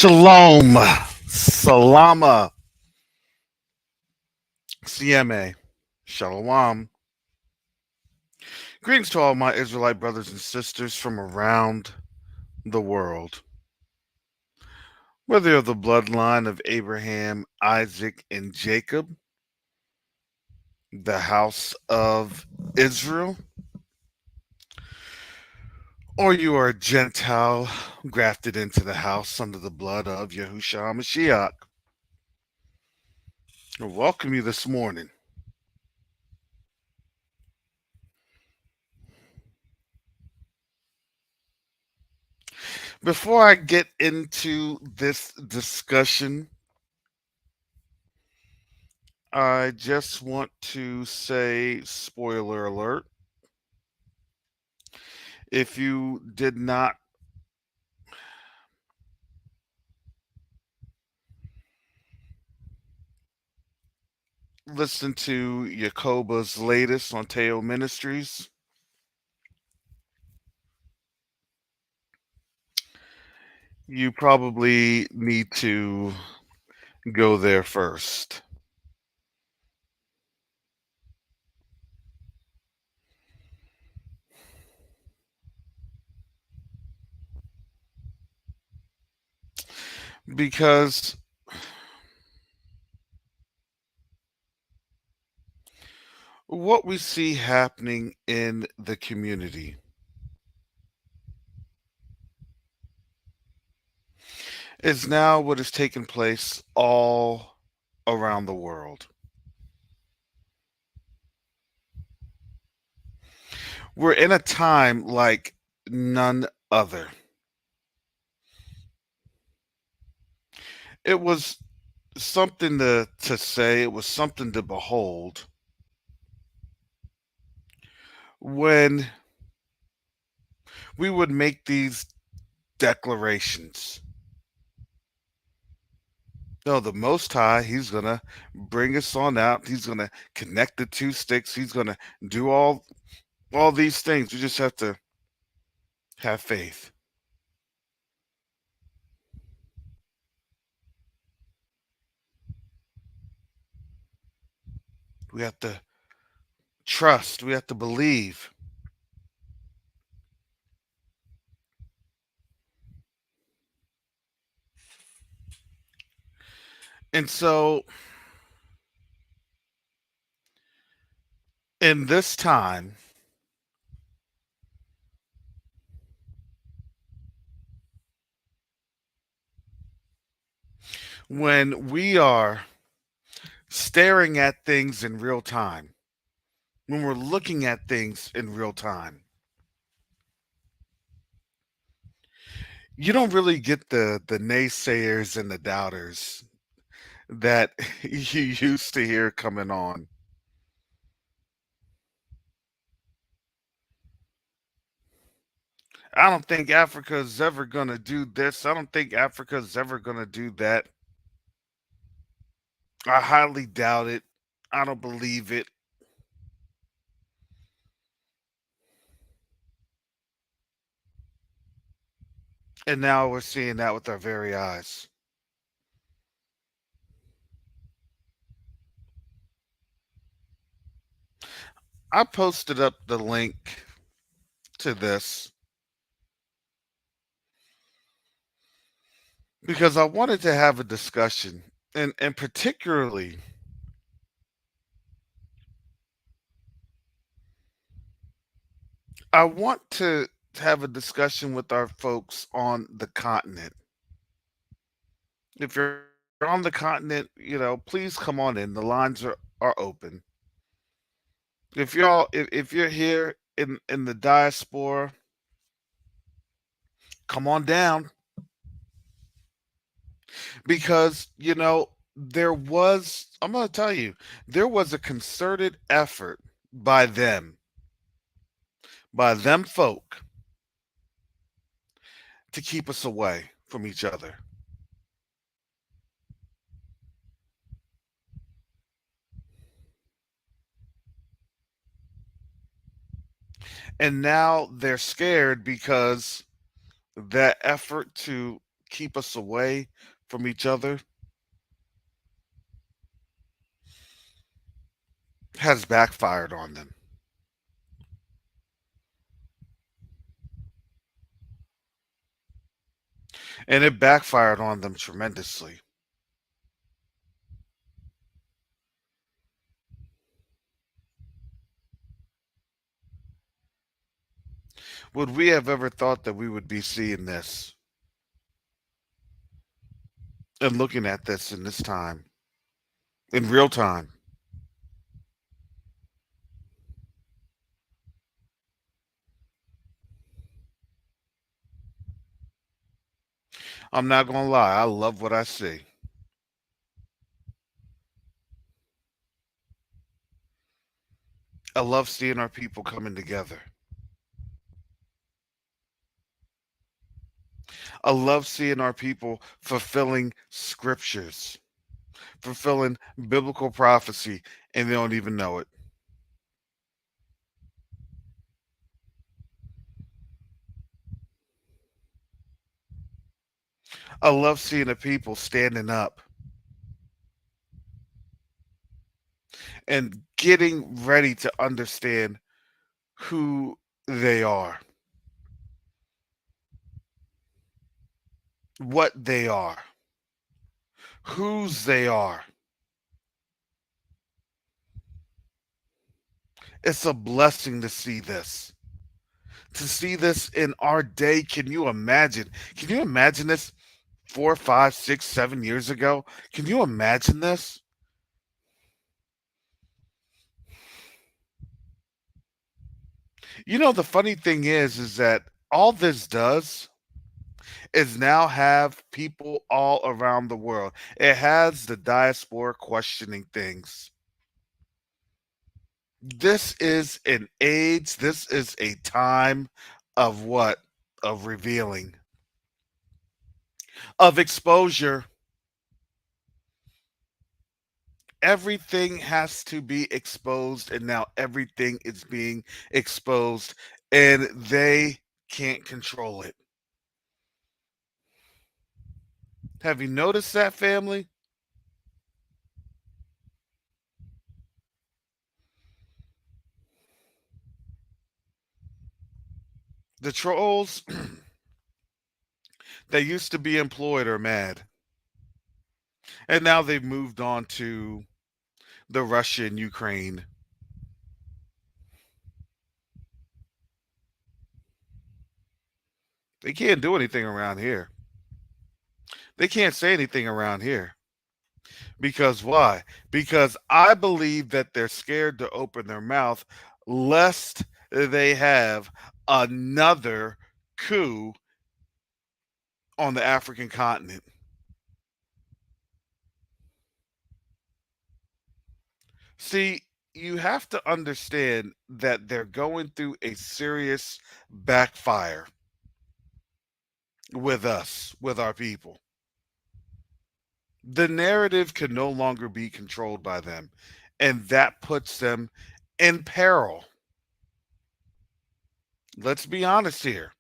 Shalom, Salama, CMA, Shalom. Greetings to all my Israelite brothers and sisters from around the world. Whether you're of the bloodline of Abraham, Isaac, and Jacob, the house of Israel, or you are a Gentile grafted into the house under the blood of Yahushua Mashiach, I welcome you this morning. Before I get into this discussion, I just want to say, spoiler alert, if you did not listen to Yakoba's latest on Teo Ministries, you probably need to go there first. Because what we see happening in the community is now what is taking place all around the world. We're in a time like none other. It was something to say, it was something to behold when we would make these declarations. No, the Most High, He's going to bring us on out. He's going to connect the two sticks. He's going to do all these things. We just have to have faith. We have to trust. We have to believe. And so, in this time, when we are staring at things in real time, when we're looking at things in real time, you don't really get the naysayers and the doubters that you used to hear coming on. I don't think Africa's ever going to do this. I don't think Africa's ever going to do that. I highly doubt it. I don't believe it. And now we're seeing that with our very eyes. I posted up the link to this because I wanted to have a discussion, and particularly I want to have a discussion with our folks on the continent. If you're on the continent, please come on in. The lines are open. If you're here in the diaspora, come on down because I'm going to tell you, there was a concerted effort by them folk to keep us away from each other. And now they're scared because that effort to keep us away from each other has backfired on them. And it backfired on them tremendously. Would we have ever thought that we would be seeing this and looking at this in this time, in real time? I'm not going to lie, I love what I see. I love seeing our people coming together. I love seeing our people fulfilling scriptures, fulfilling biblical prophecy, and they don't even know it. I love seeing the people standing up and getting ready to understand who they are, what they are, whose they are. It's a blessing to see this. To see this in our day, can you imagine? Can you imagine this 4, 5, 6, 7 years ago? Can you imagine this? You know, the funny thing is that all this does is now have people all around the world. It has the diaspora questioning things. This is an age, this is a time of what? Of revealing, of exposure. Everything has to be exposed, and now everything is being exposed, and they can't control it. Have you noticed that, family? The trolls that used to be employed are mad, and now they've moved on to the Russia and Ukraine. They can't do anything around here. They can't say anything around here. Because why? Because I believe that they're scared to open their mouth lest they have another coup on the African continent. See, you have to understand that they're going through a serious backfire with us, with our people. The narrative can no longer be controlled by them, and that puts them in peril. Let's be honest here.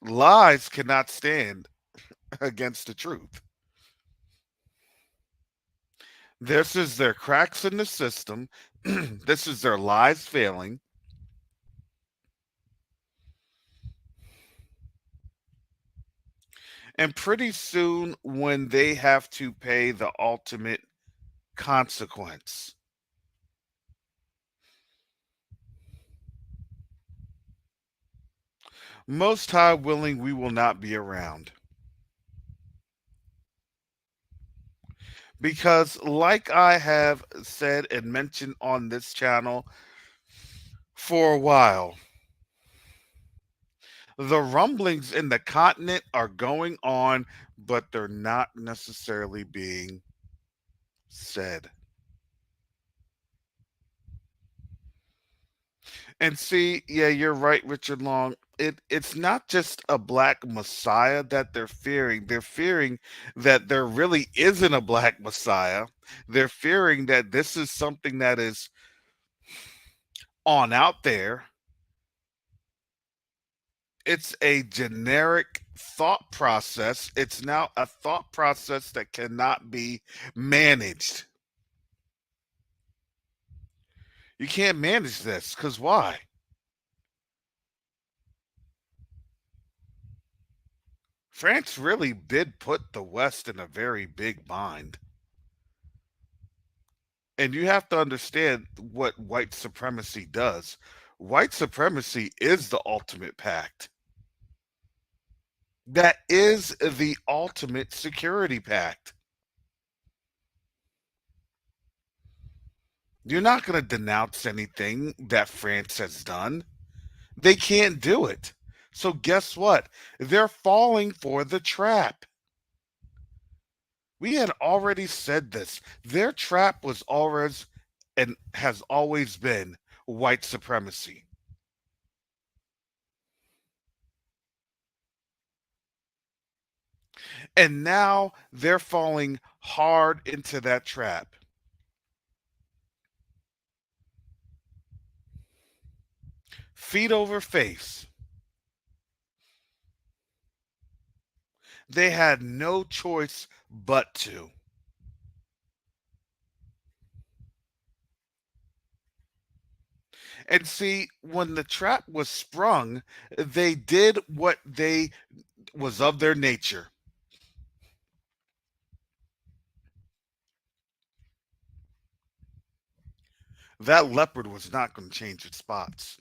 Lies cannot stand against the truth. This is their cracks in the system. This is their lies failing. And pretty soon, when they have to pay the ultimate consequence, most high willing, we will not be around. Because, like I have said and mentioned on this channel for a while, the rumblings in the continent are going on, but they're not necessarily being said. And see, yeah, you're right, Richard Long. It's not just a black messiah that they're fearing. They're fearing that there really isn't a black messiah. They're fearing that this is something that is on out there, it's a generic thought process. It's now a thought process that cannot be managed. You can't manage this because why? France really did put the West in a very big bind. And you have to understand what white supremacy does. White supremacy is the ultimate pact. That is the ultimate security pact. You're not going to denounce anything that France has done. They can't do it. So, guess what? They're falling for the trap. We had already said this. Their trap was always and has always been white supremacy. And now they're falling hard into that trap. Feet over face. They had no choice but to. And see, when the trap was sprung, they did what they was of their nature. That leopard was not going to change its spots.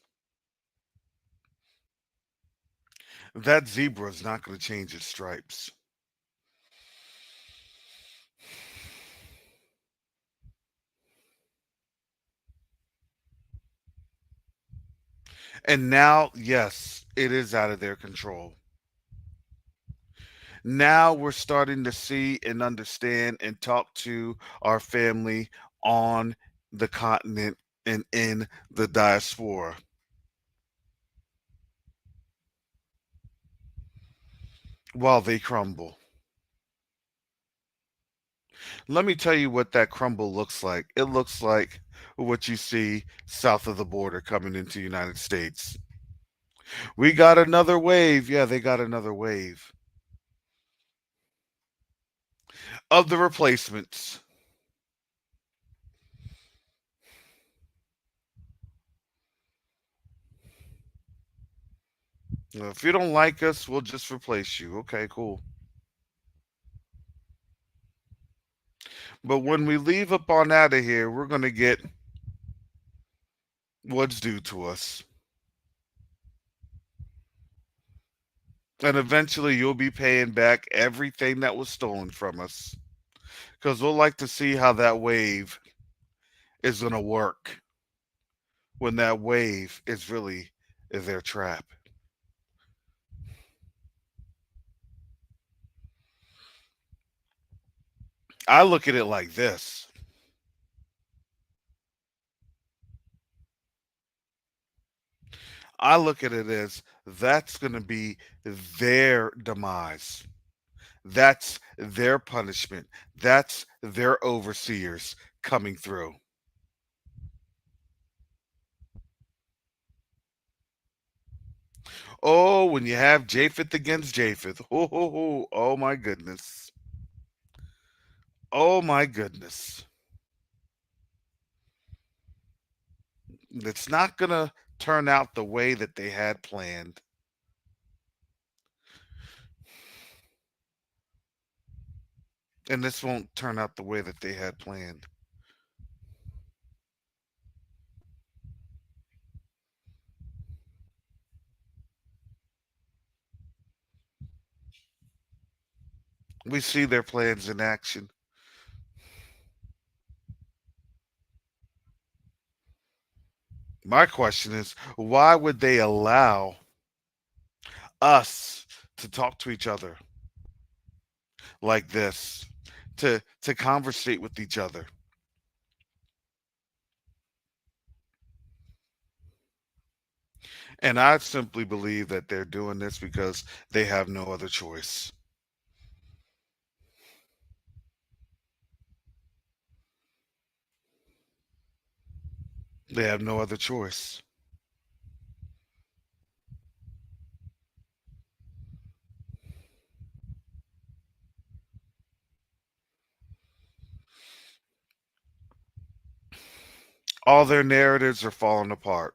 That zebra is not going to change its stripes. And now, yes, it is out of their control. Now we're starting to see and understand and talk to our family on the continent and in the diaspora while they crumble. Let me tell you what that crumble looks like. It looks like what you see south of the border coming into the United States. We got another wave. Yeah, they got another wave of the replacements. If you don't like us, we'll just replace you. Okay, cool. But when we leave up on out of here, we're going to get what's due to us. And eventually you'll be paying back everything that was stolen from us. Because we'll like to see how that wave is going to work when that wave is really their trap. I look at it like this. I look at it as that's going to be their demise. That's their punishment. That's their overseers coming through. Oh, when you have Japheth against Japheth. Oh my goodness. Oh my goodness. It's not going to turn out the way that they had planned. And this won't turn out the way that they had planned. We see their plans in action. My question is, why would they allow us to talk to each other like this, to conversate with each other? And I simply believe that they're doing this because they have no other choice. They have no other choice. All their narratives are falling apart.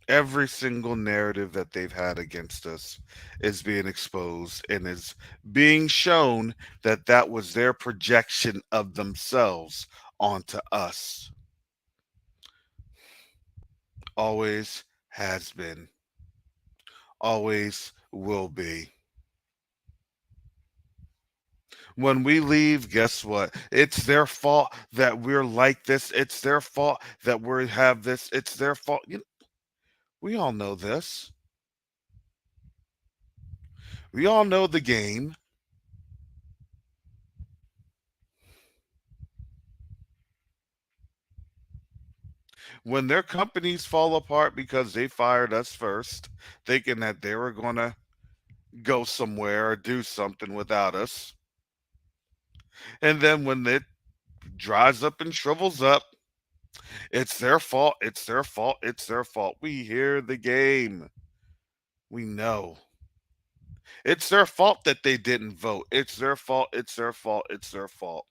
Every single narrative that they've had against us is being exposed and is being shown that that was their projection of themselves onto us. Always has been, always will be. When we leave, guess what? It's their fault that we're like this. It's their fault that we have this. It's their fault. We all know this. We all know the game. When their companies fall apart because they fired us first, thinking that they were going to go somewhere or do something without us. And then when it dries up and shrivels up, it's their fault. It's their fault. It's their fault. We hear the game. We know. It's their fault that they didn't vote. It's their fault. It's their fault. It's their fault.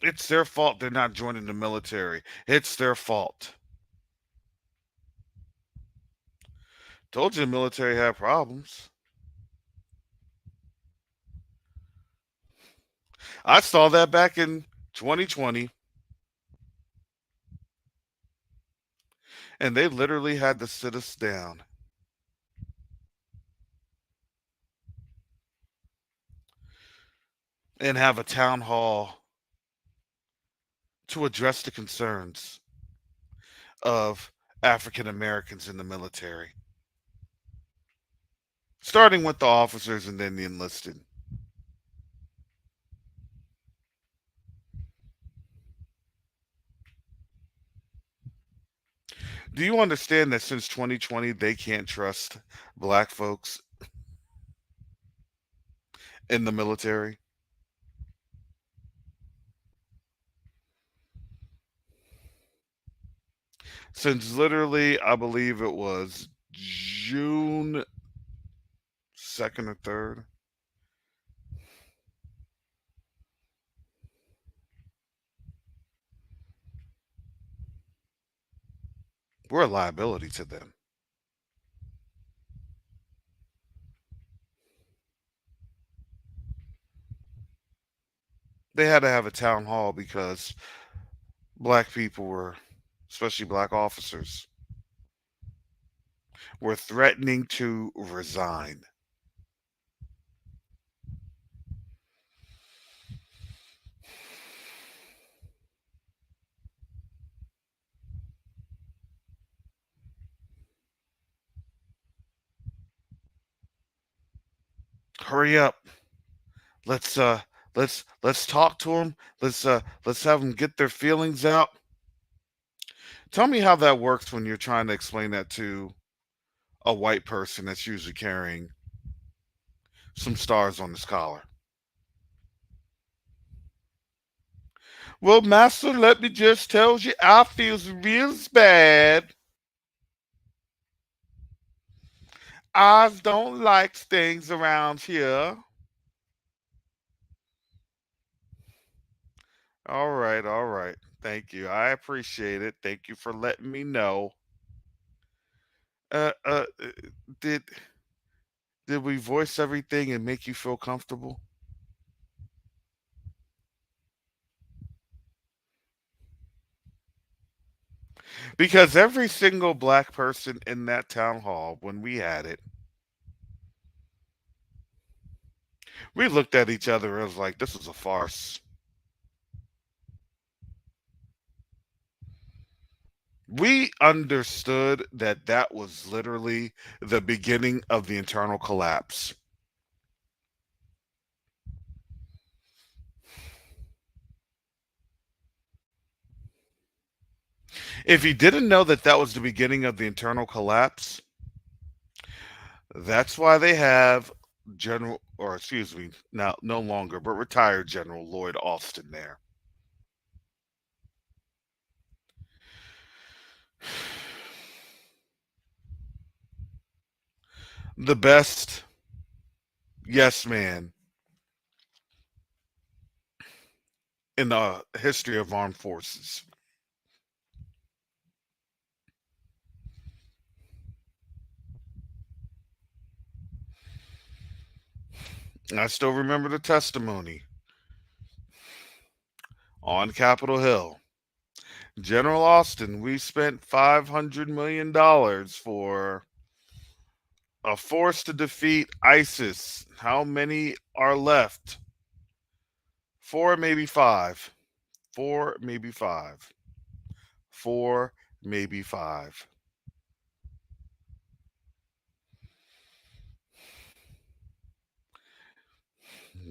It's their fault they're not joining the military. It's their fault. Told you the military had problems. I saw that back in 2020, and they literally had to sit us down and have a town hall to address the concerns of African Americans in the military, starting with the officers and then the enlisted. Do you understand that since 2020 they can't trust black folks in the military? Since literally, I believe it was June 2nd or 3rd, we're a liability to them. They had to have a town hall because black people were, especially black officers, were threatening to resign. Hurry up. Let's let's talk to them. Let's have them get their feelings out. Tell me how that works when you're trying to explain that to a white person that's usually carrying some stars on his collar. Well, master, let me just tell you, I feels real bad. I don't like things around here. All right, all right. Thank you. I appreciate it. Thank you for letting me know. Uh, uh, uh, did did we voice everything and make you feel comfortable? Because every single black person in that town hall, when we had it, we looked at each other and was like, "This is a farce." We understood that that was literally the beginning of the internal collapse. If you didn't know that that was the beginning of the internal collapse, that's why they have General, or excuse me, now no longer, but retired General Lloyd Austin there. The best yes man in the history of armed forces. I still remember the testimony on Capitol Hill. General Austin, we spent $500 million for a force to defeat ISIS. How many are left? Four, maybe five. Four, maybe five. Four, maybe five.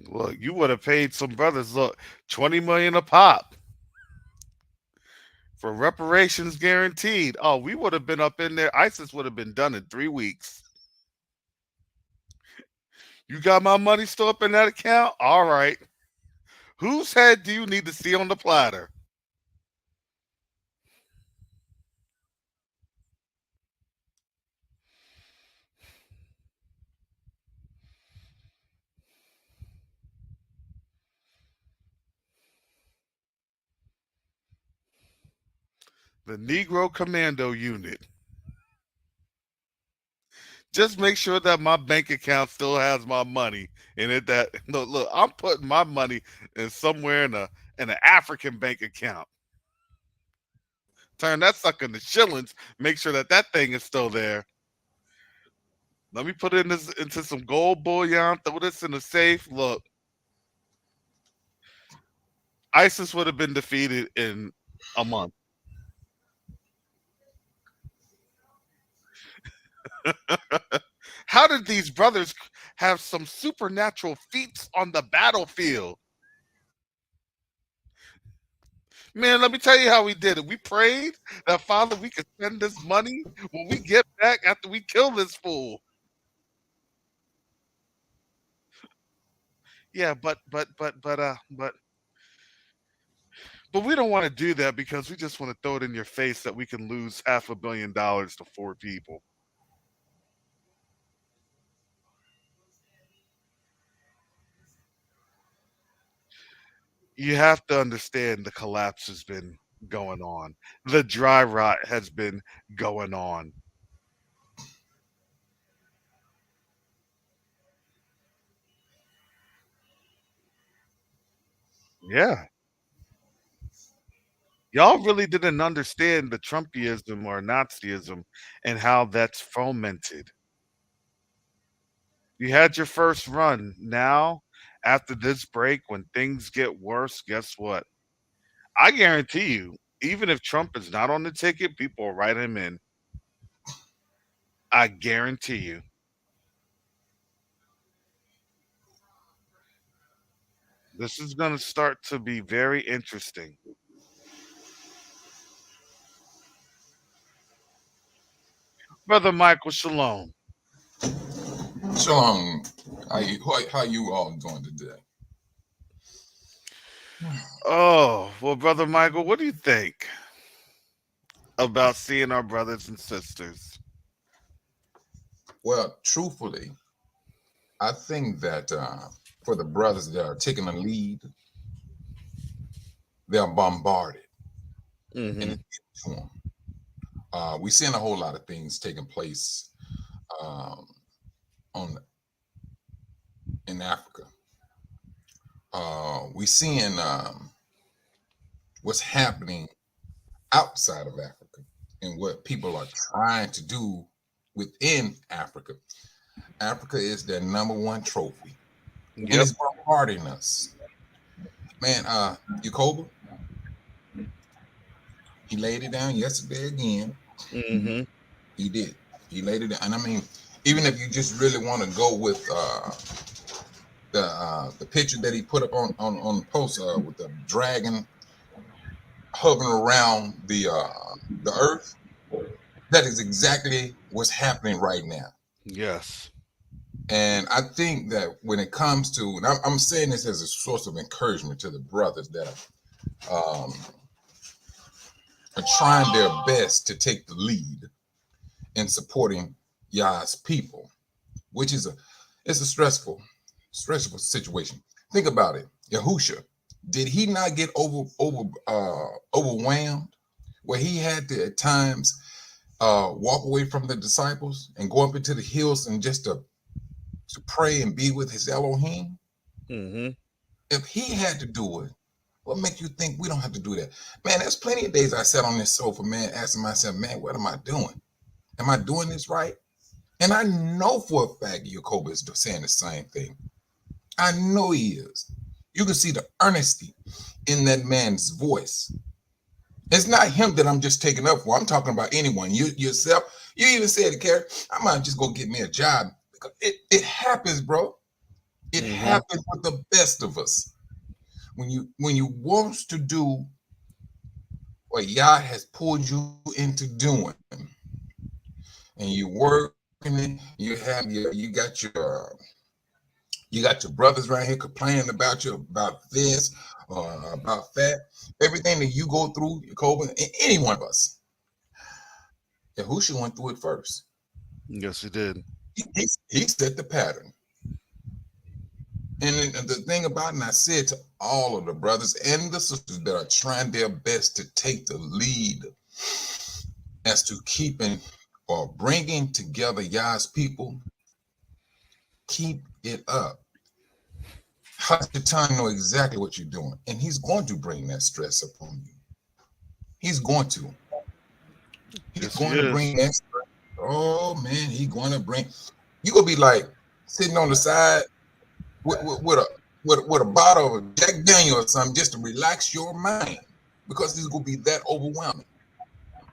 Look, you would have paid some brothers, look, 20 million a pop for reparations guaranteed. Oh, we would have been up in there. ISIS would have been done in 3 weeks. You got my money still up in that account? All right. Whose head do you need to see on the platter? The Negro Commando Unit. Just make sure that my bank account still has my money in it. That look, I'm putting my money in somewhere in an African bank account. Turn that sucker into shillings. Make sure that that thing is still there. Let me put it in this into some gold bullion. Throw this in the safe. Look, ISIS would have been defeated in a month. How did these brothers have some supernatural feats on the battlefield? Man, let me tell you how we did it. We prayed that Father, we could spend this money when we get back after we kill this fool. Yeah, but we don't want to do that because we just want to throw it in your face that we can lose $500 million to four people. You have to understand the collapse has been going on. The dry rot has been going on. Yeah. Y'all really didn't understand the Trumpism or Nazism and how that's fomented. You had your first run. Now, after this break, when things get worse, guess what? I guarantee you, even if Trump is not on the ticket, people will write him in. I guarantee you. This is going to start to be very interesting. Brother Michael Shalom. Shalom. How you all doing today? Oh, well, Brother Michael, what do you think about seeing our brothers and sisters? Well, truthfully, I think that for the brothers that are taking the lead, they're bombarded and Hmm. it's getting to them. We're seeing a whole lot of things taking place um, on in Africa. We're seeing what's happening outside of Africa and what people are trying to do within Africa. Africa is their number one trophy, and Yep. it's bombarding us. Man, Yacoba, he laid it down yesterday again. Hmm. He did. He laid it down. And I mean, even if you just really want to go with the picture that he put up on the post with the dragon hovering around the earth, that is exactly what's happening right now. Yes. And I think that when it comes to, and I'm saying this as a source of encouragement to the brothers that are trying their best to take the lead in supporting Yah's people, which is it's a stressful situation. Think about it. Yahusha, did he not get overwhelmed where he had to at times walk away from the disciples and go up into the hills and just to pray and be with his Elohim? Mm-hmm. If he had to do it, what makes you think we don't have to do that? Man, there's plenty of days I sat on this sofa, man, asking myself, man, what am I doing? Am I doing this right? And I know for a fact Jacob is saying the same thing. I know he is. You can see the earnesty in that man's voice. It's not him that I'm just taking up for. I'm talking about anyone. You yourself. You even said it, Carrie. I might just go get me a job. It happens, bro. It happens with the best of us. When you want to do what Yah has pulled you into doing, and you working it, you got your brothers right here complaining about you about this or about that. Everything that you go through, Jacob, any one of us. Yahushua went through it first. Yes, he did. He set the pattern. And the thing about it, and I said to all of the brothers and the sisters that are trying their best to take the lead as to keeping or bringing together Yah's people, keep it up. Hasatan know exactly what you're doing, and he's going to bring that stress upon you. He's going to. He's going to bring that stress. Oh man, he's going to bring. You gonna be like sitting on the side with a bottle of Jack Daniel or something just to relax your mind, because it's gonna be that overwhelming.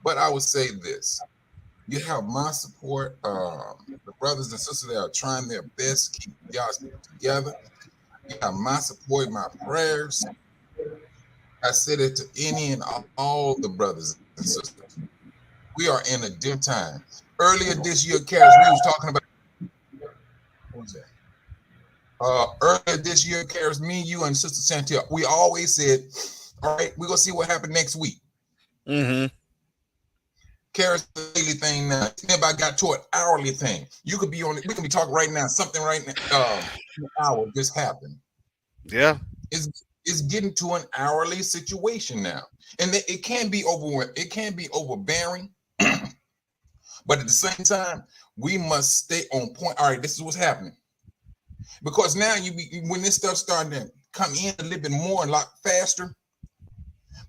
But I would say this: you have my support. The brothers and sisters that are trying their best to keep y'all together. You have my support, my prayers. I said it to any and all the brothers and sisters. We are in a dim time. Earlier this year, Karis, we was talking about what was that? Earlier this year, Karis, me, you, and Sister Santia, we always said, all right, we're gonna see what happened next week. Karis, daily thing now. Everybody got to an hourly thing. You could be on it. We can be talking right now. Something right now. An hour just happened. Yeah. It's getting to an hourly situation now, and it can be overwhelming. It can be overbearing, but at the same time, we must stay on point. All right, this is what's happening, because now when this stuff starting to come in a little bit more and a lot faster,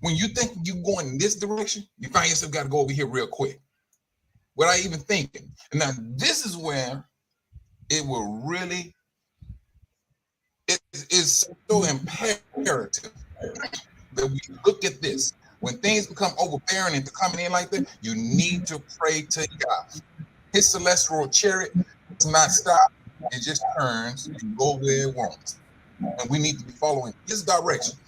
when you think you're going in this direction, you find yourself got to go over here real quick without even thinking. And now this is where it will really. It is so imperative that we look at this. When things become overbearing and coming in like that, you need to pray to God. His celestial chariot does not stop. It just turns and go where it wants. And we need to be following his direction.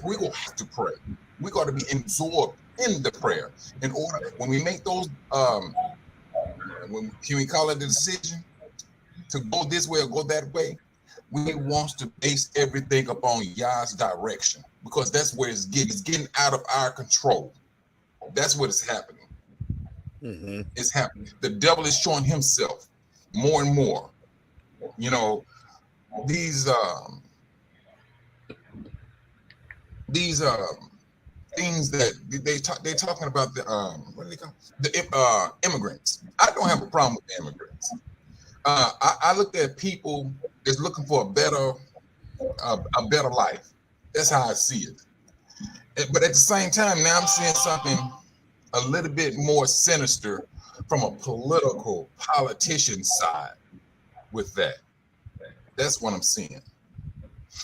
We're going to have to pray. We got to be absorbed in the prayer in order, when we make those, can we call it a decision to go this way or go that way? We want to base everything upon Yah's direction, because that's where it's getting out of our control. That's what is happening. It's happening. The devil is showing himself more and more. You know, these things that they're talking about, the what do they call the immigrants. I don't have a problem with the immigrants. I looked at people that's looking for a better life. That's how I see it. But at the same time, now I'm seeing something a little bit more sinister from a politician side with that. That's what I'm seeing.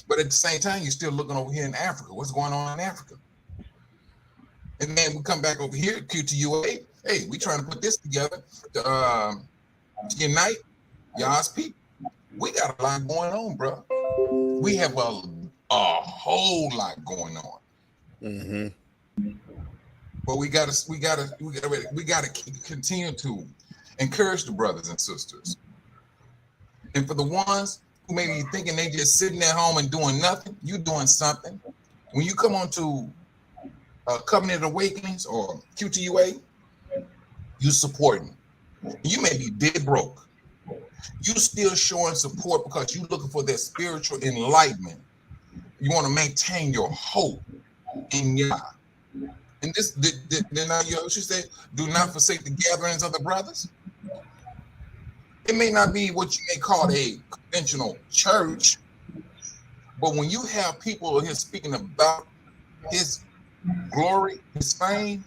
But at the same time, you're still looking over here in Africa. What's going on in Africa? And then we come back over here, QTUA. Hey, we trying to put this together to unite y'all's people. We got a lot going on, bro. We have a whole lot going on. But we gotta continue to encourage the brothers and sisters. And for the ones who may be thinking they just sitting at home and doing nothing, you doing something. When you come on to Covenant Awakenings or QTUA, you supporting. You may be dead broke. You still showing support because you looking for that spiritual enlightenment. You want to maintain your hope in Yah. And this, then now you should say, do not forsake the gatherings of the brothers. It may not be what you may call a conventional church, but when you have people here speaking about His glory, His fame,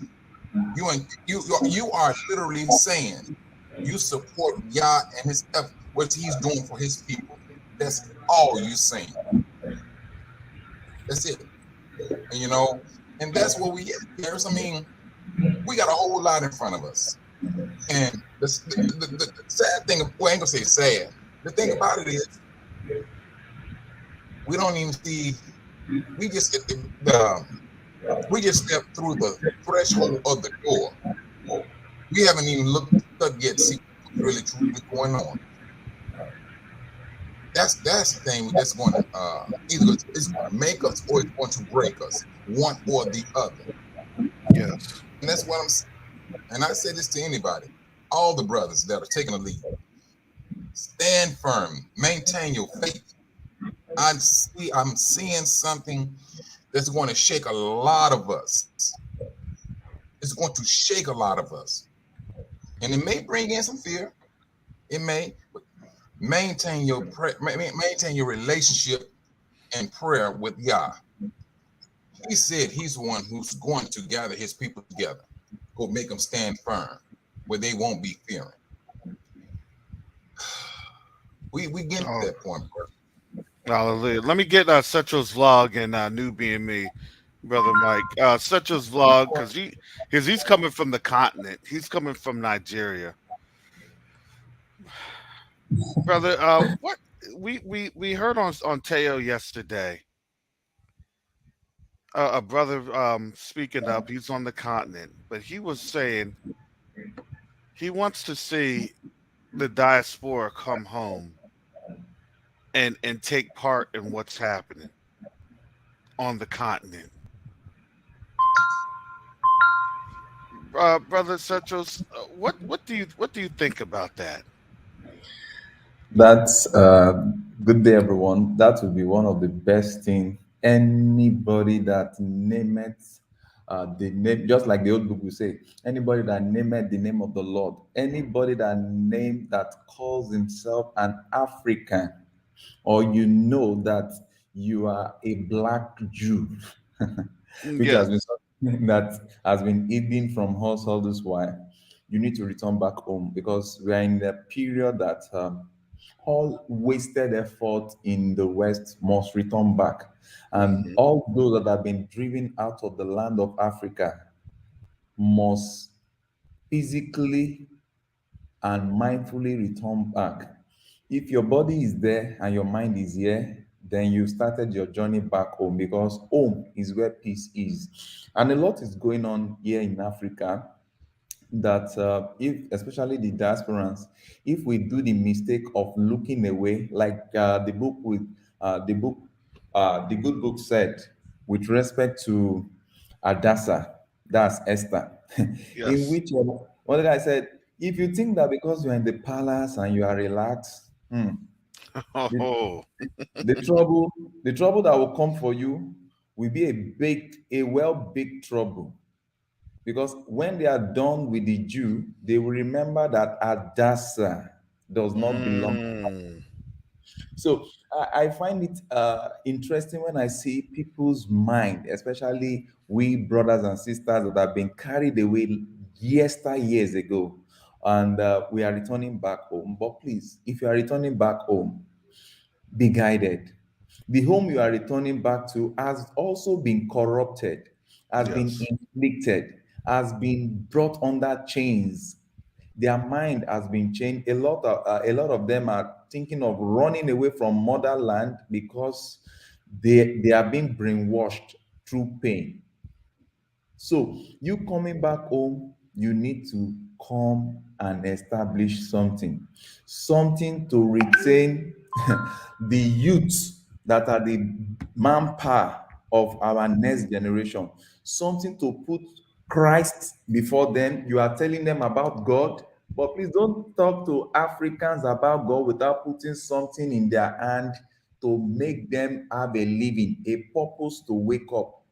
you are literally saying you support Yah and His effort, what He's doing for His people. That's all you saying. That's it. And and that's what we get. I mean, we got a whole lot in front of us. And the sad thing, well, I ain't gonna say sad. The thing about it is, we don't even see. We just we just stepped through the threshold of the door. We haven't even looked up yet, see what's really truly going on. That's the thing that's going to either it's going to make us or it's going to break us, one or the other. Yes. And that's what I'm saying. And I say this to anybody, all the brothers that are taking a lead. Stand firm, maintain your faith. I'm seeing something that's going to shake a lot of us. It's going to shake a lot of us. And it may bring in some fear. It may, but maintain your relationship and prayer with Yah. He said He's the one who's going to gather His people together, go make them stand firm, where they won't be fearing. We get to that point, bro. Hallelujah. Let me get Central's vlog and New Being Me, brother Mike. Central's vlog because he's coming from the continent. He's coming from Nigeria, brother. What we heard on Teo yesterday. A brother speaking up. He's on the continent, but he was saying he wants to see the diaspora come home and take part in what's happening on the continent. Brother Centros, what do you think about that? That's good day, everyone. That would be one of the best thing. Anybody that name it, the name, just like the old book will say, anybody that name it the name of the Lord, anybody that calls himself an African, or that you are a black Jew, which has been Yes. something that has been hidden from us all this while. You need to return back home because we are in a period that all wasted effort in the West must return back. And Hmm. all those that have been driven out of the land of Africa must physically and mindfully return back. If your body is there and your mind is here, then you started your journey back home because home is where peace is. And a lot is going on here in Africa that if especially the diasporans, if we do the mistake of looking away, like the good book said, with respect to Adassa, that's Esther, in Yes. which one guy said, if you think that because you're in the palace and you are relaxed, the, Oh, the trouble that will come for you will be a well big trouble. Because when they are done with the Jew, they will remember that Adassa does not belong. mm, So I find it interesting when I see people's mind, especially we brothers and sisters that have been carried away years ago, and we are returning back home. But please, if you are returning back home, be guided. The home you are returning back to has also been corrupted, has been yes. inflicted, has been brought under chains. Their mind has been changed. A lot of them are thinking of running away from motherland because they are being brainwashed through pain. So you coming back home you need to come and establish something to retain the youth that are the manpower of our next generation, something to put Christ before them. You are telling them about God, but please don't talk to Africans about God without putting something in their hand to make them have a living, a purpose to wake up,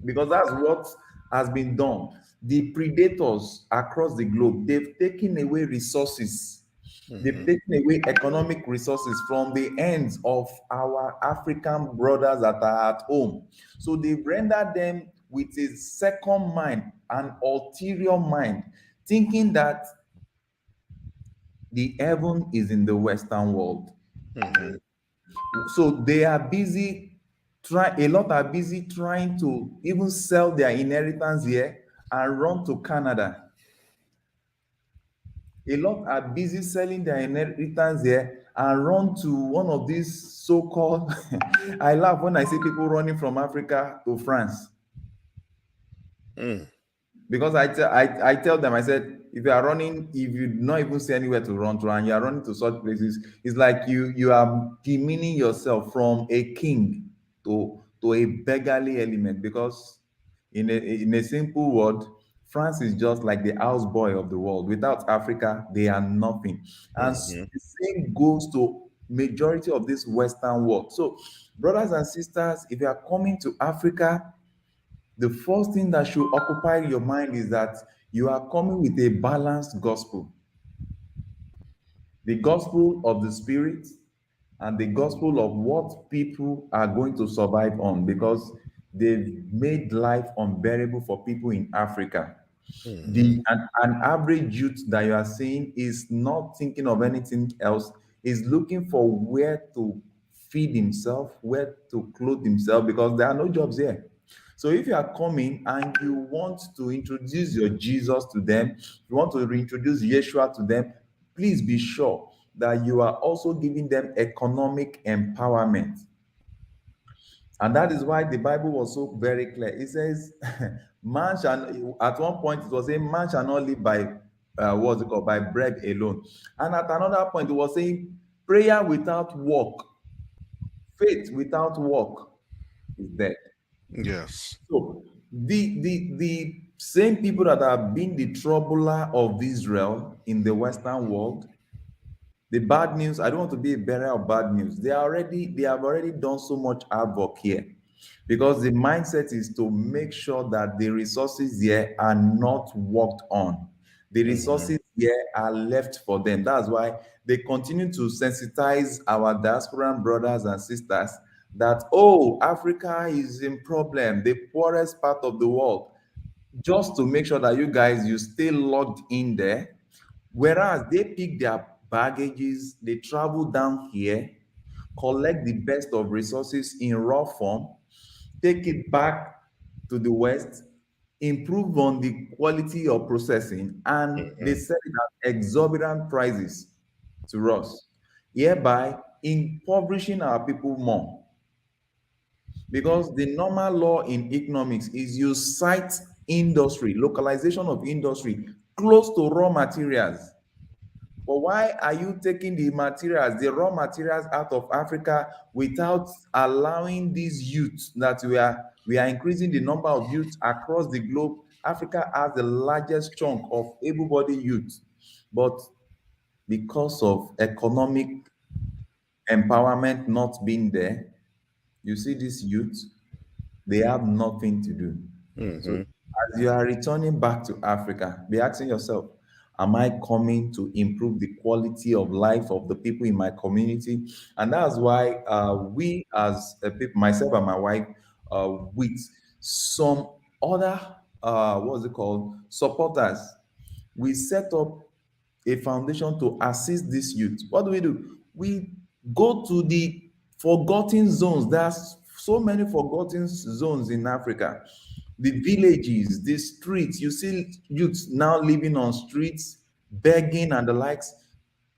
because that's what has been done. The predators across the globe, they've taken away resources, they've Mhm. taken away economic resources from the ends of our African brothers that are at home. So they've rendered them with a second mind, an ulterior mind, thinking that the heaven is in the Western world. Mhm. So they are busy a lot are busy trying to even sell their inheritance here and run to Canada. A lot are busy selling their inheritance here and run to one of these so-called I laugh when I see people running from Africa to France. Mm. Because I tell them, I said, if you are running, if you do not even see anywhere to run to and you are running to such places, it's like you are demeaning yourself from a king to a beggarly element. Because in a simple word, France is just like the houseboy of the world. Without Africa, they are nothing. And Mhm. the same goes to majority of this Western world. So, brothers and sisters, if you are coming to Africa, the first thing that should occupy your mind is that you are coming with a balanced gospel, the gospel of the spirit and the gospel of what people are going to survive on, because they've made life unbearable for people in Africa. Mhm. An average youth that you are seeing is not thinking of anything else, is looking for where to feed himself, where to clothe himself, because there are no jobs here. So if you are coming and you want to introduce your Jesus to them, you want to reintroduce Yeshua to them, please be sure that you are also giving them economic empowerment. And that is why the Bible was so very clear. It says, man shall, at one point, it was saying, man shall not live by, what's it called, by bread alone. And at another point, it was saying, prayer without work, faith without work is dead. Yes. So the same people that have been the troubler of Israel in the Western world, the bad news, I don't want to be a bearer of bad news. They have already done so much havoc here, because the mindset is to make sure that the resources here are not worked on. The Mhm. resources here are left for them. That's why they continue to sensitize our diasporan brothers and sisters that, oh, Africa is in problem, the poorest part of the world, just to make sure that you stay logged in there. Whereas they pick their baggages, they travel down here, collect the best of resources in raw form, take it back to the West, improve on the quality of processing, and they Mhm. sell it at exorbitant prices to us, hereby impoverishing our people more. Because the normal law in economics is you cite industry, localization of industry close to raw materials. But why are you taking the materials, the raw materials out of Africa without allowing these youths that we are increasing the number of youths across the globe? Africa has the largest chunk of able-bodied youth, but because of economic empowerment not being there, you see these youths, they have nothing to do. So Mhm. as you are returning back to Africa, be asking yourself, am I coming to improve the quality of life of the people in my community? And that's why we as a people, myself and my wife, with some other, what's it called, supporters, we set up a foundation to assist these youth. What do? We go to the forgotten zones. There's so many forgotten zones in Africa. The villages, the streets. You see youths now living on streets, begging and the likes.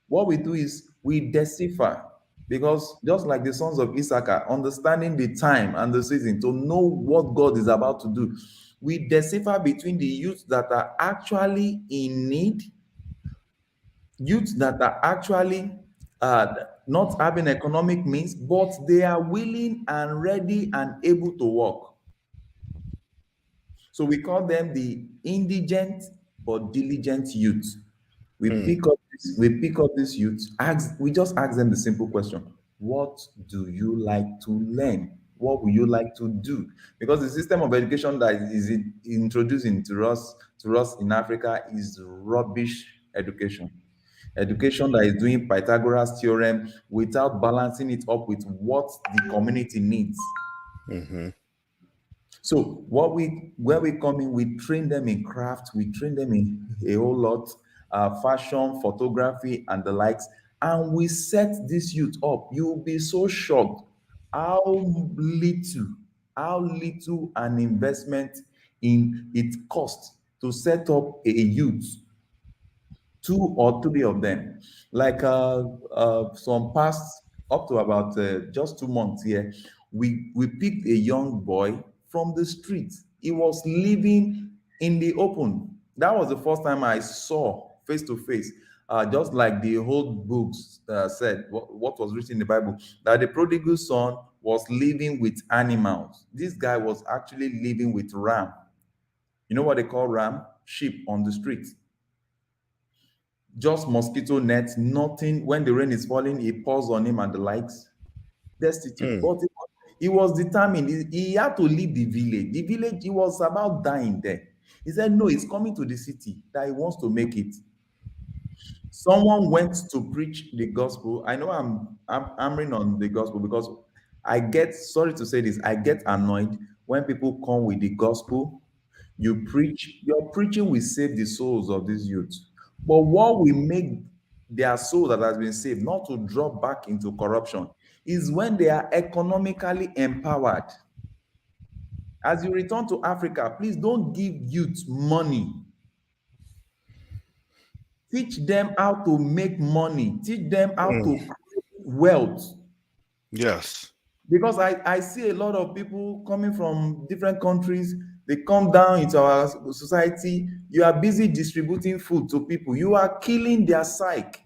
What we do is we decipher, because just like the sons of Issachar, understanding the time and the season to know what God is about to do, We decipher between the youths that are actually in need, youths that are actually uh, not having economic means, but they are willing and ready and able to work. So we call them the indigent but diligent youth. We pick up these youths, we just ask them the simple question: what do you like to learn? What will you like to do? Because the system of education that is introducing to us in Africa is rubbish education. Education that is doing Pythagoras theorem without balancing it up with what the community needs. So where we come in, we train them in craft, we train them in a whole lot, fashion, photography, and the likes, and we set this youth up. You will be so shocked how little, an investment in it costs to set up a youth, two or three of them. Like some past up to about just 2 months here, we picked a young boy from the street. He was living in the open. That was the first time I saw face to face. Just like the old books said, what was written in the Bible, that the prodigal son was living with animals. This guy was actually living with ram. You know what they call ram? Sheep on the street. Just mosquito nets, nothing. When the rain is falling, it pours on him and the likes. Destitute. But he was determined. He had to leave the village. The village, he was about dying there. He said, no, he's coming to the city, that he wants to make it. Someone went to preach the gospel. I know I'm hammering on the gospel because I get, sorry to say this, I get annoyed when people come with the gospel. You preach, your preaching will save the souls of these youth. But what will make their soul that has been saved not to drop back into corruption is when they are economically empowered. As you return to Africa, please don't give youth money. Teach them how to make money. Teach them how to create wealth. Yes. Because I see a lot of people coming from different countries. They come down into our society. You are busy distributing food to people. You are killing their psyche.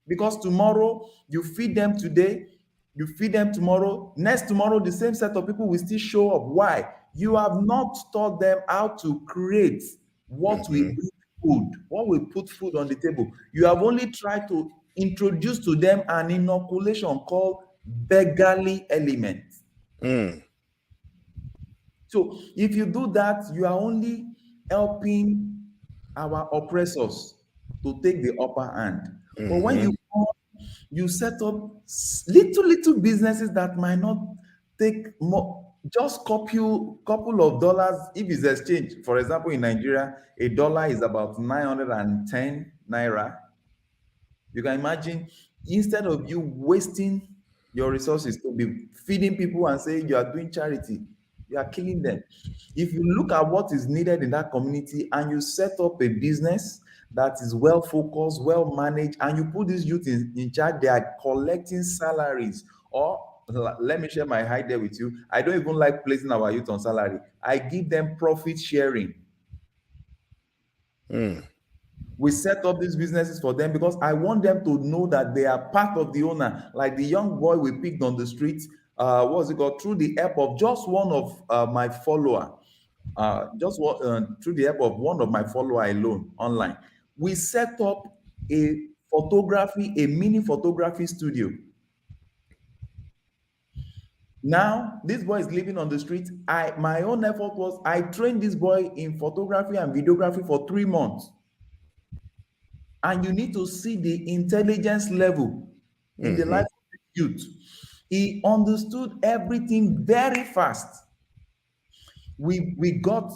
Because tomorrow, you feed them today, you feed them tomorrow. Next tomorrow, the same set of people will still show up. Why? You have not taught them how to create what will bring food, what will put food on the table. You have only tried to introduce to them an inoculation called beggarly element. So if you do that, you are only helping our oppressors to take the upper hand. But when you come, you set up little businesses that might not take more, just couple of dollars if it's exchange. For example, in Nigeria, a dollar is about 910 naira. You can imagine, instead of you wasting your resources to be feeding people and saying you are doing charity, you are killing them. If you look at what is needed in that community and you set up a business that is well focused, well managed, and you put these youth in charge, they are collecting salaries. Or let me share my idea with you. I don't even like placing our youth on salary. I give them profit sharing. We set up these businesses for them because I want them to know that they are part of the owner. Like the young boy we picked on the street, what was it called? Through the help of just one of my follower, through the help of one of my follower alone online, we set up a mini photography studio. Now, this boy is living on the street. My own effort was I trained this boy in photography and videography for 3 months. And you need to see the intelligence level in the life of the youth. He understood everything very fast. We got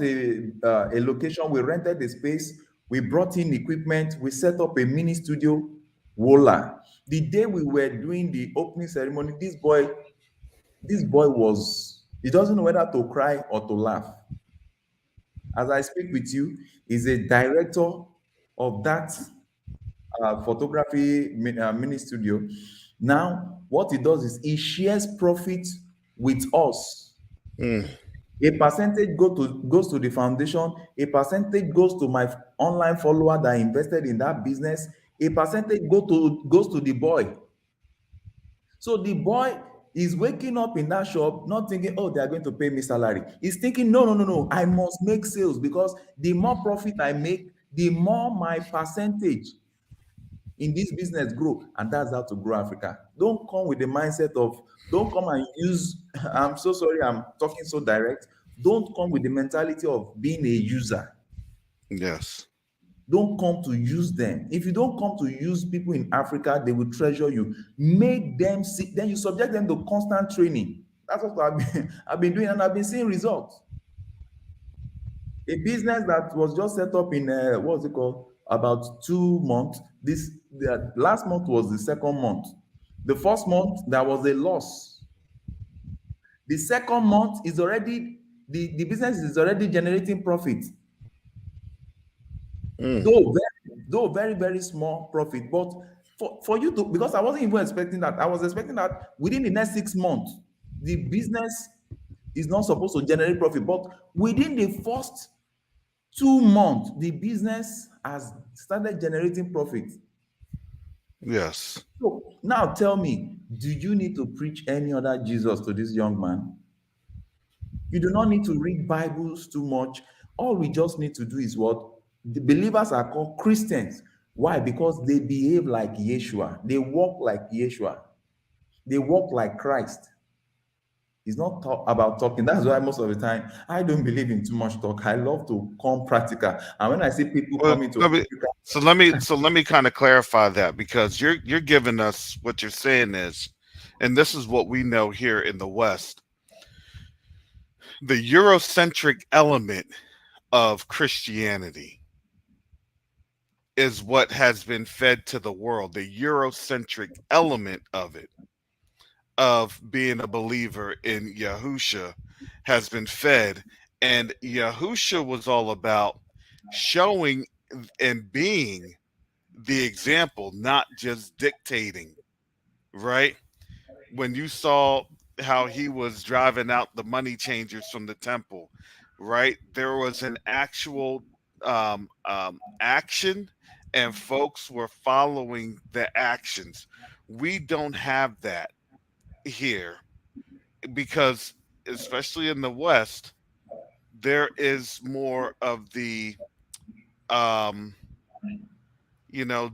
a location. We rented the space. We brought in equipment. We set up a mini studio. Voila! The day we were doing the opening ceremony, this boy was, he doesn't know whether to cry or to laugh. As I speak with you, he's a director of that photography mini studio. Now, what he does is he shares profit with us. A percentage goes to the foundation. A percentage goes to my online follower that invested in that business. A percentage goes to the boy. So the boy is waking up in that shop, not thinking, oh, they are going to pay me salary. He's thinking, no, no, no, no, I must make sales, because the more profit I make, the more my percentage in this business grow. And that's how to grow Africa. Don't come with the mindset of, don't come and use, I'm so sorry, I'm talking so direct. Don't come with the mentality of being a user. Yes. Don't come to use them. If you don't come to use people in Africa, they will treasure you. Make them see, then you subject them to constant training. That's what I've been doing, and I've been seeing results. A business that was just set up in what's it called, about 2 months. The last month was the second month. The first month there was a loss. The second month is already, the business is already generating profit. Mm. Though very, very small profit, but for you to, because I wasn't even expecting that. I was expecting that within the next 6 months, the business is not supposed to generate profit, but within the first 2 months, the business has started generating profit. Yes. So now tell me, do you need to preach any other Jesus to this young man? You do not need to read Bibles too much. All we just need to do is what? The believers are called Christians. Why? Because they behave like Yeshua. They walk like Yeshua. They walk like Christ. It's not about talking. That's why most of the time I don't believe in too much talk. I love to come practical. And when I see people Well, coming to let me Africa, so let me kind of clarify that, because you're giving us, what you're saying is, and this is what we know here in the West, the Eurocentric element of Christianity is what has been fed to the world. The Eurocentric element of it, of being a believer in Yahusha, has been fed. And Yahusha was all about showing and being the example, not just dictating, right? When you saw how he was driving out the money changers from the temple, right? There was an actual action, and folks were following the actions. We don't have that here, because, especially in the West, there is more of the um,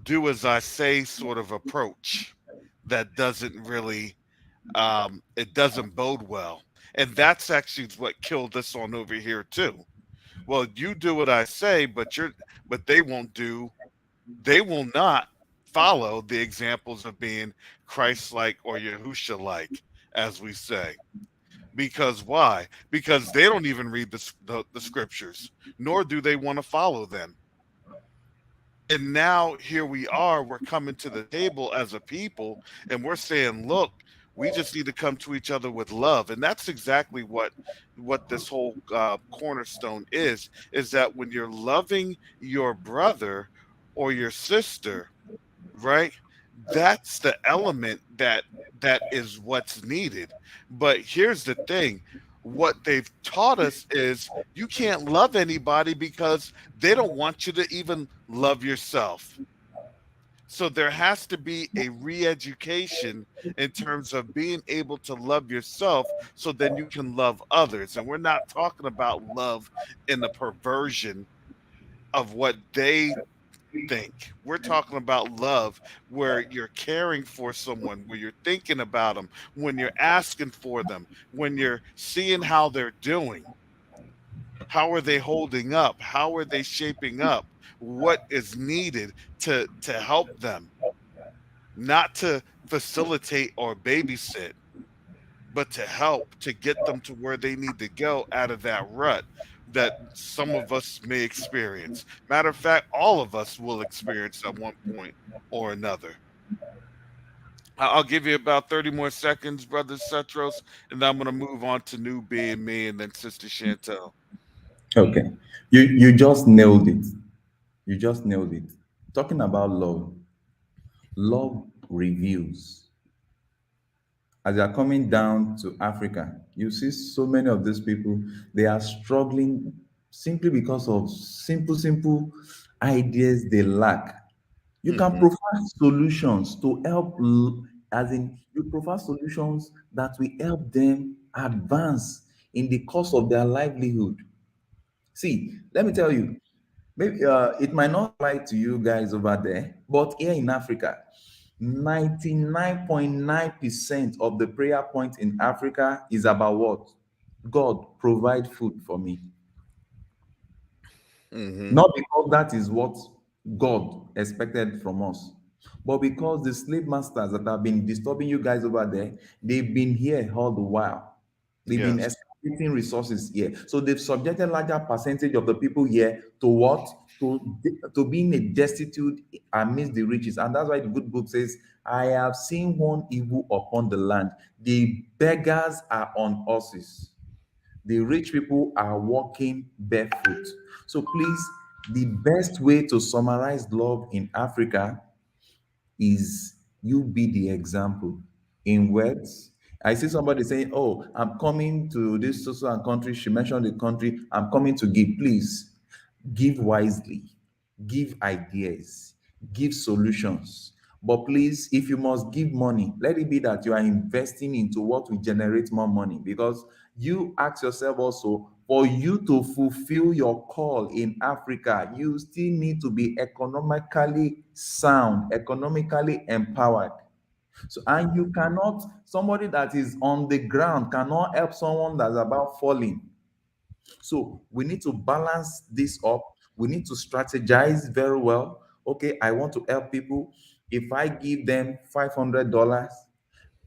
do as I say sort of approach that doesn't really it doesn't bode well. And that's actually what killed us on over here too. Well, you do what I say, but they will not follow the examples of being Christ-like or Yahusha-like, as we say. Because why? Because they don't even read the scriptures, nor do they want to follow them. And now here we are, we're coming to the table as a people, and we're saying, look, we just need to come to each other with love. And that's exactly what this whole cornerstone is that when you're loving your brother or your sister, right? That's the element that is what's needed. But here's the thing. What they've taught us is you can't love anybody because they don't want you to even love yourself. So there has to be a re-education in terms of being able to love yourself so then you can love others. And we're not talking about love in the perversion of what they think. We're talking about love where you're caring for someone, where you're thinking about them, when you're asking for them, when you're seeing how they're doing. How are they holding up? How are they shaping up? What is needed to help them? Not to facilitate or babysit, but to help to get them to where they need to go out of that rut that some of us may experience. Matter of fact, all of us will experience at one point or another. I'll give you about 30 more seconds, Brother Cetros, and then I'm going to move on to New Being Me and then Sister Chantel. okay, you just nailed it. You just nailed it. Talking about love, love reveals. as you're coming down to Africa, you see so many of these people, they are struggling simply because of simple ideas they lack. You can Hmm. provide solutions to help, as in, you provide solutions that will help them advance in the course of their livelihood. See, let me tell you, maybe it might not apply to you guys over there, but here in Africa, 99.9% of the prayer point in Africa is about what? God, provide food for me. Hmm. Not because that is what God expected from us, but because the slave masters that have been disturbing you guys over there, they've been here all the while. They've been Yes. exploiting resources here. So they've subjected larger percentage of the people here to what? To being a destitute amidst the riches. And that's why the good book says, I have seen one evil upon the land. The beggars are on horses, the rich people are walking barefoot. So please, the best way to summarize love in Africa is you be the example in words. I see somebody saying, oh, I'm coming to this social and country. She mentioned the country. I'm coming to give. Please give wisely, give ideas, give solutions. But please, if you must give money, let it be that you are investing into what will generate more money. Because you ask yourself also, for you to fulfill your call in Africa, you still need to be economically sound, economically empowered. So, and you cannot, somebody that is on the ground cannot help someone that's about falling. So we need to balance this up. We need to strategize very well. Okay, I want to help people. If I give them $500,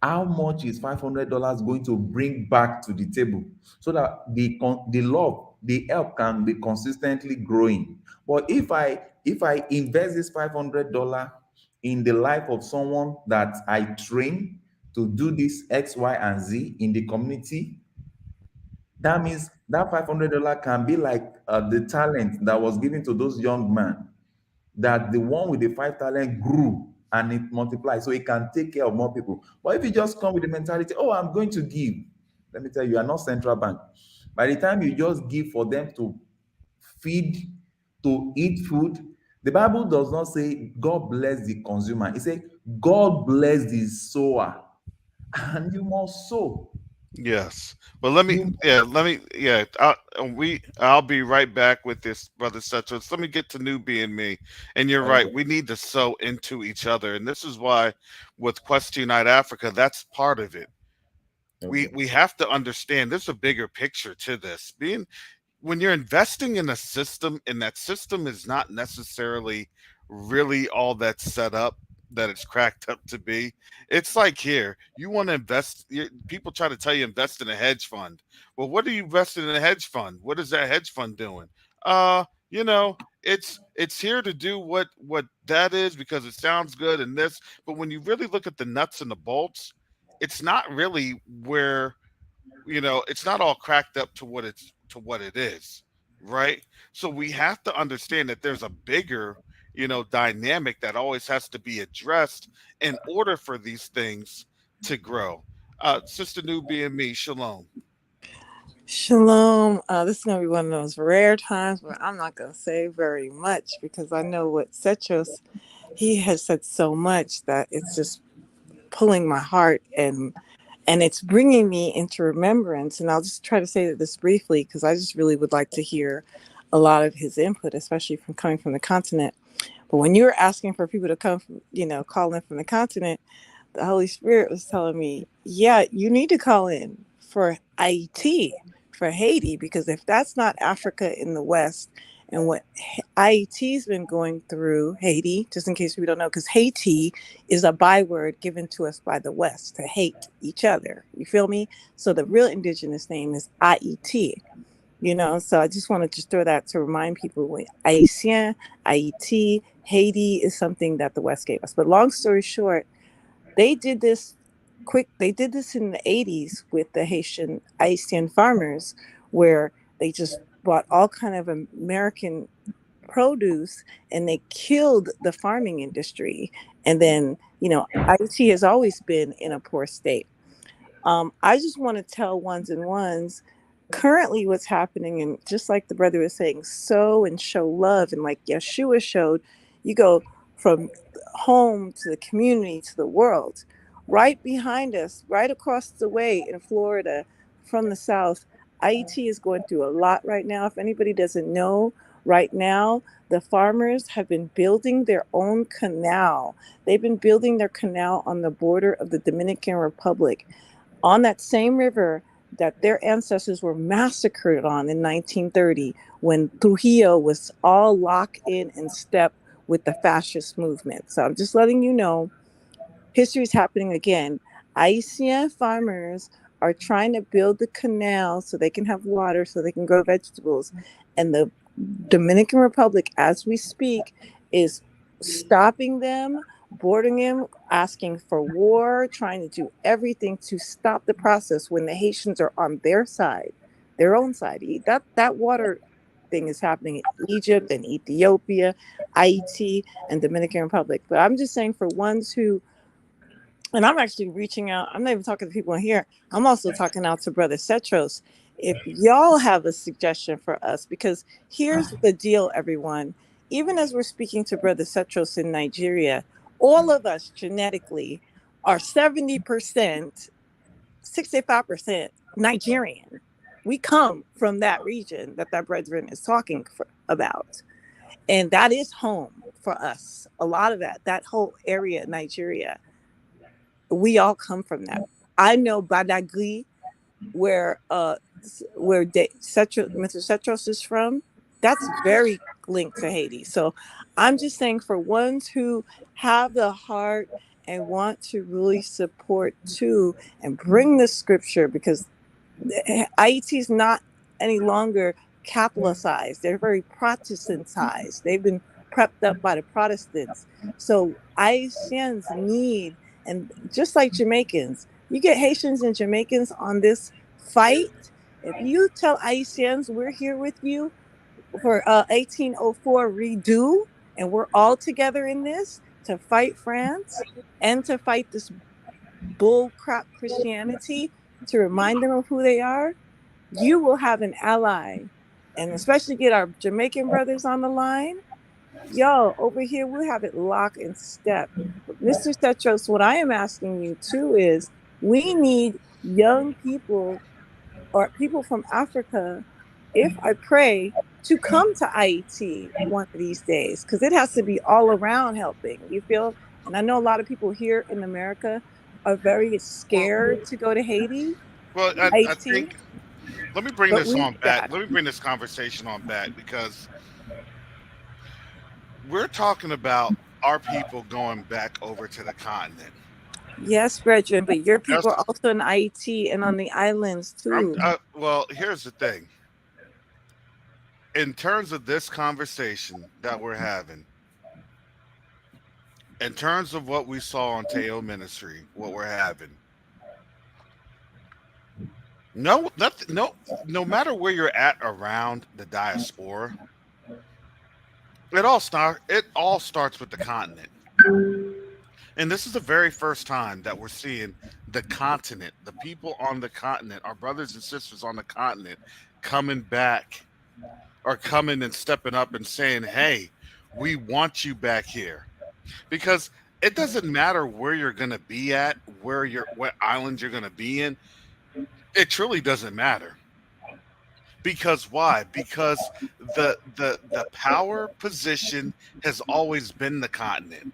how much is $500 going to bring back to the table so that the love, the help can be consistently growing? But if I invest this $500 in the life of someone that I train to do this X, Y, and Z in the community, that means that $500 can be like the talent that was given to those young men, that the one with the five talent grew and it multiplied so it can take care of more people. But if you just come with the mentality, oh, I'm going to give, let me tell you, you are not central bank. By the time you just give for them to feed, to eat food, the Bible does not say God bless the consumer. It says God bless the sower. And you must sow. Yes. But let me, You yeah, let me, yeah. I'll be right back with this, brother Setros. Let me get to New Being Me. And you're right. okay. We need to sow into each other, and this is why, with Quest to Unite Africa, that's part of it. We Okay. we have to understand there's a bigger picture to this. Being When you're investing in a system and that system is not necessarily really all that's set up that it's cracked up to be, it's like here you want to people try to tell you invest in a hedge fund. Well, what are you investing in a hedge fund? What is that hedge fund doing? It's here to do what that is because it sounds good and this, but when you really look at the nuts and the bolts, it's not really where, it's not all cracked up to what it is, right? So we have to understand that there's a bigger, dynamic that always has to be addressed in order for these things to grow. Sister New Being Me, shalom. Shalom. This is going to be one of those rare times where I'm not going to say very much because I know what Setros, he has said so much that it's just pulling my heart and it's bringing me into remembrance. And I'll just try to say this briefly because I just really would like to hear a lot of his input, especially from coming from the continent. But when you were asking for people to come, call in from the continent, the Holy Spirit was telling me, yeah, you need to call in for Haiti, for Haiti, because if that's not Africa in the West and what Haiti's been going through, Haiti, just in case we don't know, because Haiti is a byword given to us by the West to hate each other. You feel me? So the real indigenous name is Haiti. So I just want to just throw that to remind people Haitien, Haiti, Haiti is something that the West gave us. But long story short, they did this they did this in the 80s with the Haitian farmers where they just bought all kind of American produce and they killed the farming industry. And then, Haiti has always been in a poor state. I just want to tell ones and ones currently what's happening, and just like the brother was saying, sow and show love, and like Yeshua showed, you go from home to the community to the world. Right behind us, right across the way in Florida from the south, IET is going through a lot right now. If anybody doesn't know, right now the farmers have been building their own canal. They've been building their canal on the border of the Dominican Republic, on that same river that their ancestors were massacred on in 1930, when Trujillo was all lock in and step with the fascist movement. So I'm just letting you know, history is happening again. Haitian farmers are trying to build the canal so they can have water, so they can grow vegetables. And the Dominican Republic, as we speak, is stopping them, boarding them, asking for war, trying to do everything to stop the process when the Haitians are on their side, their own side. That water thing is happening in Egypt and Ethiopia, Haiti, and Dominican Republic. But I'm just saying, for ones who, and I'm actually reaching out. I'm not even talking to people in here. I'm also talking out to Brother Cetros. If y'all have a suggestion for us, because here's the deal, everyone. Even as we're speaking to Brother Cetros in Nigeria, all of us genetically are 70%, 65% Nigerian. We come from that region that brethren is talking about. And that is home for us. A lot of that whole area, Nigeria, we all come from that. I know Badagry, where Mr. Cetros is from. That's very linked to Haiti. So I'm just saying, for ones who have the heart and want to really support too and bring the scripture, because IET is not any longer Catholicized. They're very Protestantized. They've been prepped up by the Protestants. So Haitians need, and just like Jamaicans, you get Haitians and Jamaicans on this fight. If you tell Haitians we're here with you for 1804 redo, and we're all together in this to fight France and to fight this bull crap Christianity, to remind them of who they are, you will have an ally. And especially get our Jamaican brothers on the line. Yo, over here, we have it lock and step. But Mr. Cetros, what I am asking you too is, we need young people or people from Africa, if I pray, to come to IET one of these days, because it has to be all around helping. You feel? And I know a lot of people here in America are very scared to go to Haiti, Well, I Haiti, think, let me bring but this we on need back. that. Let me bring this conversation on back, because we're talking about our people going back over to the continent. Yes, brethren, but your people That's, are also in IET and on the islands too. well, here's the thing. In terms of this conversation that we're having, in terms of what we saw on Teo Ministry, what we're having, no, nothing, no matter where you're at around the diaspora, it all starts with the continent. And this is the very first time that we're seeing the continent, the people on the continent, our brothers and sisters on the continent, coming back, or coming and stepping up and saying, hey, we want you back here. Because it doesn't matter where you're going to be at, what island you're going to be in. It truly doesn't matter. Because why? Because the power position has always been the continent.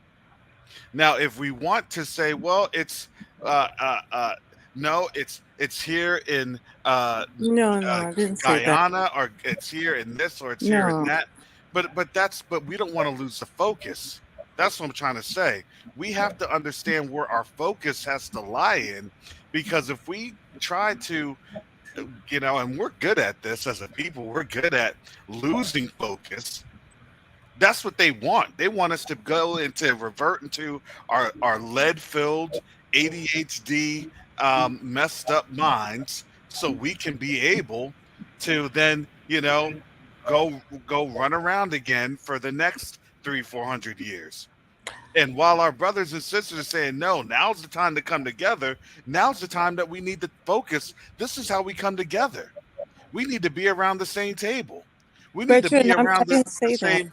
Now, if we want to say, well, it's uh, uh, uh, no, it's here in No, no, I didn't say that. Guyana, or it's here in this, or it's here in No, that. But we don't want to lose the focus. That's what I'm trying to say. We have to understand where our focus has to lie in, because if we try to, and we're good at this as a people, we're good at losing focus. That's what they want. They want us to go into revert into our lead filled ADHD messed up minds, so we can be able to then go run around again for the next 300-400 years. And while our brothers and sisters are saying, no, now's the time to come together, now's the time that we need to focus. This is how we come together. We need to be around the same table. We need to Bertrand, be I around didn't the say that. same.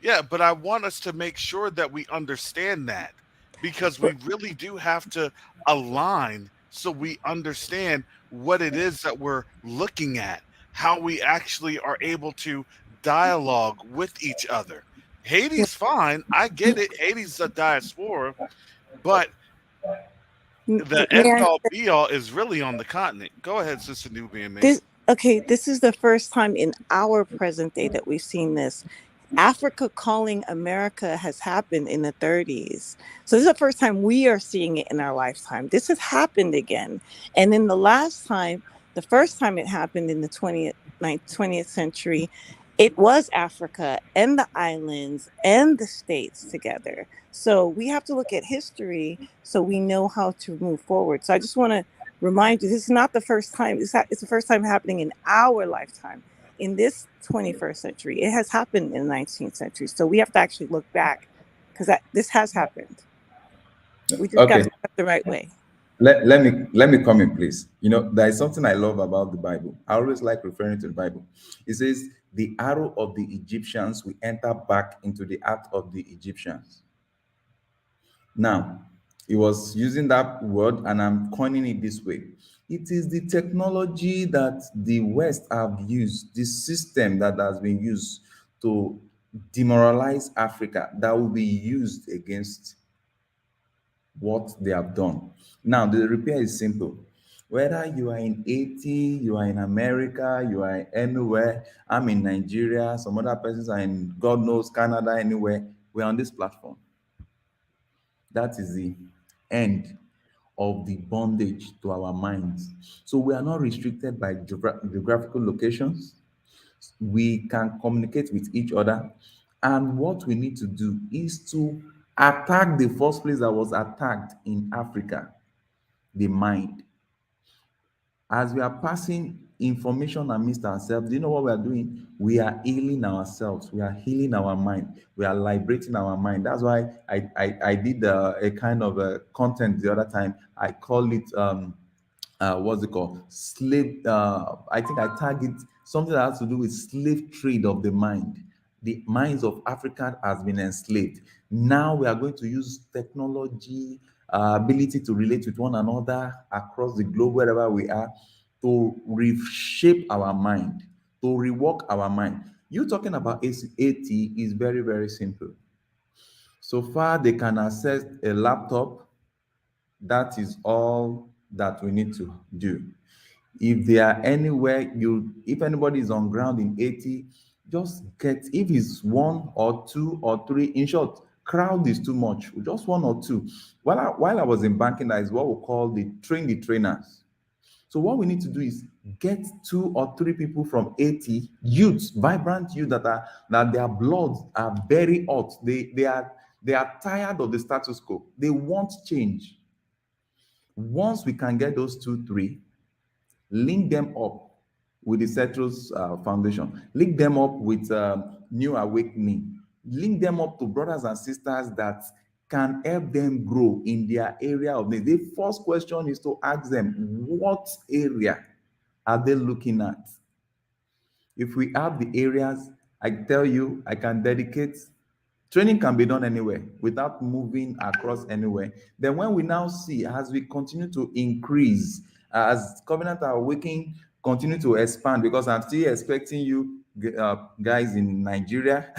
Yeah, but I want us to make sure that we understand that, because we But really do have to align so we understand what it is that we're looking at, how we actually are able to dialogue with each other. yeah, Haiti's fine. I get it. Haiti's a diaspora, but the may end I? all be all is really on the continent. Go ahead, Sister Nubian me. This okay, this is the first time in our present day that we've seen this. Africa calling America has happened in the 30s. So this is the first time we are seeing it in our lifetime. This has happened again. And then the last time, the first time it happened in the 20th century, it was Africa and the islands and the states together. So we have to look at history so we know how to move forward. So I just want to remind you, this is not the first time. It's the first time happening in our lifetime in this 21st century. It has happened in the 19th century. So we have to actually look back because this has happened. We just got Okay, to do it the right way. let me come in, please. You know, there is something I love about the Bible. I always like referring to the Bible. It says, "The arrow of the Egyptians will enter back into the heart of the Egyptians." Now, he was using that word, and I'm coining it this way. It is the technology that the West have used, the system that has been used to demoralize Africa, that will be used against what they have done. Now, the repair is simple. Whether you are in Haiti, you are in America, you are anywhere, I'm in Nigeria, some other persons are in God knows Canada, anywhere, we're on this platform. That is the end of the bondage to our minds. So we are not restricted by geographical locations. We can communicate with each other. And what we need to do is to attack the first place that was attacked in Africa, the mind. As we are passing information amidst ourselves, do you know what we are doing? We are healing ourselves. We are healing our mind. We are liberating our mind. That's why I did a kind of a content the other time. I call it what's it called? Slave. I think I target something that has to do with slave trade of the mind. The minds of Africa has been enslaved. Now we are going to use technology, ability to relate with one another across the globe, wherever we are, to reshape our mind, to rework our mind. You talking about AT is very, very simple. So far, they can access a laptop. That is all that we need to do. If they are anywhere, if anybody is on ground in 80, just get, if it's one or two or three, in short, crowd is too much, just one or two. While I was in banking, that is what we call the train the trainers. So what we need to do is get two or three people from 80 youths, vibrant youth that their bloods are very hot. They are tired of the status quo. They want change. Once we can get those two, three, link them up with the Cetrus Foundation, link them up with New Awakening, link them up to brothers and sisters that can help them grow in their area of need. The first question is to ask them, what area are they looking at? If we have the areas, I tell you, I can dedicate. Training can be done anywhere without moving across anywhere. Then when we now see, as we continue to increase, as Covenant Awakening continue to expand, because I'm still expecting you guys in Nigeria,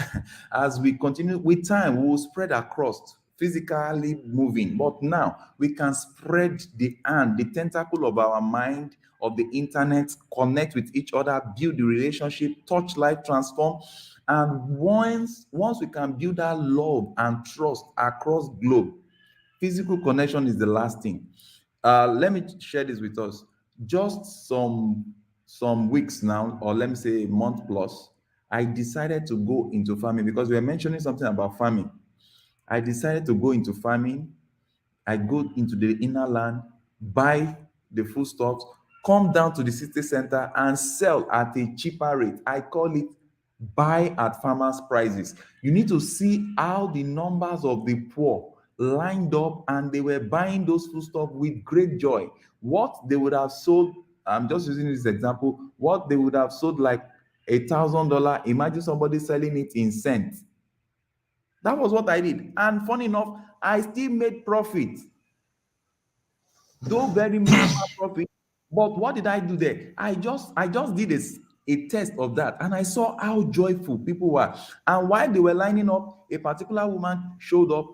as we continue with time, we will spread across, physically moving. But now we can spread the hand, the tentacle of our mind, of the internet, connect with each other, build the relationship, touch life, transform. And once we can build that love and trust across globe, physical connection is the last thing. Let me share this with us. Just some weeks now, or let me say a month plus, I decided to go into farming because we were mentioning something about farming. I decided to go into farming. I go into the inner land, buy the foodstuffs, come down to the city center and sell at a cheaper rate. I call it buy at farmers' prices. You need to see how the numbers of the poor lined up and they were buying those foodstuffs with great joy. What they would have sold, I'm just using this example, what they would have sold like $1,000, imagine somebody selling it in cents. That was what I did. And funny enough, I still made profit, though very minimal profit. But what did I do there? I just did a test of that, and I saw how joyful people were. And while they were lining up, a particular woman showed up.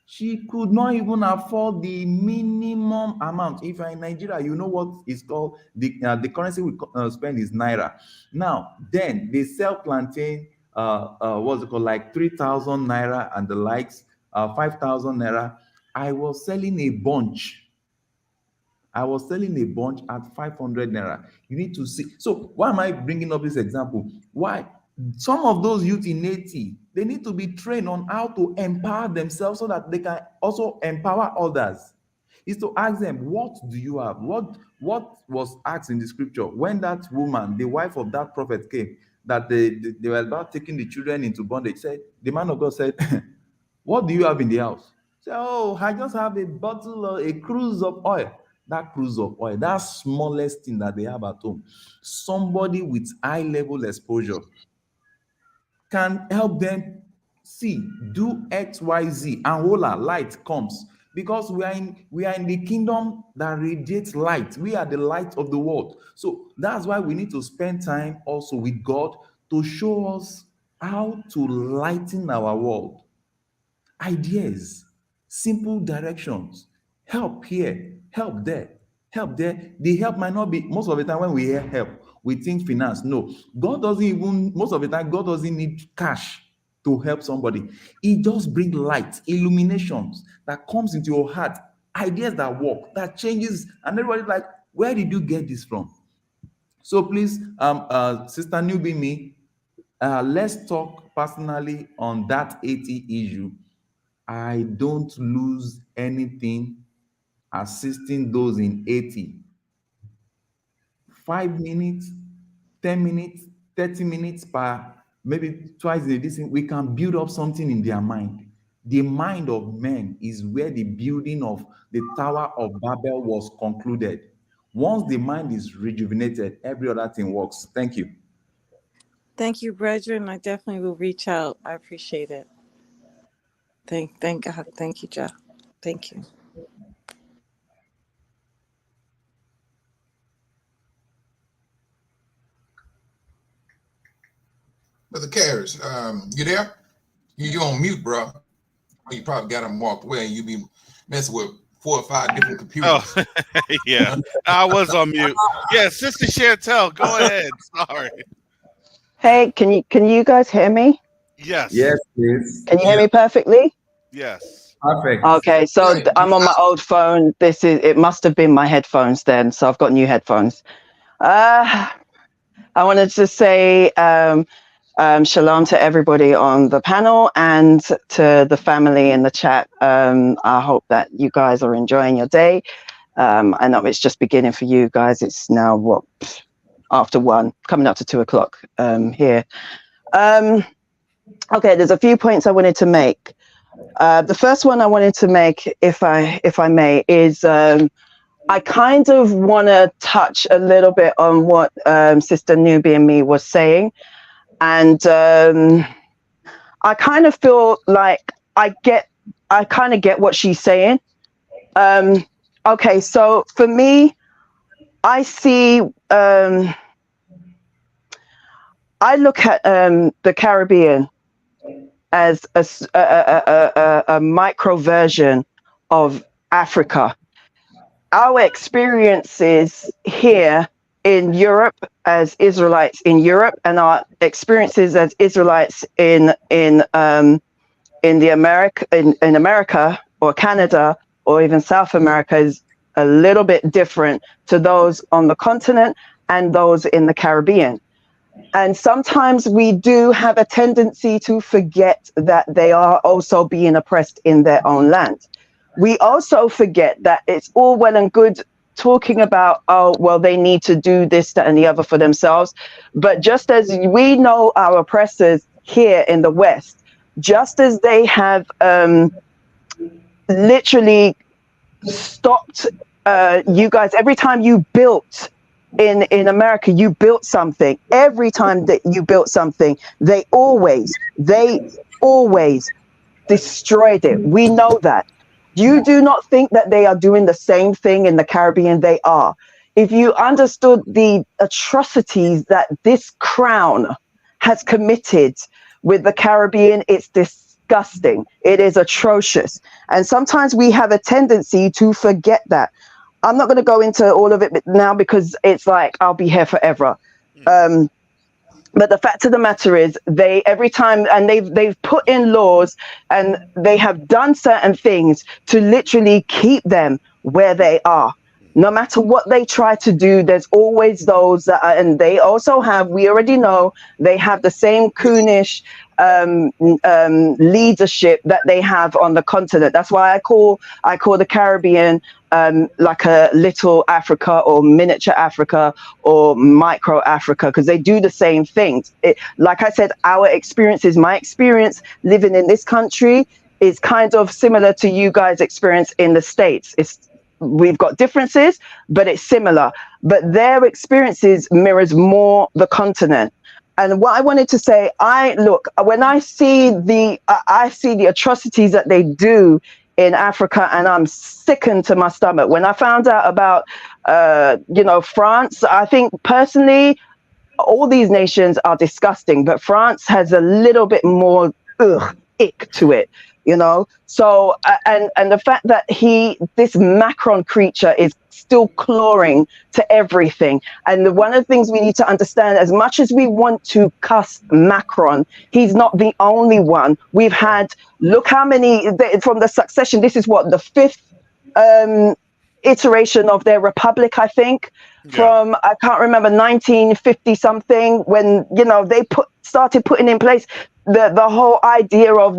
She could not even afford the minimum amount. If you're in Nigeria, you know what is called the currency we spend is naira. Now, then they sell plantain. What's it called? Like 3,000 naira and the likes. 5,000 naira. I was selling a bunch. I was selling a bunch at 500 naira. You need to see. So why am I bringing up this example? Why? Some of those youth in Haiti, they need to be trained on how to empower themselves so that they can also empower others. Is to ask them, what do you have? What was asked in the scripture when that woman, the wife of that prophet, came, that they were about taking the children into bondage? Said the man of God said, what do you have in the house? Say, oh, I just have a bottle or a cruise of oil. That cruise of oil, that smallest thing that they have at home, somebody with high level exposure can help them see, do XYZ, and voila, light comes. Because we are in the kingdom that radiates light. We are the light of the world. So that's why we need to spend time also with God to show us how to lighten our world. Ideas, simple directions, help here, help there, help there. The help might not be, most of the time when we hear help, we think finance. No, God doesn't even, most of the time, God doesn't need cash to help somebody. He just brings light, illuminations that comes into your heart, ideas that work, that changes, and everybody's like, where did you get this from? So please, Sister Newbie Me, let's talk personally on that 80 issue. I don't lose anything assisting those in 80. 5 minutes, 10 minutes, 30 minutes per, maybe twice a day, we can build up something in their mind. The mind of men is where the building of the Tower of Babel was concluded. Once the mind is rejuvenated, every other thing works. Thank you. Thank you, brethren. I definitely will reach out. I appreciate it. Thank God. Thank you, Joe. Thank you. Brother Caris, you there? You on mute, bro. You probably got him walked away and you be messing with 4 or 5 different computers. Oh, yeah, I was on mute. Yeah, Sister Chantel, go ahead. Sorry. Hey, can you guys hear me? Yes. Yes, please. Can you hear me perfectly? Yes. Perfect. Okay, so Right. I'm on my old phone. It must have been my headphones then, so I've got new headphones. I wanted to say shalom to everybody on the panel and to the family in the chat. I hope that you guys are enjoying your day. I know it's just beginning for you guys. It's now after 1, coming up to 2 o'clock here. Okay, there's a few points I wanted to make. The first one I wanted to make, if I may, is I kind of want to touch a little bit on what Sister Newbie and me was saying. And I kind of feel like I kind of get what she's saying. Okay, so for me, I see, I look at the Caribbean as a micro version of Africa. Our experiences here in Europe as Israelites in Europe, and our experiences as Israelites in America or Canada or even South America is a little bit different to those on the continent and those in the Caribbean. And sometimes we do have a tendency to forget that they are also being oppressed in their own land. We also forget that it's all well and good talking about, oh, well, they need to do this, that, and the other for themselves. But just as we know our oppressors here in the West, just as they have literally stopped you guys, every time you built in America, you built something. Every time that you built something, they always destroyed it. We know that. You do not think that they are doing the same thing in the Caribbean? They are. If you understood the atrocities that this crown has committed with the Caribbean, it's disgusting. It is atrocious. And sometimes we have a tendency to forget that. I'm not going to go into all of it now because it's like I'll be here forever. But the fact of the matter is, they every time, and they've put in laws, and they have done certain things to literally keep them where they are. No matter what they try to do, there's always those that are, and they also have, we already know, they have the same coonish leadership that they have on the continent. That's why I call the Caribbean like a little Africa, or miniature Africa, or micro Africa, because they do the same things. Like I said, my experience living in this country is kind of similar to you guys' experience in the States. We've got differences, but it's similar. But their experiences mirrors more the continent. And what I wanted to say, when I see the atrocities that they do in Africa, and I'm sickened to my stomach. When I found out about, France, I think personally, all these nations are disgusting, but France has a little bit more ick to it. So and the fact that this Macron creature is still clawing to everything. And one of the things we need to understand, as much as we want to cuss Macron, he's not the only one. We've had, look how many from the succession. This is what, the fifth iteration of their republic, I think. From, I can't remember, 1950 something, when they started putting in place the whole idea of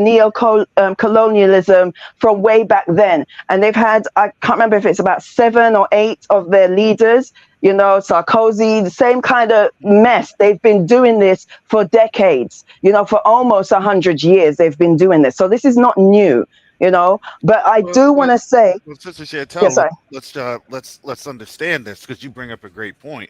colonialism from way back then. And they've had, I can't remember if it's about 7 or 8 of their leaders, Sarkozy, the same kind of mess. They've been doing this for decades, for almost 100 years they've been doing this. So this is not new. But I do want to say, Sister Chantel, sorry. let's understand this, because you bring up a great point.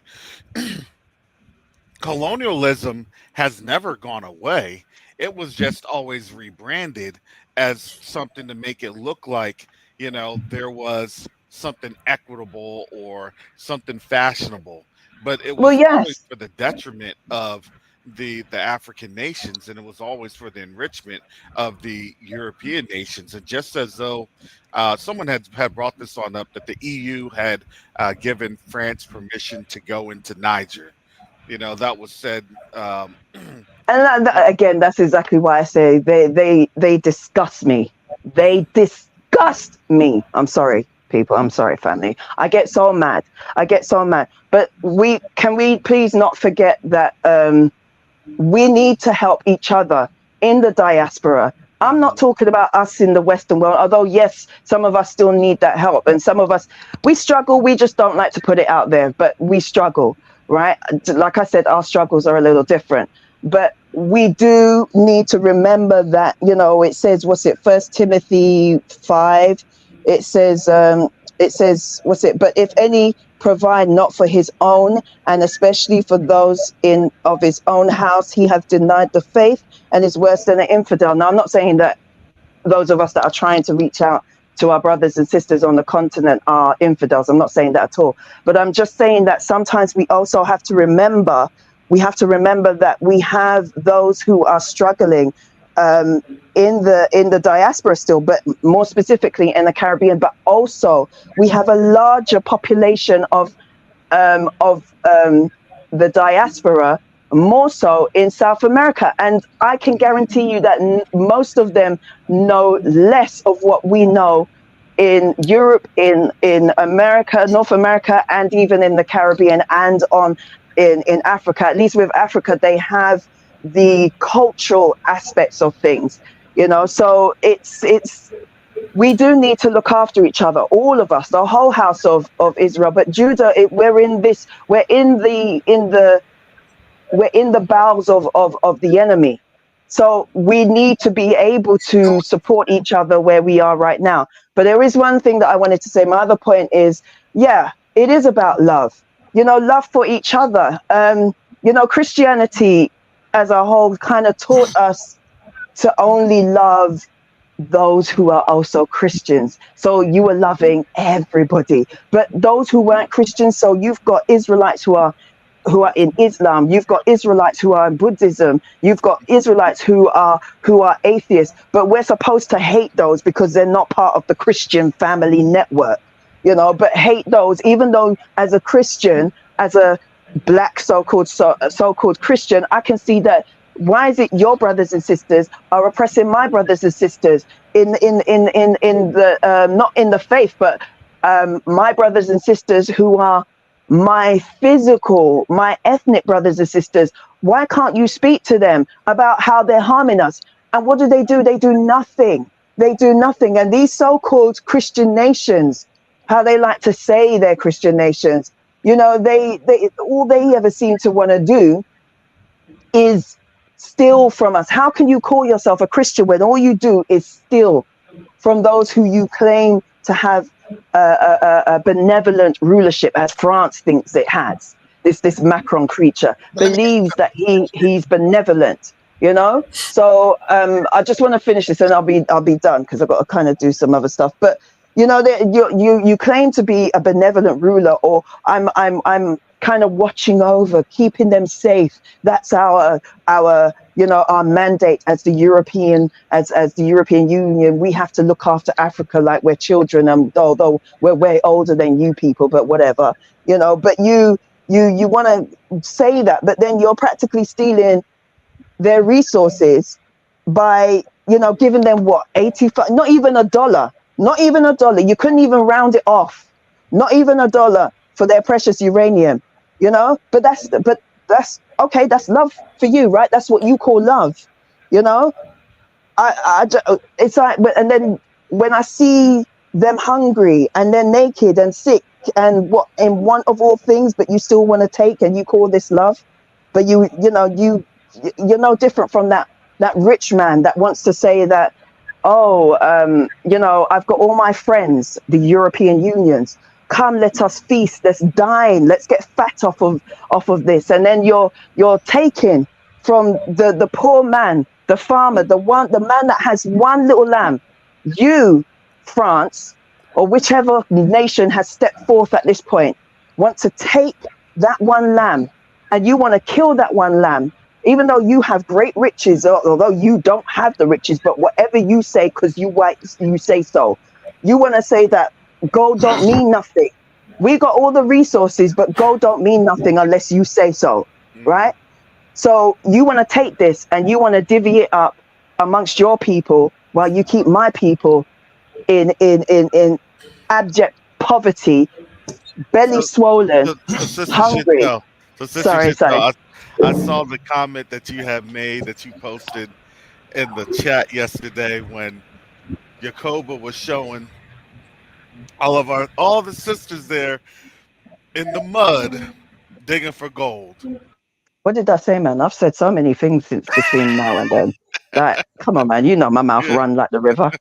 Colonialism has never gone away. It was just always rebranded as something to make it look like, there was something equitable or something fashionable. But it was always for the detriment of the African nations, and it was always for the enrichment of the European nations. And just as though someone had brought this on up, that the EU had given France permission to go into Niger. That was said. And again, that's exactly why I say they disgust me. They disgust me. I'm sorry, people. I'm sorry, family. I get so mad. But can we please not forget that we need to help each other in the diaspora. I'm not talking about us in the Western world, although yes, some of us still need that help, and some of us, we struggle. We just don't like to put it out there, but we struggle, right? Like I said, our struggles are a little different. But we do need to remember that, it says, what's it, 1 Timothy 5, it says, but if any provide not for his own, and especially for those of his own house, he has denied the faith and is worse than an infidel. Now, I'm not saying that those of us that are trying to reach out to our brothers and sisters on the continent are infidels. I'm not saying that at all. But I'm just saying that sometimes we also have to remember, that we have those who are struggling in the diaspora still, but more specifically in the Caribbean. But also we have a larger population of the diaspora, more so in South America. And I can guarantee you that most of them know less of what we know in Europe, in America, North America, and even in the Caribbean, and in Africa. At least with Africa, they have the cultural aspects of things, so it's we do need to look after each other, all of us, the whole house of Israel. But Judah, we're in this, we're in the bowels of the enemy. So we need to be able to support each other where we are right now. But there is one thing that I wanted to say. My other point is, yeah, it is about love, love for each other. Christianity as a whole kind of taught us to only love those who are also Christians. So you were loving everybody, but those who weren't Christians. So you've got Israelites who are in Islam, you've got Israelites who are in Buddhism, you've got Israelites who are atheists, but we're supposed to hate those because they're not part of the Christian family network, but hate those, even though as a Christian, as a black so-called Christian, I can see that. Why is it your brothers and sisters are oppressing my brothers and sisters in the not in the faith, but my brothers and sisters who are my ethnic brothers and sisters? Why can't you speak to them about how they're harming us? And what do? They do nothing. They do nothing. And these so-called Christian nations, how they like to say they're Christian nations, they all they ever seem to want to do is steal from us. How can you call yourself a Christian when all you do is steal from those who you claim to have a benevolent rulership, as France thinks it has? This Macron creature believes that he's benevolent, So I just want to finish this, and I'll be done because I've got to kind of do some other stuff. But you claim to be a benevolent ruler, or I'm kind of watching over, keeping them safe. That's our mandate as the European Union. We have to look after Africa like we're children, and although we're way older than you people, but whatever, but you want to say that, but then you're practically stealing their resources by giving them what, 85, not even a dollar. You couldn't even round it off, not even a dollar for their precious uranium. But that's okay. That's love for you, right? That's what you call love. It's like, and then when I see them hungry and they're naked and sick and what in want of all things, but you still want to take, and you call this love, but you're no different from that rich man that wants to say that, I've got all my friends, the European Unions. Come, let us feast. Let's dine. Let's get fat off of this. And then you're taking from the poor man, the farmer, the man that has one little lamb. You, France, or whichever nation has stepped forth at this point, want to take that one lamb, and you want to kill that one lamb, even though you have great riches, although you don't have the riches. But whatever you say, because you say so, you want to say that gold don't mean nothing. We got all the resources, but gold don't mean nothing unless you say so, right? So you want to take this and you want to divvy it up amongst your people while you keep my people in abject poverty, belly swollen, hungry. Sorry. I saw the comment that you have made, that you posted in the chat yesterday when Jacoba was showing all the sisters there in the mud digging for gold. What did I say, man? I've said so many things since between now and then. Like, come on, man. My mouth run like the river.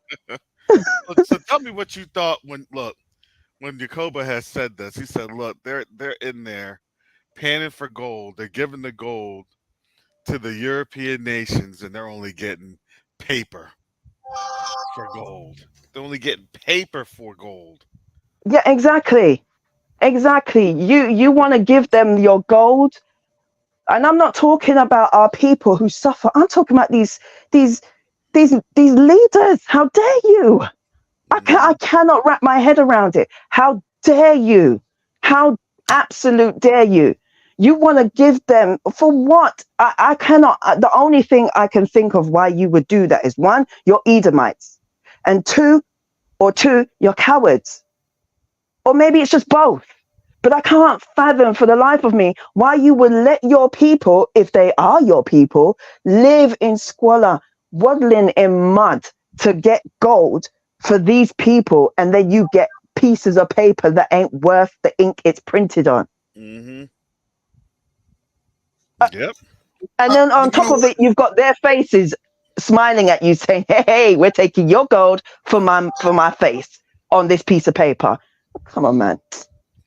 So tell me what you thought when Jacoba has said this. He said, look, they're in there panning for gold. They're giving the gold to the European nations, and they're only getting paper for gold. They're only getting paper for gold. Yeah, exactly. You want to give them your gold, and I'm not talking about our people who suffer. I'm talking about these leaders. How dare you? I cannot wrap my head around it. How dare you? How absolute dare you? You want to give them for what? I cannot. The only thing I can think of why you would do that is, one, you're Edomites, and two, you're cowards. Or maybe it's just both. But I can't fathom for the life of me why you would let your people, if they are your people, live in squalor, waddling in mud to get gold for these people, and then you get pieces of paper that ain't worth the ink it's printed on. Mm-hmm. Uh, Yep. And then on But you top know of what? it, you've got their faces smiling at you, saying, "Hey, we're taking your gold for my face on this piece of paper." Come on, man.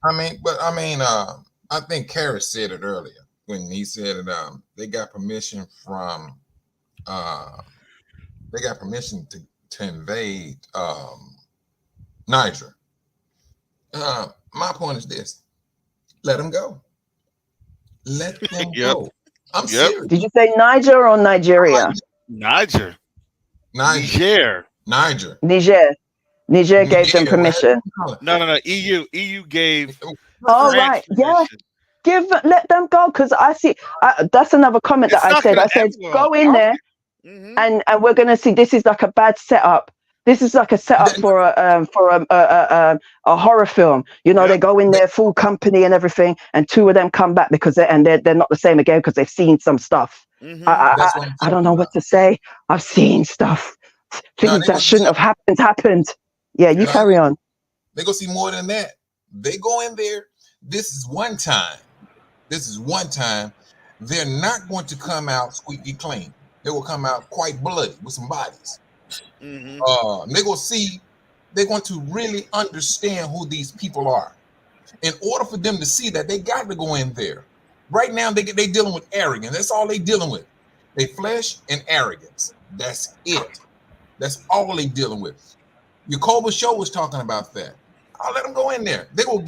I think Karras said it earlier when he said it. They got permission from, they got permission to invade Niger. My point is this: let them go. Let them Yep. go. I'm Yep. serious. Did you say Niger or Nigeria? Niger. Niger. Niger. Niger. Niger gave them Yeah, permission. No. EU gave All France right. Yeah. permission. Let them go, because I see. That's another comment that It's I not said. going I to said, end well. go in there, Mm-hmm. and we're gonna see. This is like a bad setup. This is like a setup for a horror film. You know, they Yep. go in there full company and everything, and two of them come back because they're not the same again because they've seen some stuff. Mm-hmm. That's what I'm I don't talking know about. what to say. I've seen stuff, No, things that shouldn't have happened. Yeah, you no, carry on. they go see more than that. They go in there. This is one time. They're not going to come out squeaky clean. They will come out quite bloody with some bodies. Mm-hmm. They will see. They're going to really understand who these people are. In order for them to see that, they got to go in there. Right now, they dealing with arrogance. That's all they dealing with. They flesh and arrogance. That's it. That's all they dealing with. Yacoba Show was talking about that. I'll let them go in there. They're going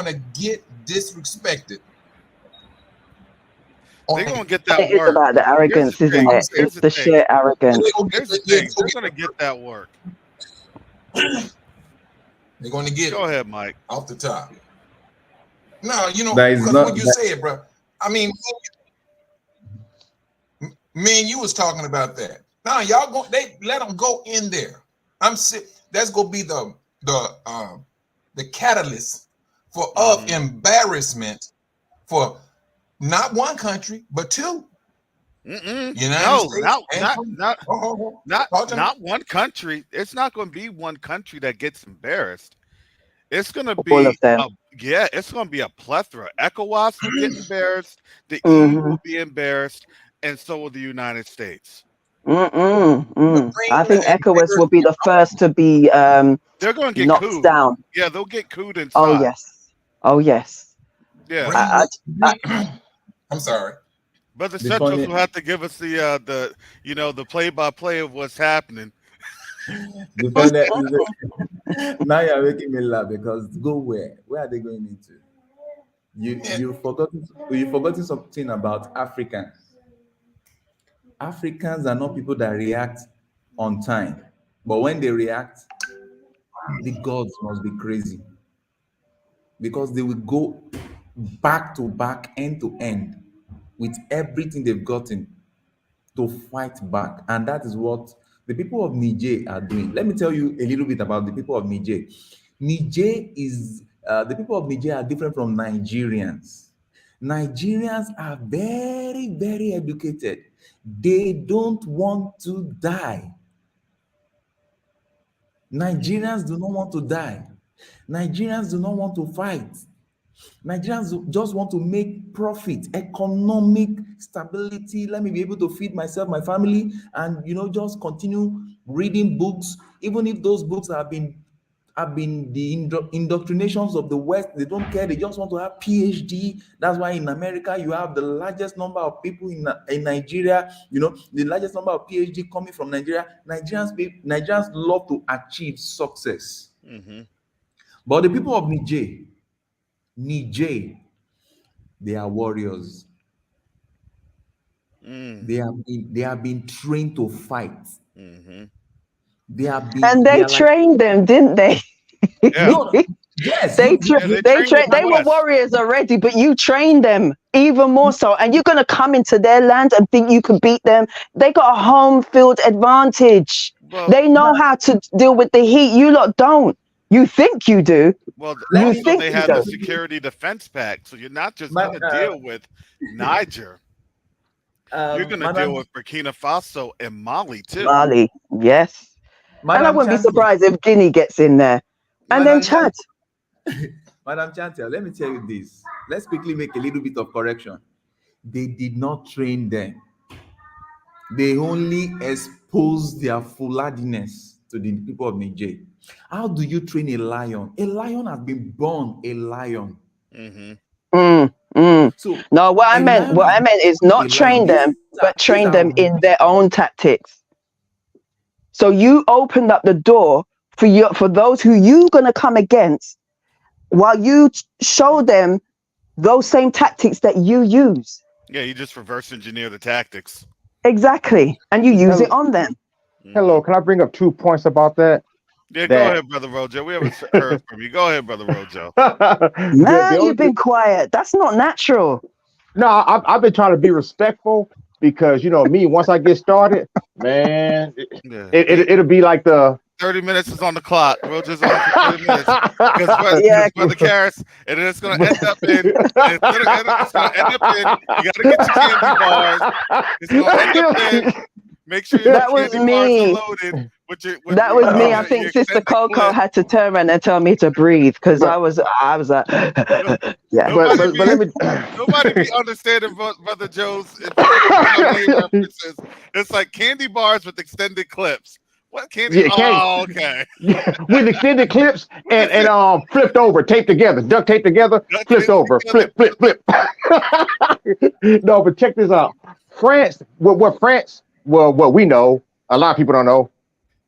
to get disrespected. They're going to get that It is work. about the Here's the arrogance, isn't thing. it? saying, It's Here's the the thing. sheer arrogance. Here's the thing. They're going to get that work. They're going to get Go it ahead, Mike. off the top. No, That is because not what you said, bro. I mean, me and you was talking about that. Now y'all go. They let them go in there. I'm sick. That's gonna be the catalyst for of embarrassment for not one country but two. United No, States and not one country. It's not going to be one country that gets embarrassed. It's going to All of be them. it's going to be a plethora. ECOWAS will get embarrassed. The EU Mm-hmm. will be embarrassed, and so will the United States. I think ECOWAS will be the first to be They're going to get knocked cooed. down. Yeah, they'll get cooed Oh inside. yes. Oh yes. Yeah. I'm sorry. Brother The Centros funny- will have to give us the play-by-play of what's happening. now you're making me laugh because go where? Where are they going into? You've forgotten something about Africans. Africans are not people that react on time, but when they react, the gods must be crazy because they will go back to back, end to end, with everything they've gotten to fight back. And that is what the people of Niger are doing. Let me tell you a little bit about the people of Niger. The people of Niger are different from Nigerians. Nigerians are very, very educated. They don't want to die. Nigerians do not want to die. Nigerians do not want to fight. Nigerians just want to make profit, economic stability. Let me be able to feed myself, my family, and just continue reading books, even if those books have been the indoctrinations of the West. They don't care. They just want to have PhD. That's why in America you have the largest number of people in Nigeria. The largest number of PhD coming from Nigeria. Nigerians love to achieve success, but the people of Niger, they are warriors. They have been trained to fight. And They they are like, trained them, didn't they? Yeah. no, yes, They trained they the were West. warriors already, but you trained them even more so. And you're gonna come into their land and think you can beat them. They got a home field advantage. Well, They know how to deal with the heat. You lot don't. You think you do. You also think they you had the do. security defense pack, so you're not just Ma- going to deal with Niger. You're going to deal Madam, with Burkina Faso and Mali too. Mali, yes. And I Madam wouldn't be Chanti, surprised if Guinea gets in there. And then Chad. Madam Chantel, let me tell you this. Let's quickly make a little bit of correction. They did not train them. They only exposed their foolishness to the people of Niger. How do you train a lion? A lion has been born a lion. So No, what I meant is not train them, but train them in their own tactics. So you opened up the door for those who you're gonna come against, while you show them those same tactics that you use. Yeah, you just reverse engineer the tactics. Exactly, and you use it on them. Hello, can I bring up 2 points about that? Yeah, go ahead, Brother Rojo. We haven't heard from you. Go ahead, Brother Rojo. Man, you've been quiet. That's not natural. No, I've been trying to be respectful because, you know, me, once I get started, man, it'll be like the 30 minutes is on the clock. Rojo's on for 30 minutes. Because Brother Karras, and then it's going to end up in, you got to get your candy bars. It's going to end up in, make sure your candy bars are loaded. That was me. I think Sister Coco had to turn around and tell me to breathe because I was like, yeah. Nobody be understanding Brother Joe's references. It's like candy bars with extended clips. What candy? Yeah, oh, okay. With extended clips and flipped over, taped together, duct taped together, flipped over, flip. No, but check this out. France, what we know, a lot of people don't know.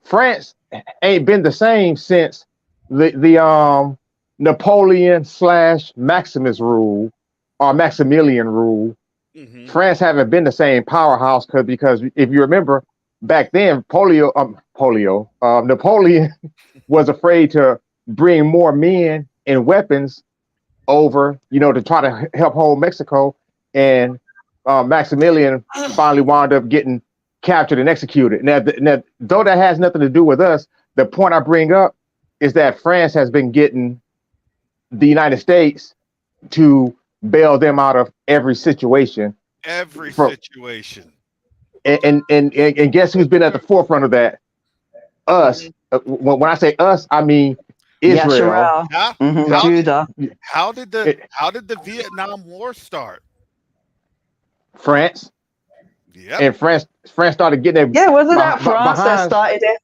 France ain't been the same since the Napoleon / Maximus rule or Maximilian rule. Mm-hmm. France haven't been the same powerhouse because if you remember back then, Napoleon was afraid to bring more men and weapons over, you know, to try to help hold Mexico, and Maximilian finally wound up getting captured and executed. Now, though that has nothing to do with us, the point I bring up is that France has been getting the United States to bail them out of every situation. And guess who's been at the forefront of that? Us. When I say us, I mean Israel. Judah. How did the Vietnam War start? France. Yep. And France started getting it. Yeah, wasn't that France that started it?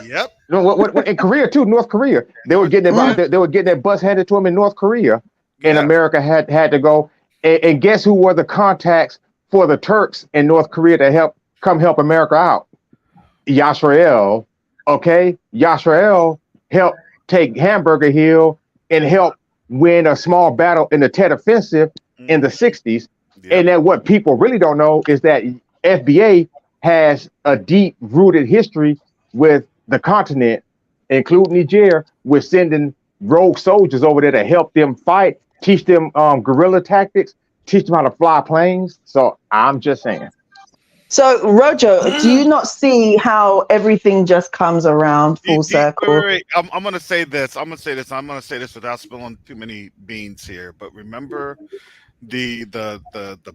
Yep. No, in Korea too, North Korea. They were getting their butts handed to them in North Korea, and America had to go. And guess who were the contacts for the Turks in North Korea to help America out? Yasrael. Okay, Yasrael helped take Hamburger Hill and help win a small battle in the Tet Offensive in the 60s. Yep. And that what people really don't know is that FBA has a deep-rooted history with the continent, including Niger, with sending rogue soldiers over there to help them fight, teach them guerrilla tactics, teach them how to fly planes. So I'm just saying. So, Rojo, do you not see how everything just comes around full circle? Wait. I'm going to say this. I'm going to say this without spilling too many beans here. But remember the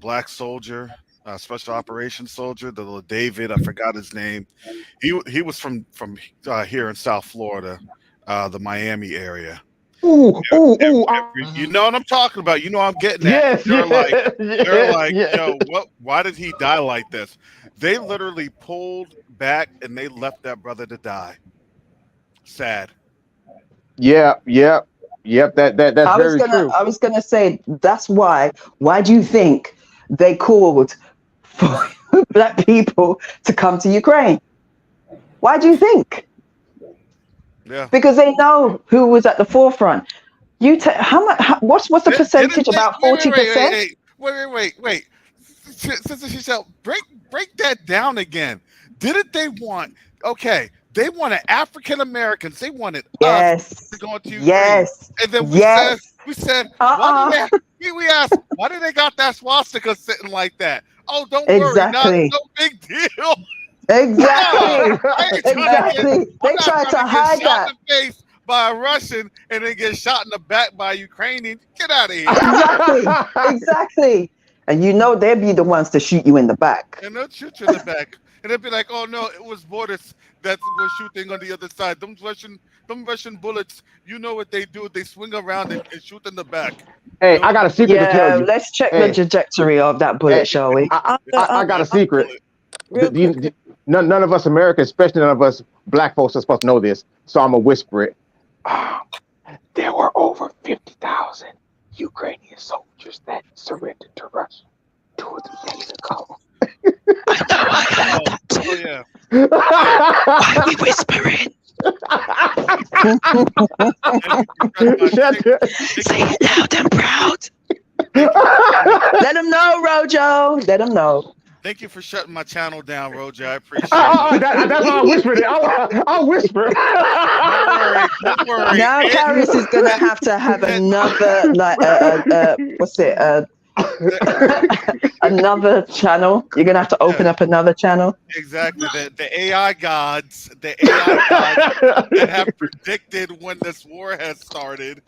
black soldier, special operations soldier, the little David, I forgot his name. He was from here in South Florida, the Miami area. You know what I'm talking about. You know what I'm getting at. They're like, yo, why did he die like this? They literally pulled back and they left that brother to die. Sad. Yep. That's very true. I was gonna say that's why. Why do you think they called for black people to come to Ukraine? Why do you think? Yeah. Because they know who was at the forefront. How much? What's the percentage? About 40%. Wait. Sister Shishel, break that down again. Didn't they want? Okay, they wanted African Americans. They wanted us to go to Ukraine. Yes. And then we said, we asked, why did they got that swastika sitting like that? Oh, don't worry, no big deal. Exactly. They tried to hide that. In the face by a Russian and then get shot in the back by a Ukrainian. Get out of here. Exactly. And you know they'd be the ones to shoot you in the back. And they'll shoot you in the back. and they'd be like, "Oh no, it was Boris that was shooting on the other side. Them Russian bullets. You know what they do? They swing around and shoot in the back." Hey, They'll I got a secret to tell Yeah, you. let's check the Hey, trajectory of that bullet, hey, shall we? I got a secret. bullet. Real quick. None of us Americans, especially none of us black folks, are supposed to know this. So I'm gonna whisper it. There were over 50,000 Ukrainian soldiers that surrendered to Russia 2 or 3 days ago. I know I heard that Oh too. yeah. Why are we whispering? Say it loud and proud. Let them know, Rojo. Let them know. Thank you for shutting my channel down, Roger. I appreciate it. That's how I whispered it. I'll whisper. Don't worry. Now Karis is gonna have to have another what's it? Another channel. You're gonna have to open up another channel. Exactly. The AI gods, that have predicted when this war has started.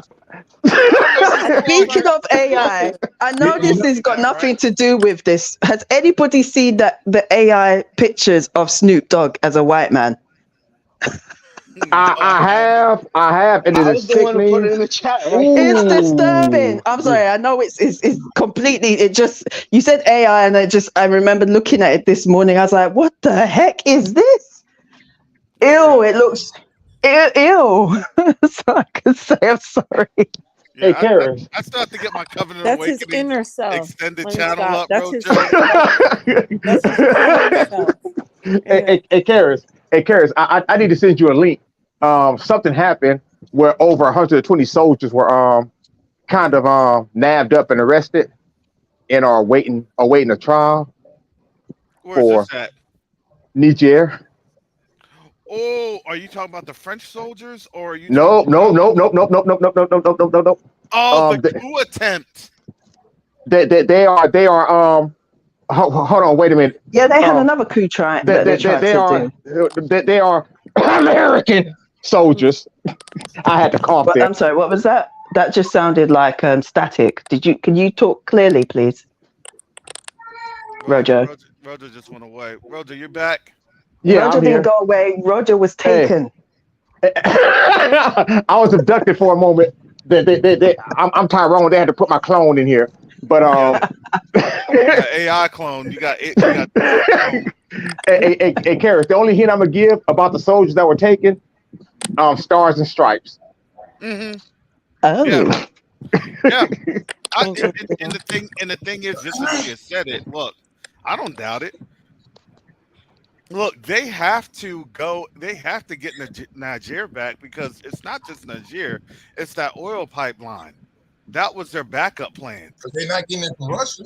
Speaking of AI, I know this has got nothing to do with this. Has anybody seen the AI pictures of Snoop Dogg as a white man? I have, and it I is was the one who put it in sickening. the chat, right? It's disturbing. I'm sorry. I know it's completely. It just you said AI, and I remember looking at it this morning. I was like, what the heck is this? Ew! It looks ew. So I can say I'm sorry. Hey, Yeah, Karen. I still have to get my Covenant That's his Awakening inner self. extended Let me channel stop. up, That's his Rojo. That's his inner self. Yeah. Hey, Karis, I need to send you a link. Something happened where over 120 soldiers were kind of nabbed up and arrested and are awaiting a trial Where's for this at? Niger. Oh, are you talking about the French soldiers, or are you No, talking no, about? no, no, no, no, no, no, no, no, no, no, no, no. Oh, the They, coup attempt. they are hold on, wait a minute. Yeah, they had another coup try that they tried to do. They are American soldiers. I had to cough But there. I'm sorry. What was that? That just sounded like static. Can you talk clearly, please, Rojo? Roger just went away. Roger, you're back. Yeah, Roger I'm didn't here. go away. Roger was Hey. taken. I was abducted for a moment. I'm Tyrone. They had to put my clone in here, but AI clone. You got it. You got clone. hey, Karis, the only hint I'm gonna give about the soldiers that were taken, stars and stripes. Mm-hmm. Oh, Yeah. Yeah. Interesting. And the thing is, just as he has said it. Look, I don't doubt it. Look, they have to go. They have to get Niger back because it's not just Niger; it's that oil pipeline. That was their backup plan. But they're not getting it from Russia.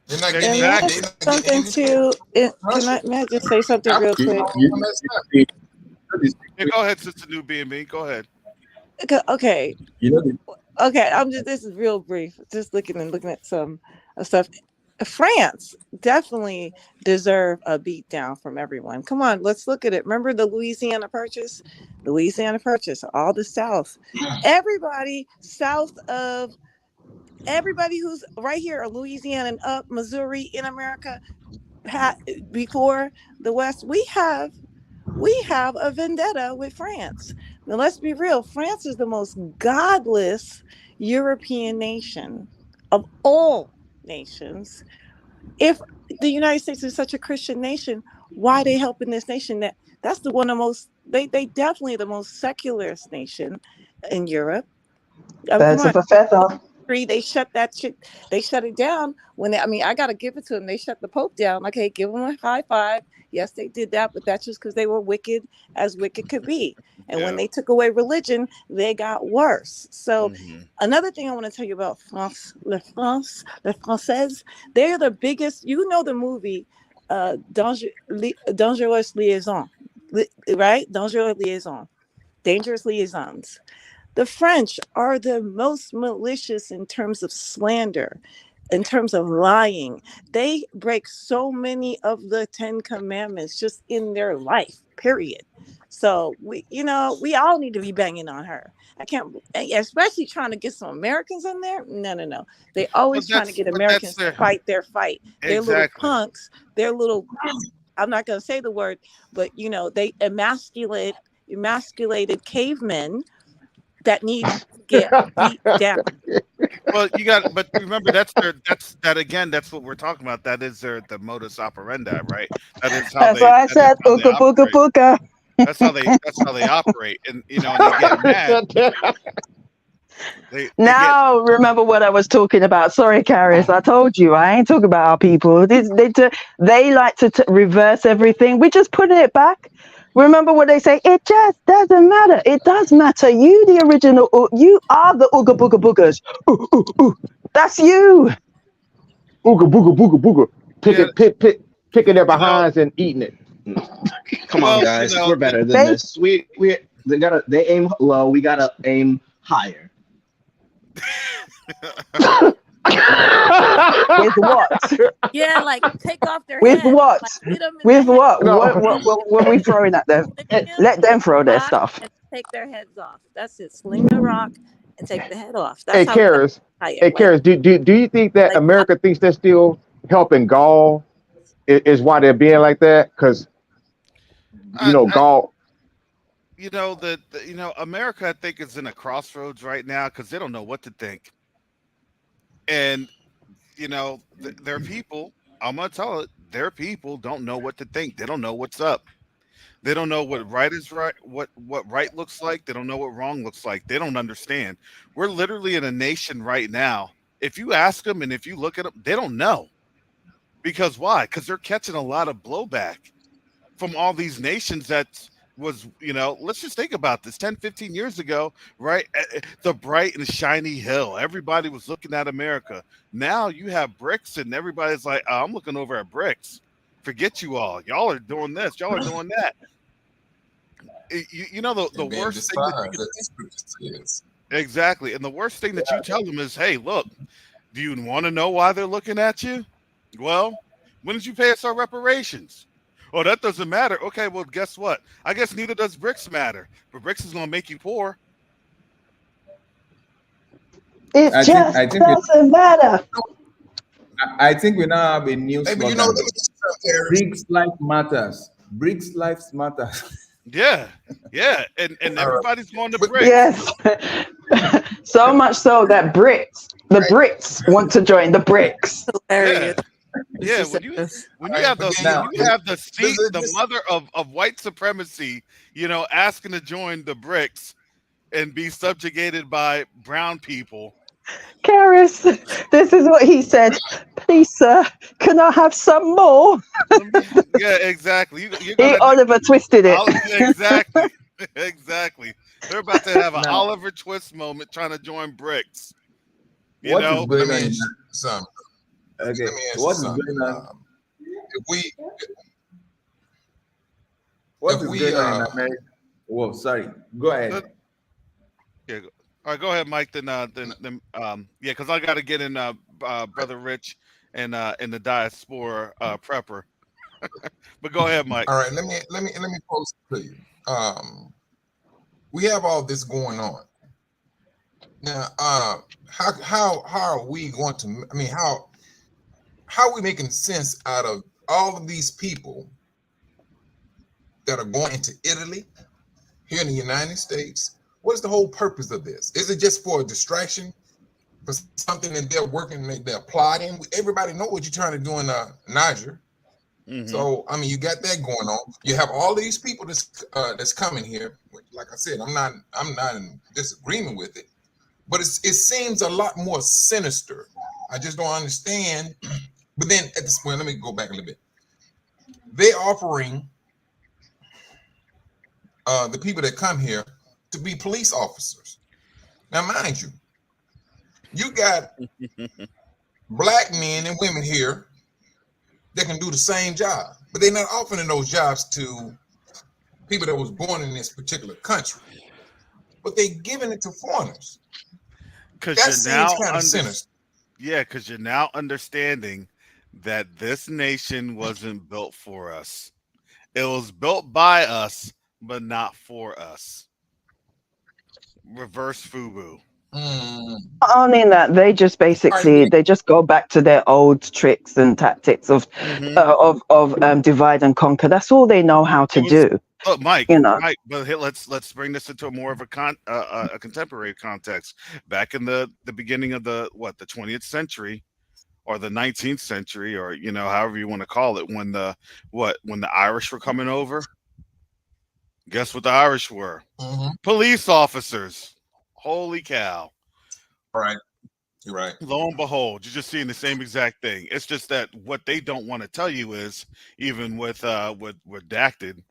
They're not And getting that- any. And They're not getting something anything too. from Russia. May I just say something real Africa's quick? the one that's not. Yeah, go ahead, Sister New B&B. Go ahead. Okay. You know, Okay. This is real brief. Just looking at some stuff. France definitely deserve a beat down from everyone. Come on, let's look at it. Remember the Louisiana Purchase? Louisiana Purchase, all the South. Everybody south of everybody who's right here, Louisiana and up, Missouri in America, before the West, we have a vendetta with France. Now let's be real. France is the most godless European nation of all nations. If the United States is such a Christian nation, why are they helping this nation? That's the one of the most they definitely the most secularist nation in Europe. birds of a feather. They shut that shit. They shut it down when I gotta give it to them. They shut the Pope down. Okay, give them a high five. Yes, they did that, but that's just because they were wicked as wicked could be. And when they took away religion, they got worse. So another thing I want to tell you about France, les Français, they're the biggest. You know the movie, Dangerous Liaison, right? Dangerous Liaisons. The French are the most malicious in terms of slander, in terms of lying. They break so many of the 10 commandments just in their life, period. So we all need to be banging on her. I can't, especially trying to get some Americans in there. No. They always trying to get Americans to fight their fight. They're little punks. They're little I'm not going to say the word, but you know, they emasculated cavemen that need to get beat down. Well, but remember that again. That's what we're talking about. That is the modus operandi, right? That's why I That is said how they ooga booga operate. booga. That's how they operate, and and they get mad. They get Now remember what I was talking about. Sorry, Caris. I told you I ain't talking about our people. They like to reverse everything. We're just putting it back. Remember what they say? It just doesn't matter. It does matter. You, the original. You are the ooga booga boogers. Ooh, ooh, ooh. That's you. Ooga booga booga booga. yeah, Picking their you know. behinds and eating it. Come on, Well, guys, we're better than They this. They aim low. We gotta aim higher. with what? Yeah, like take off their With head, what? like hit them in the With head, what? No. What are we throwing at them? sling Hey, them Let with them throw a their rock stuff. and take their heads off. That's it. Sling the rock and take the head off. That's hey, how we got Karis. higher. Hey, Karis, do you think that Like America thinks they're still helping Gaul is why they're being like that? Because, I, I Gaul. America, I think, is in a crossroads right now because they don't know what to think, and their people. I'm gonna tell it. Their people don't know what to think. They don't know what's up. They don't know what right is right, what right looks like. They don't know what wrong looks like. They don't understand. We're literally in a nation right now. If you ask them and if you look at them, they don't know. Because why? Because they're catching a lot of blowback from all these nations that let's just think about this 10, 15 years ago, right? The bright and shiny hill. Everybody was looking at America. Now you have bricks and everybody's like, oh, I'm looking over at bricks. Forget you all. Y'all are doing this. Y'all are doing that. The And being worst thing that you despised, can as the scripture says. exactly, and the worst thing that you tell them is, "Hey, look, do you want to know why they're looking at you? Well, when did you pay us our reparations? Oh, that doesn't matter. Okay, well, guess what? I guess neither does bricks matter. But bricks is going to make you poor. It just I think we doesn't matter. I think we now have a new Hey, but let slogan. me just Karis. Bricks life matters. Bricks life matters. Yeah, yeah, and All right. everybody's going to But bricks. Yes. So much so that the right, Brits want to join the BRICS. Yeah, hilarious. yeah. Mr. Sanchez. When all you right, have but the then when Now, you have the seat, the this, mother of white supremacy, asking to join the bricks and be subjugated by brown people. Karis, this is what he said. Please, sir, can I have some more? Yeah, exactly. You're He gonna Oliver twisted it. exactly, exactly. They're about to have an now, Oliver Twist moment trying to join bricks. You what is know, but let going me on? ask you something. Okay, Let me ask you what is something. going on? If we, What if is we, going on in America? Whoa, sorry. Go uh, ahead. yeah. All right, go ahead, Mike. Yeah, because I got to get in, brother Rich and in the diaspora prepper. But go ahead, Mike. all right, let me post it to you. We have all this going on now. How are we going to? I mean, how are we making sense out of all of these people that are going into Italy here in the United States? What is the whole purpose of this? Is it just for a distraction, for something that they're working, they're plotting? Everybody know what you're trying to do in Niger. Hmm. So I mean, you got that going on. You have all these people that's coming here. Like I said, I'm not in disagreement with it, but it seems a lot more sinister. I just don't understand. But then at this point, let me go back a little bit. They're offering the people that come here to be police officers. Now, mind you, you got black men and women here that can do the same job, but they're not offering those jobs to people that was born in this particular country, but they giving it to foreigners. Because That you're seems now kind of under sinister. Yeah, because you're now understanding that this nation wasn't built for us. It was built by us, but not for us. Reverse FUBU. Mm. Not only that, they just All right, basically they just go back to their old tricks and tactics of Hmm. divide and conquer. That's all they know how It to was do. look, You know. Mike. But let's bring this into a more of a contemporary context. Back in the beginning of the 20th century or the 19th century, or however you want to call it, when the Irish were coming over, guess what the Irish were? Mm-hmm. Police officers. Holy cow! All right. You're right. Lo and behold, you're just seeing the same exact thing. It's just that what they don't want to tell you is, even with redacted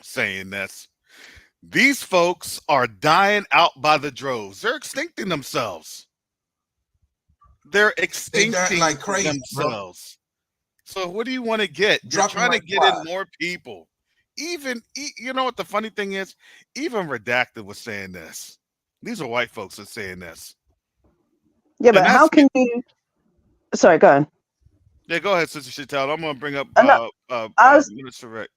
saying this, these folks are dying out by the droves. They're extincting themselves. They're They dying extincting like crazy, bro. themselves. So what do you want to get? You're Dropping trying to like get in flies. more people. You know what the funny thing is? Even redacted was saying this. These are white folks that saying this, Yeah, and but how that's can you? Sorry, go on. yeah. Go ahead, Sister Chantel. I'm gonna bring up No, I was Minister Rick.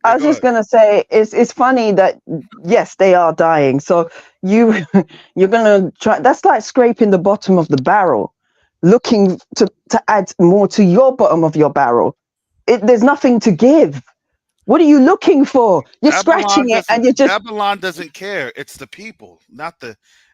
I Yeah, was go just ahead. gonna say it's funny that yes, they are dying. So you you're gonna try. That's like scraping the bottom of the barrel, looking to add more to your bottom of your barrel. There's nothing to give. What are you looking for? You're scratching it, and you're just Babylon doesn't care. It's the people, not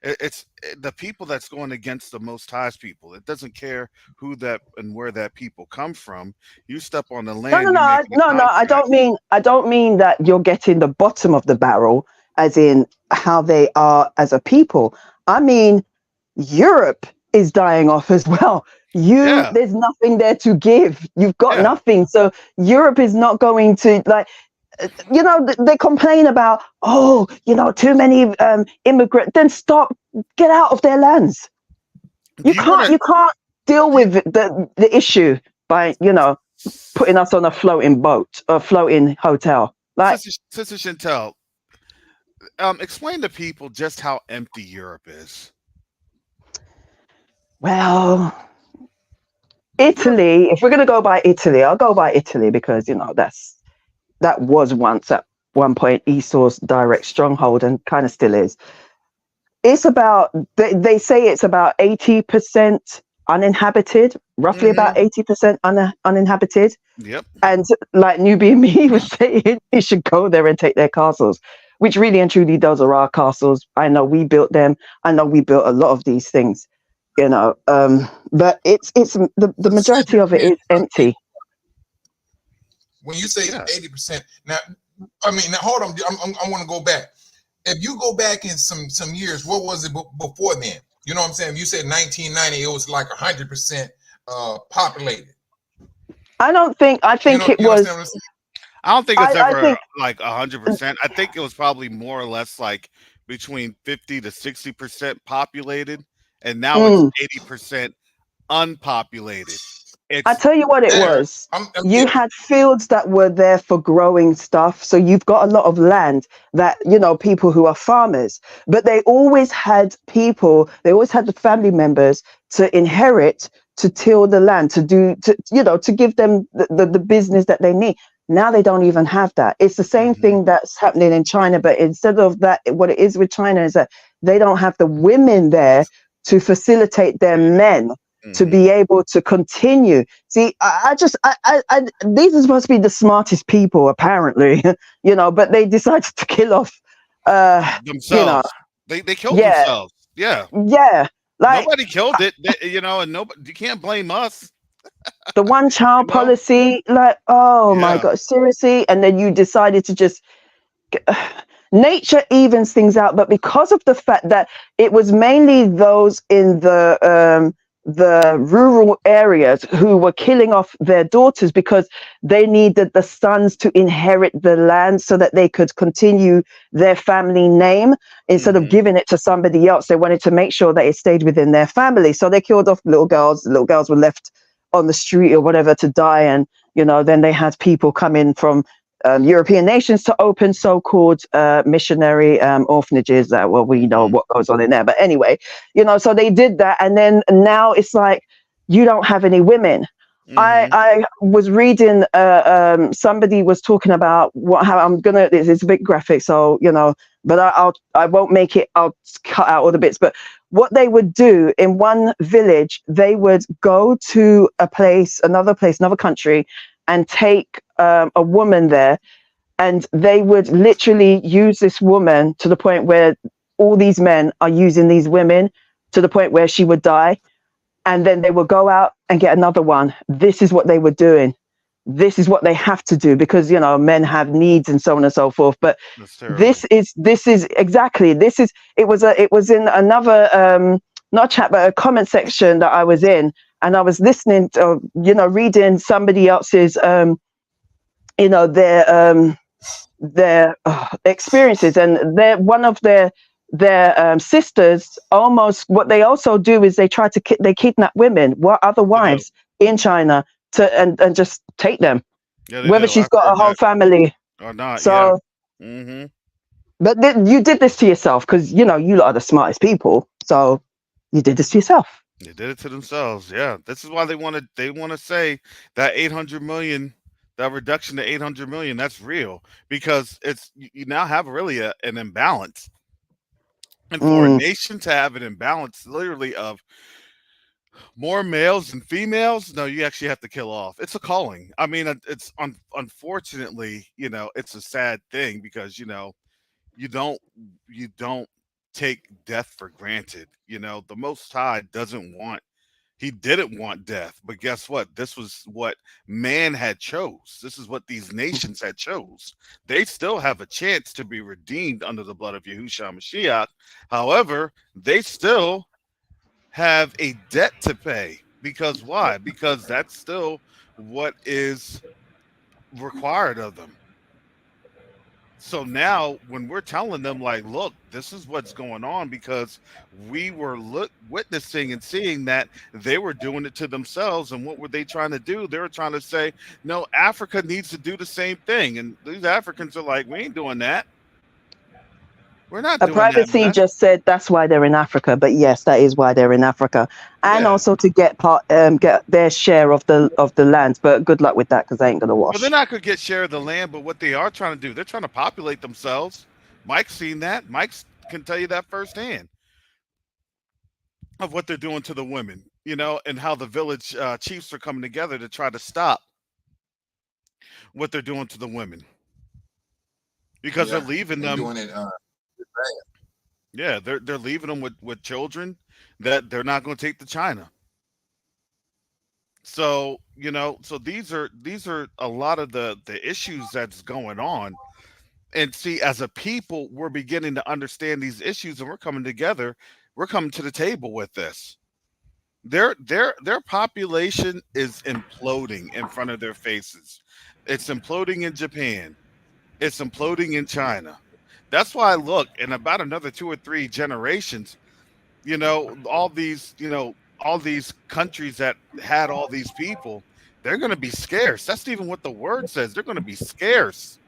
it's the people that's going against the Most High's people. It doesn't care who that and where that people come from. You step on the no, no, land, you're no, making a no, no. contract. I don't mean that you're getting the bottom of the barrel, as in how they are as a people. I mean Europe is dying off as well. Yeah, There's nothing there to give. You've got yeah. nothing. So Europe is not going to like, they complain about, oh, too many immigrants. Then stop, get out of their lands. Do you want You can't deal to, with the issue by, putting us on a floating boat, a floating hotel. Like, Sister Chantel? Explain to people just how empty Europe is. well, Europe, Italy, if we're going to go by Italy, I'll go by Italy because, that was once at one point Esau's direct stronghold and kind of still is. It's about, they say it's about 80% uninhabited, roughly hmm about 80% uninhabited. Yep. And like Newbie and me was saying, you should go there and take their castles, which really and truly those are our castles. I know we built them. I know we built a lot of these things, but it's the So say majority of it is empty. when you say Yeah. 80%, now I mean now hold on, I want to go back. If you go back in some years, what was it before then? You know what I'm saying? If you said 1990, it was like 100% populated. I think it You was, understand what I'm saying? I don't think it's I ever think, like 100%. I think it was probably more or less like between 50 to 60% populated, and now it's mm, 80% unpopulated. I It's tell you what it There, there. was. yeah. You had fields that were there for growing stuff. So you've got a lot of land that, people who are farmers, but they always had the family members to inherit, to till the land, to give them the business that they need. Now they don't even have that. It's the same Mhm, thing that's happening in China, but instead of that, what it is with China is that they don't have the women there to facilitate their men to mhm. be able to continue. See, these are supposed to be the smartest people, apparently, but they decided to kill off, you know, Themselves. They killed yeah, themselves. Yeah. yeah, like Nobody killed it, and nobody, you can't blame us, the one you child know? policy, like, oh my Yeah. God, seriously. And then you decided to just, nature evens things out, but because of the fact that it was mainly those in the rural areas who were killing off their daughters because they needed the sons to inherit the land so that they could continue their family name instead of Mhm. giving it to somebody else. They wanted to make sure that it stayed within their family, so they killed off little girls. The little girls were left on the street or whatever to die, and then they had people come in from European nations to open so-called missionary orphanages. Well, we know Mhm. what goes on in there, but anyway, so they did that, and then now it's like you don't have any women. Mm-hmm. I was reading. Somebody was talking about how I'm gonna. It's a bit graphic, so but I won't make it. I'll cut out all the bits. But what they would do in one village, they would go to another place, another country, and take a woman there, and they would literally use this woman to the point where all these men are using these women to the point where she would die, and then they would go out and get another one. This is what they were doing. This is what they have to do because men have needs and so on and so forth. But That's terrible. this is exactly this is it was in another not chat but a comment section that I was in, and I was listening to reading somebody else's their experiences, and they're one of their sisters. Almost what they also do is they try to they kidnap women, other They do. wives in China, and just take them, Yeah, they whether do. she's I've got a heard whole that family. or not. Yeah. So, Mm-hmm. but you did this to yourself because you lot are the smartest people. So you did this to yourself. They did it to themselves. Yeah. This is why they want to say that 800 million, that reduction to 800 million, that's real because you now have really an imbalance. And for a Mm. nation to have an imbalance, literally of more males than females, no, you actually have to kill off. It's a calling. I mean, it's unfortunately, it's a sad thing because you don't you don't take death for granted. The Most High doesn't want. He didn't want death, but guess what? This was what man had chose. This is what these nations had chose. They still have a chance to be redeemed under the blood of Yahushua Mashiach. However, they still have a debt to pay. Because why? Because that's still what is required of them. So now when we're telling them like, look, this is what's going on because we were witnessing and seeing that they were doing it to themselves. And what were they trying to do? They were trying to say, no, Africa needs to do the same thing. And these Africans are like, we ain't doing that. We're not A doing that, private sea man. just said that's why they're in Africa, but yes, that is why they're in Africa, and Yeah. also to get get their share of the land. But good luck with that because they ain't gonna Well, they're wash. not going to get share of the land, but what they are trying to do, they're trying to populate themselves. Mike's seen that. Mike can tell you that firsthand of what they're doing to the women, and how the village chiefs are coming together to try to stop what they're doing to the women because they're Yeah, leaving they're them. doing it. Yeah, they're leaving them with children that they're not going to take to China. So so these are a lot of the issues that's going on. And see, as a people, we're beginning to understand these issues, and we're coming together. We're coming to the table with this. Their population is imploding in front of their faces. It's imploding in Japan. It's imploding in China. That's why I look in about another 2 or 3 generations, all these countries that had all these people, they're going to be scarce. That's even what the word says. They're going to be scarce.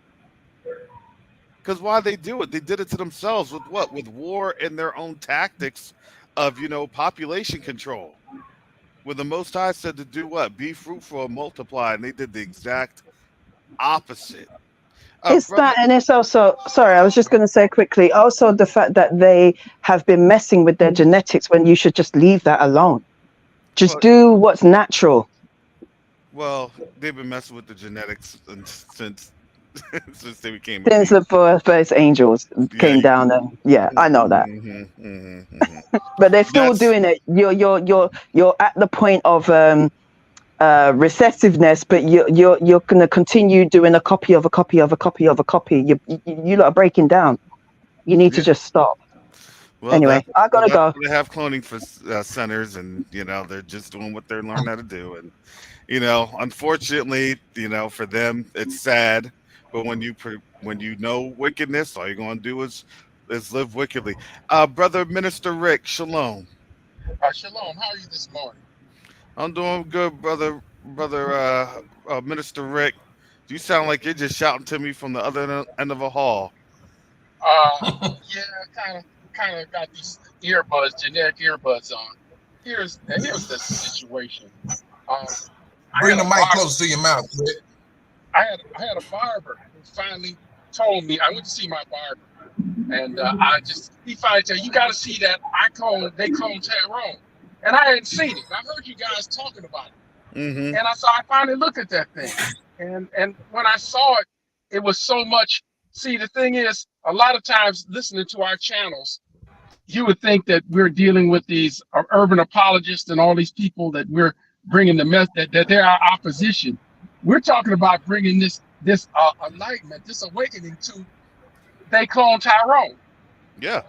Because why they do it? They did it to themselves with what? With war and their own tactics of, population control. Where the Most High said to do what? Be fruitful and multiply. And they did the exact opposite. It's Brother, that, and it's also, sorry, I was just going to say quickly, also the fact that they have been messing with their genetics when you should just leave that alone. Just well, do what's natural. well, they've been messing with the genetics since since they became a Since people. the first angels Yeah, came down, and yeah, I know that. But they're still That's doing it. You're at the point of recessiveness, but you're going to continue doing a copy of a copy of a copy of a copy. You lot are breaking down. You need to yeah. just stop. Well, Anyway, I gotta that's go. why they have cloning for centers, and they're just doing what they're learning how to do. And unfortunately, for them, it's sad. But when you know wickedness, all you're going to do is live wickedly. Brother Minister Rick, shalom. Shalom, how are you this morning? I'm doing good, brother Minister Rick. You sound like you're just shouting to me from the other end of a hall. Yeah, kind of got these earbuds, generic earbuds on. Here's the situation. Um, Bring the mic close to your mouth, Rick. I had a barber who finally told me. I went to see my barber, and he finally said, "You got to see that they clone Tyrone," and I hadn't seen it. I heard you guys talking about it, and I finally looked at that thing, and when I saw it, it was so much. See, the thing is, a lot of times listening to our channels, you would think that we're dealing with these urban apologists and all these people that we're bringing the mess that they're our opposition. We're talking about bringing this enlightenment, this awakening to they clone Tyrone. Yeah.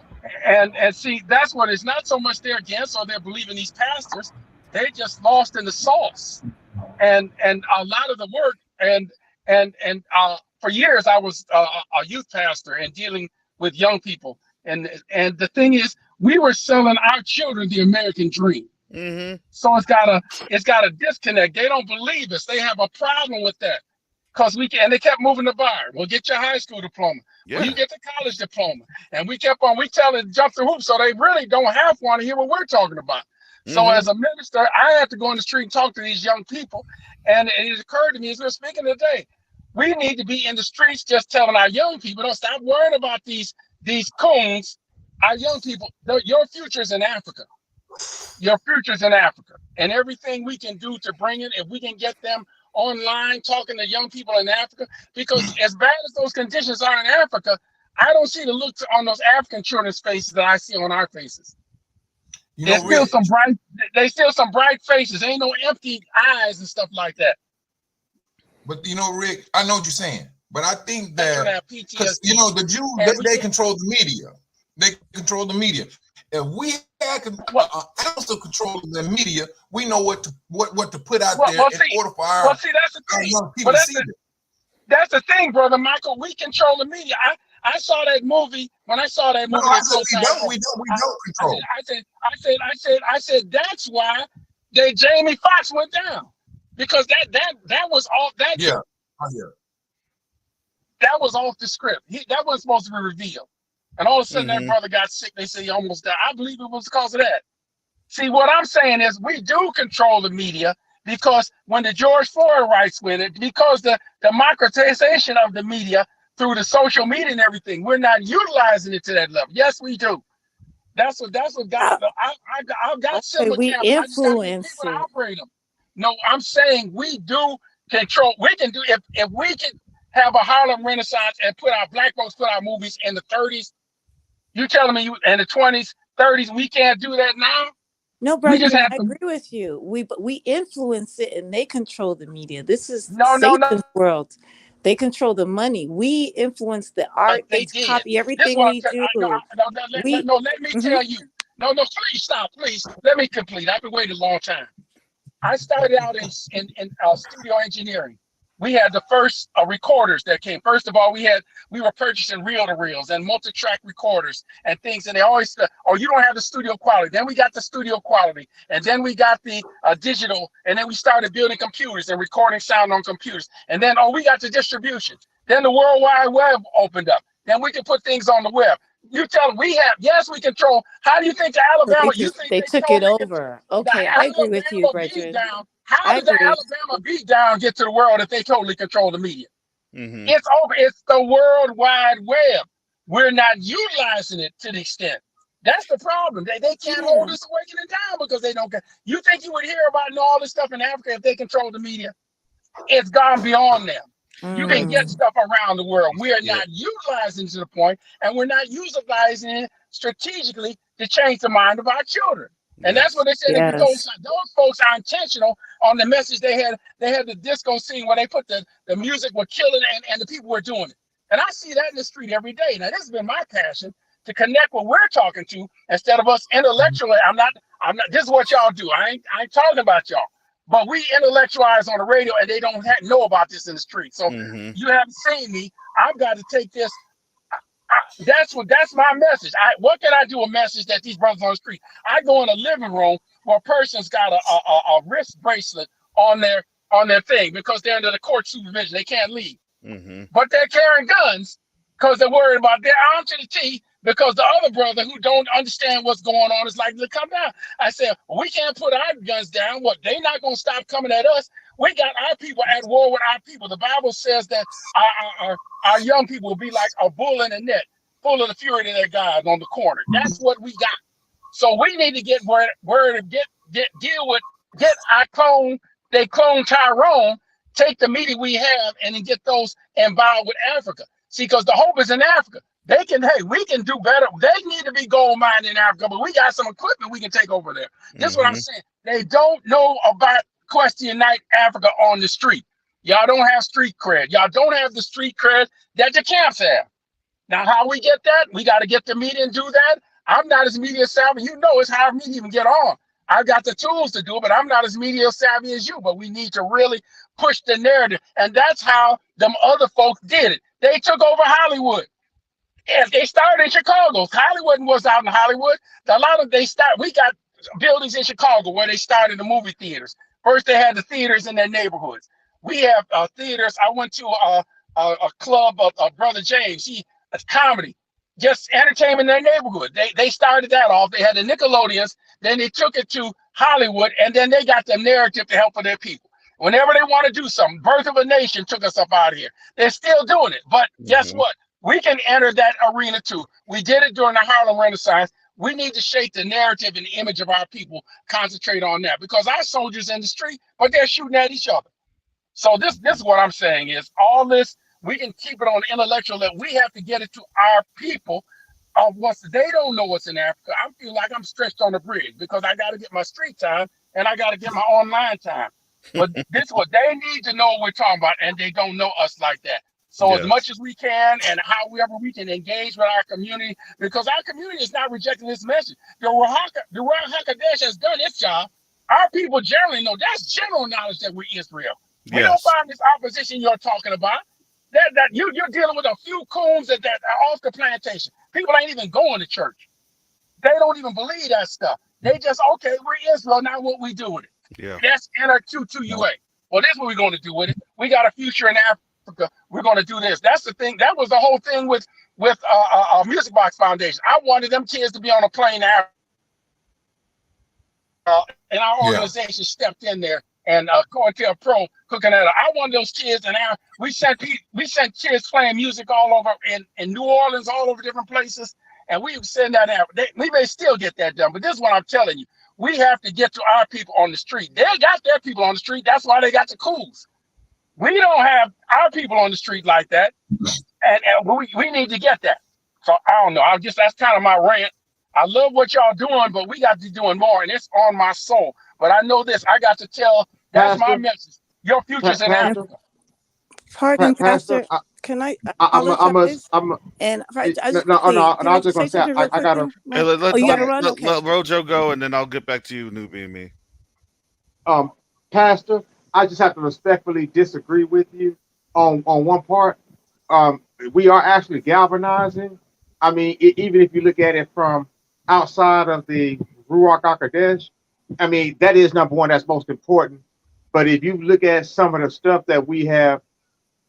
And see, that's what it's not so much they're against or they're believing these pastors. They just lost in the sauce. And a lot of the work and for years I was a youth pastor and dealing with young people. And the thing is, we were selling our children the American dream. So it's got a disconnect. They don't believe us. They have a problem with that. Because and they kept moving the bar. Well, get your high school diploma. Yeah. Well, you get the college diploma. And we tell them to jump through hoops, so they really don't have one to hear what we're talking about. So as a minister, I had to go in the street and talk to these young people. And it occurred to me as we were speaking today, we need to be in the streets just telling our young people, don't stop worrying about these coons. Our young people, your future's in Africa. Your future's in Africa. And everything we can do to bring it, if we can get them online talking to young people in Africa, because as bad as those conditions are in Africa, I don't see the looks on those African children's faces that I see on our faces. There's still some bright faces. Ain't no empty eyes and stuff like that. But Rick, I know what you're saying, but I think that because the Jews they control the media. They control the media. If we had an ounce of control of the media, we know what to put out there in order for our young people to see it. That's the thing, brother Michael. We control the media. I saw that movie. When I saw that movie, we don't control. I said that's why Jamie Foxx went down, because that was off that. Yeah. That was off the script. That wasn't supposed to be revealed. And all of a sudden, that brother got sick. They say he almost died. I believe it was because of that. See, what I'm saying is we do control the media, because when the George Floyd rights went it, because the democratization of the media through the social media and everything, we're not utilizing it to that level. Yes, we do. That's what God. I've got silver we cameras. influence I just got people to operate them. No, I'm saying we do control. We can do if we can have a Harlem Renaissance and put our black folks put our movies in the 30s. You telling me in the 20s, 30s, we can't do that now? No, brother, I agree with you. We influence it, and they control the media. This is Satan's world. They control the money. We influence the art. They copy everything we do. Let me tell you. No, please stop. Please let me complete. I've been waiting a long time. I started out in studio engineering. We had the first recorders that came. First of all, we were purchasing reel-to-reels and multi-track recorders and things, and they always said, "Oh, you don't have the studio quality." Then we got the studio quality, and then we got the digital, and then we started building computers and recording sound on computers, and then we got the distribution. Then the World Wide Web opened up. Then we can put things on the web. You tell them we control. How do you think the Alabama? They took it over. Okay, I agree with you, Brethren. How did the Alabama beatdown get to the world if they totally control the media? It's over. It's the World Wide Web. We're not utilizing it to the extent. That's the problem. They can't hold this awakening down because they don't. You think you would hear about all this stuff in Africa if they control the media? It's gone beyond them. You can get stuff around the world. We are not utilizing it to the point, and we're not utilizing it strategically to change the mind of our children. And that's what they said. Those folks are intentional on the message they had. They had the disco scene where they put the music were killing and the people were doing it. And I see that in the street every day. Now, this has been my passion to connect what we're talking to instead of us intellectually. I'm not. This is what y'all do. I ain't talking about y'all. But we intellectualize on the radio, and they don't know about this in the street. So you haven't seen me. I've got to take this. That's my message. What can I do? A message that these brothers on the street. I go in a living room where a person's got a wrist bracelet on their thing because they're under the court supervision. They can't leave. But they're carrying guns because they're worried about their arm to the teeth. Because the other brother who don't understand what's going on is like, come down. I said, we can't put our guns down. What? They're not going to stop coming at us. We got our people at war with our people. The Bible says that our young people will be like a bull in a net, full of the fury of their God on the corner. That's what we got. So we need to get where to deal with, get our clone, they clone Tyrone, take the media we have and then get those involved with Africa. See, because the hope is in Africa. They can, hey, we can do better. They need to be gold mining in Africa, but we got some equipment we can take over there. This is what I'm saying. They don't know about Question Night Africa on the street. Y'all don't have street cred. Y'all don't have the street cred that the camps have. Now, how we get that? We got to get the media and do that. I'm not as media savvy. You know, it's hard for me to even get on. I've got the tools to do it, but I'm not as media savvy as you. But we need to really push the narrative. And that's how them other folks did it. They took over Hollywood. And they started in Chicago. Hollywood was out in Hollywood. We got buildings in Chicago where they started the movie theaters. First, they had the theaters in their neighborhoods. We have theaters. I went to a club of Brother James. It's comedy, just entertainment in their neighborhood. They started that off. They had the Nickelodeons. Then they took it to Hollywood, and then they got the narrative to help for their people. Whenever they want to do something, Birth of a Nation took us up out of here. They're still doing it. But guess what? We can enter that arena too. We did it during the Harlem Renaissance. We need to shape the narrative and the image of our people, concentrate on that, because our soldiers in the street, but they're shooting at each other. So this is what I'm saying is all this, we can keep it on the intellectual level. We have to get it to our people. Once they don't know what's in Africa, I feel like I'm stretched on the bridge because I got to get my street time and I got to get my online time. But this is what they need to know what we're talking about, and they don't know us like that. So as much as we can and however we can engage with our community, because our community is not rejecting this message. The Ruach HaKodesh has done its job. Our people generally know, that's general knowledge that we're Israel. We don't find this opposition you're talking about. That you're dealing with a few coons that are off the plantation. People ain't even going to church. They don't even believe that stuff. They just, okay, we're Israel, now what we do with it. Yeah. That's NR22UA. Well, this is what we're going to do with it. We got a future in Africa. We're going to do this. That's the thing. That was the whole thing with Music Box Foundation. I wanted them kids to be on a plane to Africa. And our organization stepped in there and COINTELPRO cooking at it. I wanted those kids, and we sent kids playing music all over in New Orleans, all over different places, and we send that out. We may still get that done, but this is what I'm telling you. We have to get to our people on the street. They got their people on the street. That's why they got the cools. We don't have our people on the street like that, and we need to get that. So I don't know. That's kind of my rant. I love what y'all doing, but we got to be doing more, and it's on my soul. But I know this. I got to tell. That's my message. Your future's in Africa. Pardon, Pastor. Can I apologize? I was just going to say, I got to. Let Rojo go, and then I'll get back to you, Newbie and me. Pastor, I just have to respectfully disagree with you on one part. We are actually galvanizing. I mean, even if you look at it from outside of the Ruach HaKodesh, I mean, that is number one. That's most important. But if you look at some of the stuff that we have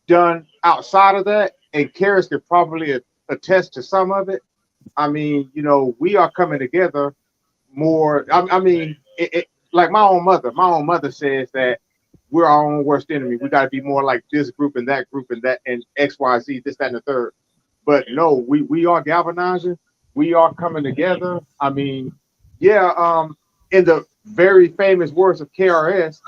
done outside of that, and Karis could probably attest to some of it, I mean, we are coming together more. I mean, like my own mother says that we're our own worst enemy. We got to be more like this group and that and X, Y, Z, this, that, and the third. But no, we are galvanizing. We are coming together. I mean, in the very famous words of KRS,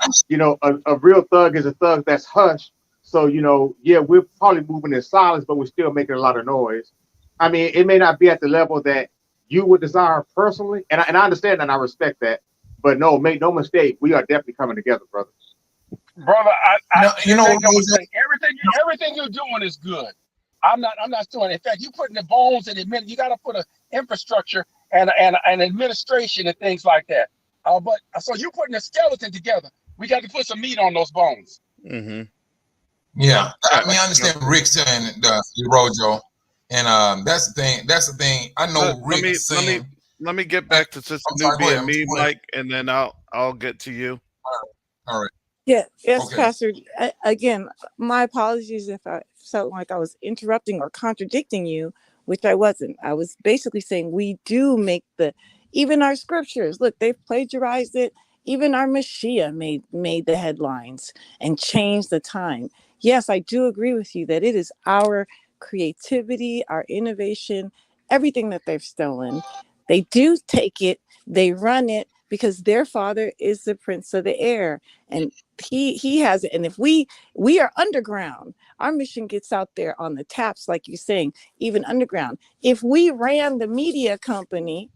a real thug is a thug that's hushed. So, we're probably moving in silence, but we're still making a lot of noise. I mean, it may not be at the level that you would desire personally, and I understand that and I respect that. But no, make no mistake, we are definitely coming together, brother. Brother, everything you're doing is good. I'm not doing it. In fact, you putting the bones and you got to put an infrastructure and an administration and things like that. But so you're putting a skeleton together. We got to put some meat on those bones. Mm-hmm. Yeah, I mean, I understand Rick saying Rojo, and that's the thing. I know Rick saying. Let me get back to Sister Newbie and me, Mike, and then I'll get to you. All right. Yes, okay. Pastor. Again, my apologies if I felt like I was interrupting or contradicting you, which I wasn't. I was basically saying we do make even our scriptures. Look, they've plagiarized it, Even our Mashiach made the headlines and changed the time. Yes, I do agree with you that it is our creativity, our innovation, everything that they've stolen. They do take it, they run it because their father is the prince of the air, and he has it. And if we are underground, our mission gets out there on the taps, like you're saying, even underground. If we ran the media company,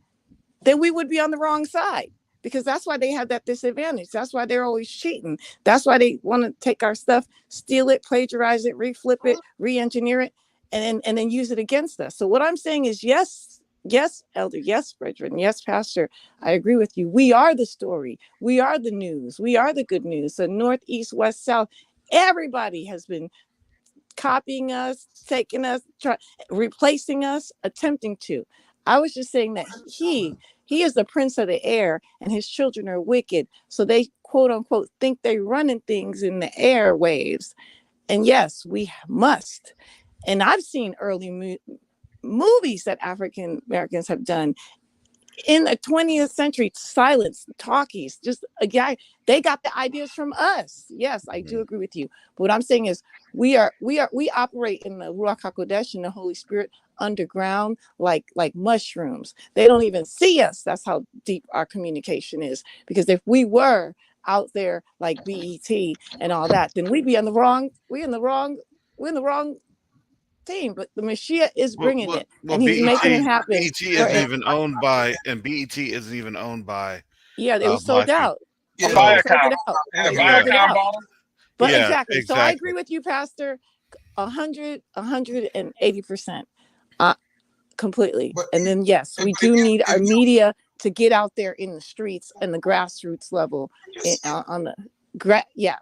then we would be on the wrong side, because that's why they have that disadvantage. That's why they're always cheating. That's why they want to take our stuff, steal it, plagiarize it, reflip it, re-engineer it, and then use it against us. So what I'm saying is, yes, Elder, yes, brethren, yes, Pastor, I agree with you. We are the story. We are the news. We are the good news. So north, east, west, south, everybody has been copying us, taking us, replacing us, attempting to. I was just saying that he is the prince of the air, and his children are wicked. So they, quote unquote, think they're running things in the airwaves. And yes, we must. And I've seen early movies that African Americans have done in the 20th century, silence, talkies, just a guy, they got the ideas from us. Yes, I do agree with you. But what I'm saying is we operate in the Ruach HaKodesh, in the Holy Spirit, underground, like mushrooms. They don't even see us. That's how deep our communication is. Because if we were out there like BET and all that, then we're in the wrong team. But the Mashiach is bringing it, and he's making it happen. BET isn't even owned by, and BET isn't even owned by. Yeah, they were sold out. Yeah. They sold Viacom. it out. And They sold it out. bottom. But Yeah, exactly. So I agree with you, Pastor, 180%, completely. But- And then yes, we do need our media to get out there in the streets and the grassroots level, on the yeah.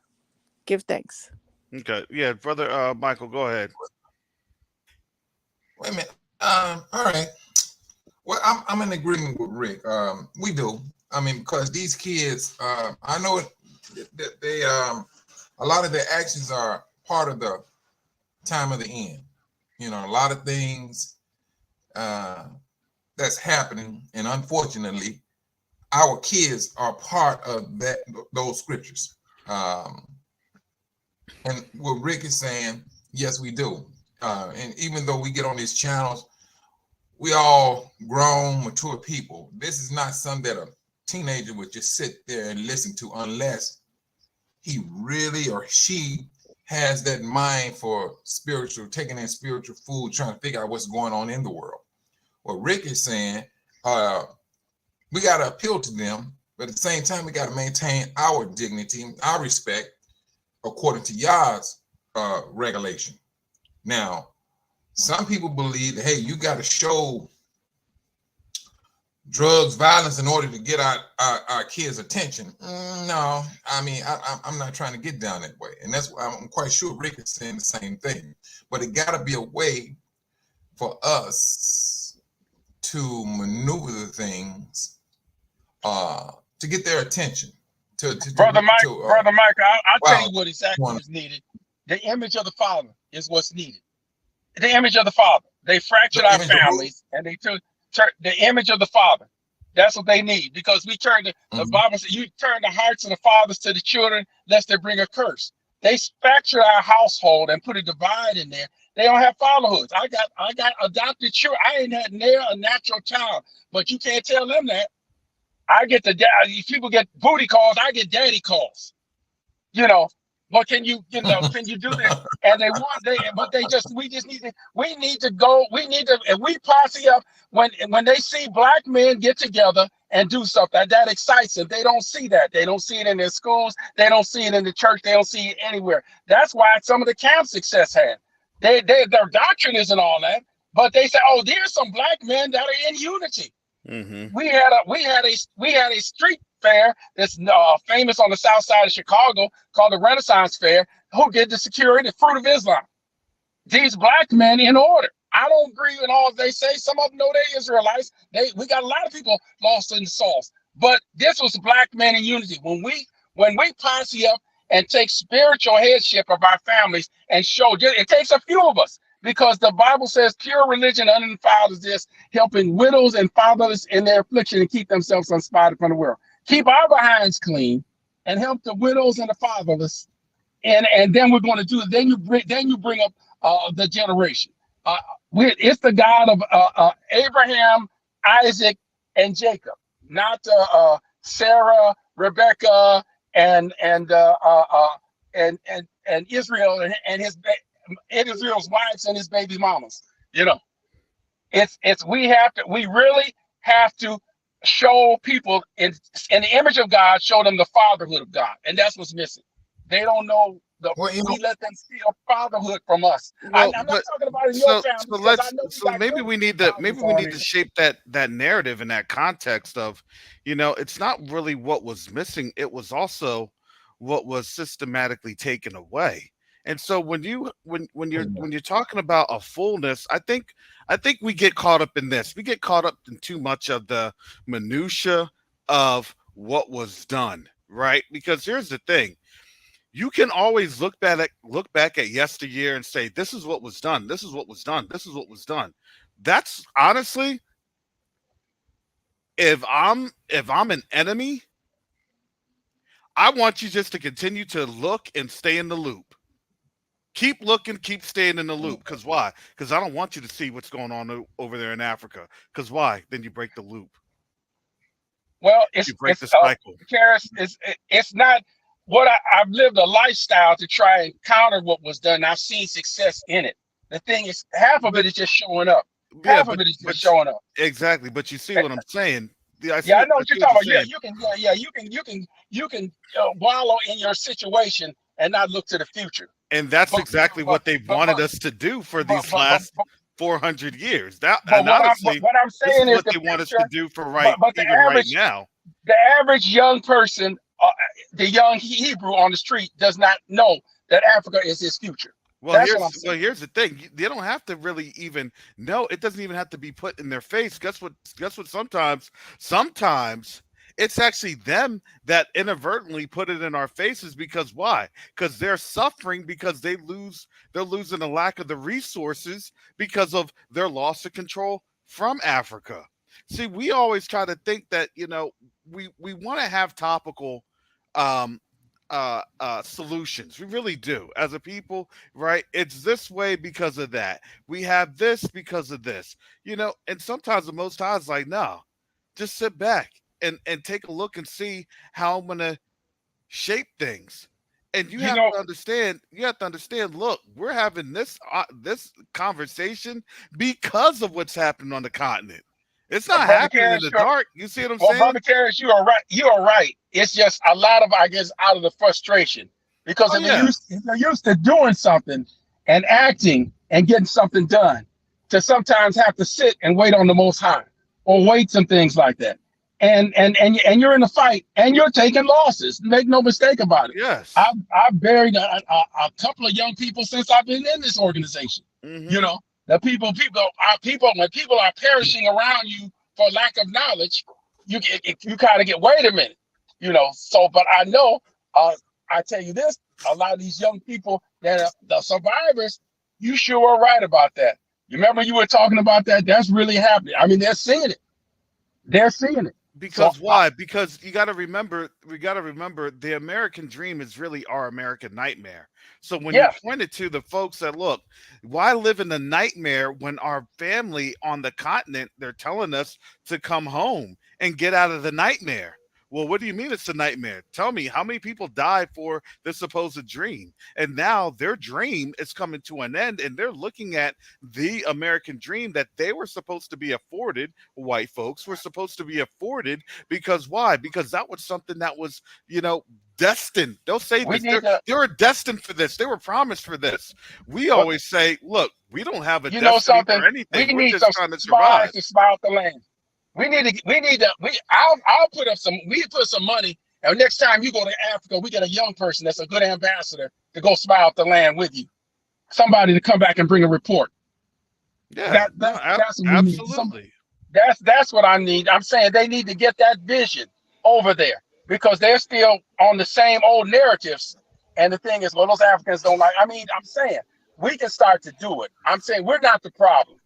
Give thanks. Okay, yeah, brother Michael, go ahead. Wait a minute. All right. Well, I'm in agreement with Rick. We do. I mean, because these kids, I know that they a lot of their actions are part of the time of the end. You know, a lot of things that's happening, and unfortunately, our kids are part of those scriptures. And what Rick is saying, yes, we do. And even though we get on these channels, we all grown, mature people. This is not something that a teenager would just sit there and listen to, unless he really or she has that mind for spiritual, taking in spiritual food, trying to figure out what's going on in the world. What Rick is saying, we got to appeal to them, but at the same time, we got to maintain our dignity, our respect, according to Yah's regulation. Now, some people believe that, hey, you got to show drugs, violence in order to get our kids' attention. No, I mean, I'm not trying to get down that way. And that's why I'm quite sure Rick is saying the same thing. But it got to be a way for us to maneuver the things to get their attention. Brother Mike, I'll tell you what exactly is needed. The image of the Father is what's needed. The image of the Father. They fractured our families, and they took the image of the Father. That's what they need, because we turn the Bible says you turn the hearts of the fathers to the children, lest they bring a curse. They fractured our household and put a divide in there. They don't have fatherhoods. I got adopted children. I ain't had near a natural child, but you can't tell them that. I get if people get booty calls, I get daddy calls. You know, but can you do this? And we need to go, and we posse up when they see black men get together and do something that excites them. They don't see that. They don't see it in their schools. They don't see it in the church. They don't see it anywhere. That's why some of the camp success had. Their doctrine isn't all that, but they say, oh, there's some black men that are in unity. Mm-hmm. We had a street fair that's famous on the south side of Chicago called the Renaissance Fair. Who did the security? The Fruit of Islam. These black men in order. I don't agree with all they say. Some of them know they're Israelites. We got a lot of people lost in the sauce. But this was black men in unity. When we posse up and take spiritual headship of our families and show, it takes a few of us. Because the Bible says pure religion undefiled is this, helping widows and fatherless in their affliction and keep themselves unspotted from the world. keep our behinds clean, and help the widows and the fatherless. And then we're going to do it. Then you bring up the generation. It's the God of Abraham, Isaac, and Jacob, not Sarah, Rebecca, and Israel and Israel's wives and his baby mamas. You know, we really have to show people in the image of God, show them the fatherhood of God, and that's what's missing. They don't know we let them steal fatherhood from us. Well, I'm not talking about in your family because I know so maybe we need to shape that narrative in that context of, it's not really what was missing, it was also what was systematically taken away. And so when you're talking about a fullness, I think we get caught up in this. We get caught up in too much of the minutia of what was done, right? Because here's the thing. You can always look back at yesteryear and say, this is what was done. This is what was done. This is what was done. That's honestly, if I'm an enemy, I want you just to continue to look and stay in the loop. Keep looking, keep staying in the loop. Because why? Because I don't want you to see what's going on over there in Africa. Because why? Then you break the loop. Well, you break the cycle. Karis, it's not what I've lived a lifestyle to try and counter what was done. I've seen success in it. The thing is, half of it is just showing up. Half of it is just showing up. Exactly, but you see what I'm saying. I know what you're talking about. You can wallow in your situation and not look to the future. And that's exactly what they wanted us to do for these last 400 years. What I'm saying is what they want us to do for right now. The average young person, the young Hebrew on the street, does not know that Africa is his future. Well, here's the thing. They don't have to really even know. It doesn't even have to be put in their face. Guess what? Sometimes it's actually them that inadvertently put it in our faces. Because why? Because they're suffering because they're losing a lack of the resources because of their loss of control from Africa. See, we always try to think that, we want to have topical solutions. We really do as a people, right? It's this way because of that. We have this because of this, and sometimes the Most High is like, no, just sit back and take a look and see how I'm going to shape things. And you have to understand, look, we're having this conversation because of what's happening on the continent. It's not happening in the dark. You see what I'm saying? Brother Karis, you are right. You are right. It's just a lot of, I guess, out of the frustration. Because if you're used to doing something and acting and getting something done, to sometimes have to sit and wait on the Most High or wait some things like that. And you're in a fight and you're taking losses. Make no mistake about it. Yes. I've buried a couple of young people since I've been in this organization. Mm-hmm. The people, when people are perishing around you for lack of knowledge, you kind of get, wait a minute, So, but I know, I tell you this, a lot of these young people that are the survivors, you sure are right about that. You remember you were talking about that? That's really happening. I mean, they're seeing it. They're seeing it. Because why? Because we got to remember the American dream is really our American nightmare. So when you pointed to the folks that, look, why live in the nightmare when our family on the continent, they're telling us to come home and get out of the nightmare? Well, what do you mean it's a nightmare? Tell me, how many people died for this supposed dream? And now their dream is coming to an end, and they're looking at the American dream that they were supposed to be afforded, white folks were supposed to be afforded, because why? Because that was something that was, destined. They'll say they were destined for this. They were promised for this. We always say, look, we don't have a destiny for anything. We're just trying to survive. To smile the land. I'll put up some money, and next time you go to Africa, we get a young person that's a good ambassador to go spy out the land with you. Somebody to come back and bring a report. Yeah, that's absolutely. That's what I need. I'm saying they need to get that vision over there because they're still on the same old narratives. And the thing is, well, those Africans don't like. I mean, I'm saying we can start to do it. I'm saying we're not the problem.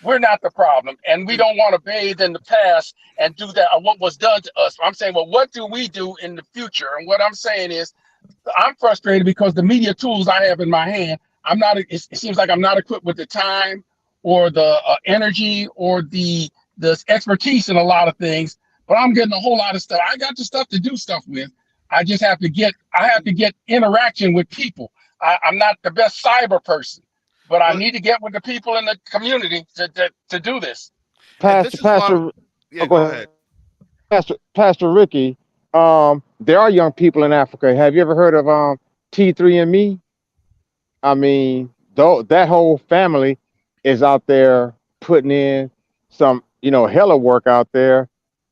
We're not the problem, and we don't want to bathe in the past and do that or what was done to us. I'm saying, well, what do we do in the future? And what I'm saying is, I'm frustrated because the media tools I have in my hand, I'm not. It seems like I'm not equipped with the time or the energy or the expertise in a lot of things. But I'm getting a whole lot of stuff. I got the stuff to do stuff with. I just have to get. I have to get interaction with people. I'm not the best cyber person, but I need to get with the people in the community to do this. Pastor, Yeah, go go ahead. ahead. Pastor Ricky, there are young people in Africa. Have you ever heard of T3 and Me? I mean, though that whole family is out there putting in some, hella work out there.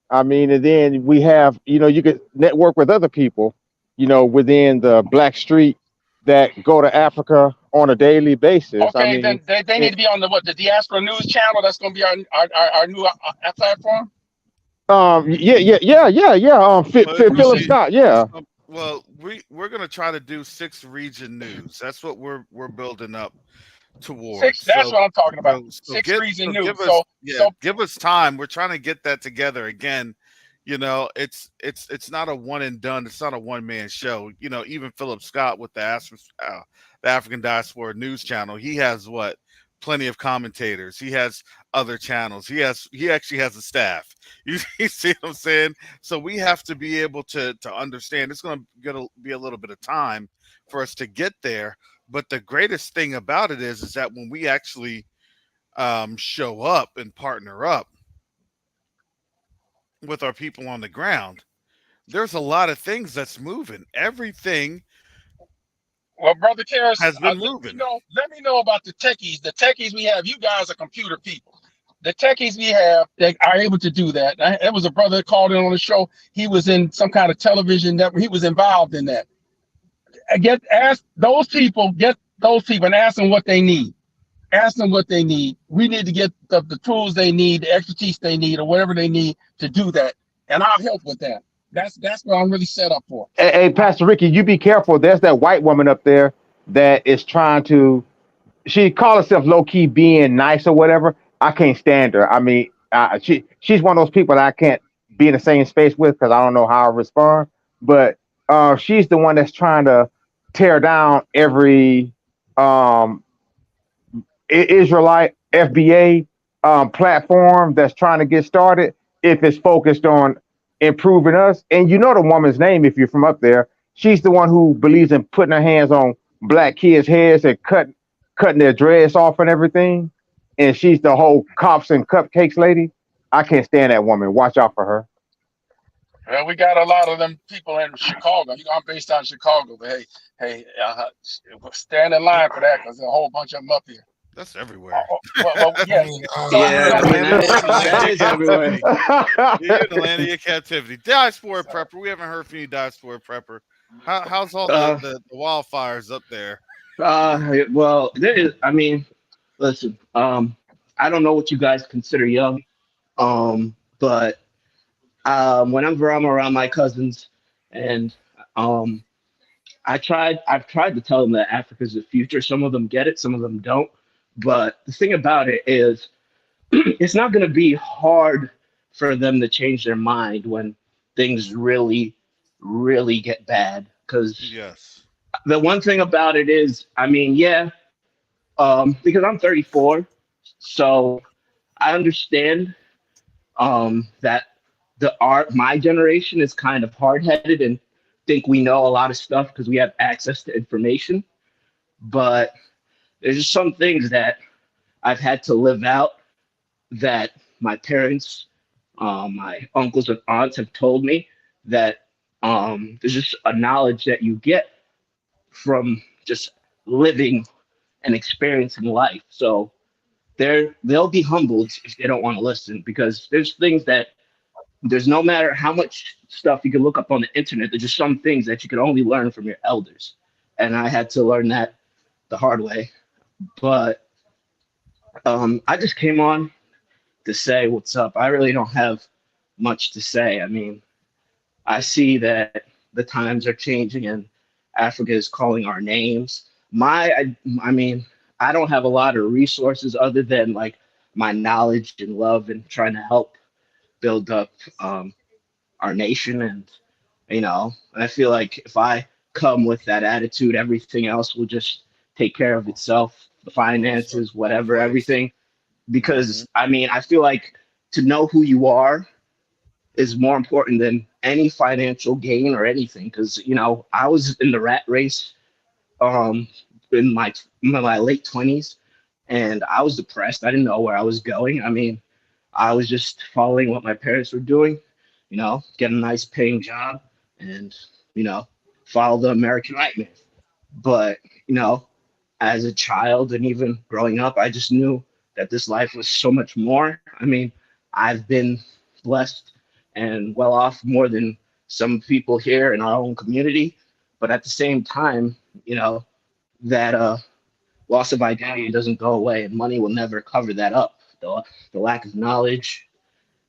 I mean, and then we have, you could network with other people, within the Black Street that go to Africa on a daily basis. I Okay, mean, then they need to be on the Diaspora News channel. That's going to be our new platform. yeah. Philip See, Scott, yeah. well, we're gonna try to do 6 region news. That's what we're building up towards. That's what I'm talking about. So Six region news. give us So give us time. We're trying to get that together again. It's not a one and done. It's not a one man show. Even Philip Scott with the African Diaspora News Channel, he has plenty of commentators. He has other channels. He actually has a staff. You see what I'm saying? So we have to be able to understand. It's going to be a little bit of time for us to get there. But the greatest thing about it is that when we actually show up and partner up with our people on the ground, there's a lot of things that's moving. Everything well, Brother Karras, has been moving. let me know about the techies. The techies we have, you guys are computer people. The techies we have that are able to do that. There was a brother that called in on the show. He was in some kind of television network. He was involved in that. Ask those people and ask them what they need. Ask them what they need. We need to get the tools they need, the expertise they need, or whatever they need to do that. And I'll help with that. That's what I'm really set up for. Hey, Pastor Ricky, you be careful. There's that white woman up there that is trying to. She call herself low key being nice or whatever. I can't stand her. I mean, she's one of those people that I can't be in the same space with because I don't know how I respond. But she's the one that's trying to tear down every Israelite FBA platform that's trying to get started if it's focused on improving us. And you know the woman's name if you're from up there. She's the one who believes in putting her hands on black kids' heads and cutting their dreads off and everything. And she's the whole cops and cupcakes lady. I can't stand that woman. Watch out for her. Well, we got a lot of them people in Chicago. I'm based out of Chicago, but hey, stand in line for that because there's a whole bunch of them up here. That's everywhere. Yeah. That is everywhere. You're in the land of your captivity. Diaspora prepper. We haven't heard from you, Diaspora prepper. How's all the wildfires up there? Well, there is. I mean, listen. I don't know what you guys consider young, but whenever I'm around my cousins, and I've tried to tell them that Africa's the future. Some of them get it, some of them don't. But the thing about it is, it's not going to be hard for them to change their mind when things really, really get bad. Because the one thing about it is, I mean, because I'm 34, so I understand that my generation is kind of hard-headed and think we know a lot of stuff because we have access to information. But there's just some things that I've had to live out that my parents, my uncles and aunts have told me that there's just a knowledge that you get from just living and experiencing life. So they'll be humbled if they don't want to listen, because there's no matter how much stuff you can look up on the internet, there's just some things that you can only learn from your elders. And I had to learn that the hard way. But I just came on to say what's up. I really don't have much to say. I mean, I see that the times are changing and Africa is calling our names. I mean, I don't have a lot of resources other than like my knowledge and love and trying to help build up our nation. And I feel like if I come with that attitude, everything else will just take care of itself, the finances, whatever, everything. Because I mean, I feel like to know who you are is more important than any financial gain or anything. Because I was in the rat race um in my late 20s, and I was depressed. I didn't know where I was going. I mean, I was just following what my parents were doing, get a nice paying job and, follow the American nightmare. But, as a child and even growing up, I just knew that this life was so much more. I mean, I've been blessed and well off more than some people here in our own community. But at the same time, that loss of identity doesn't go away, and money will never cover that up. The lack of knowledge,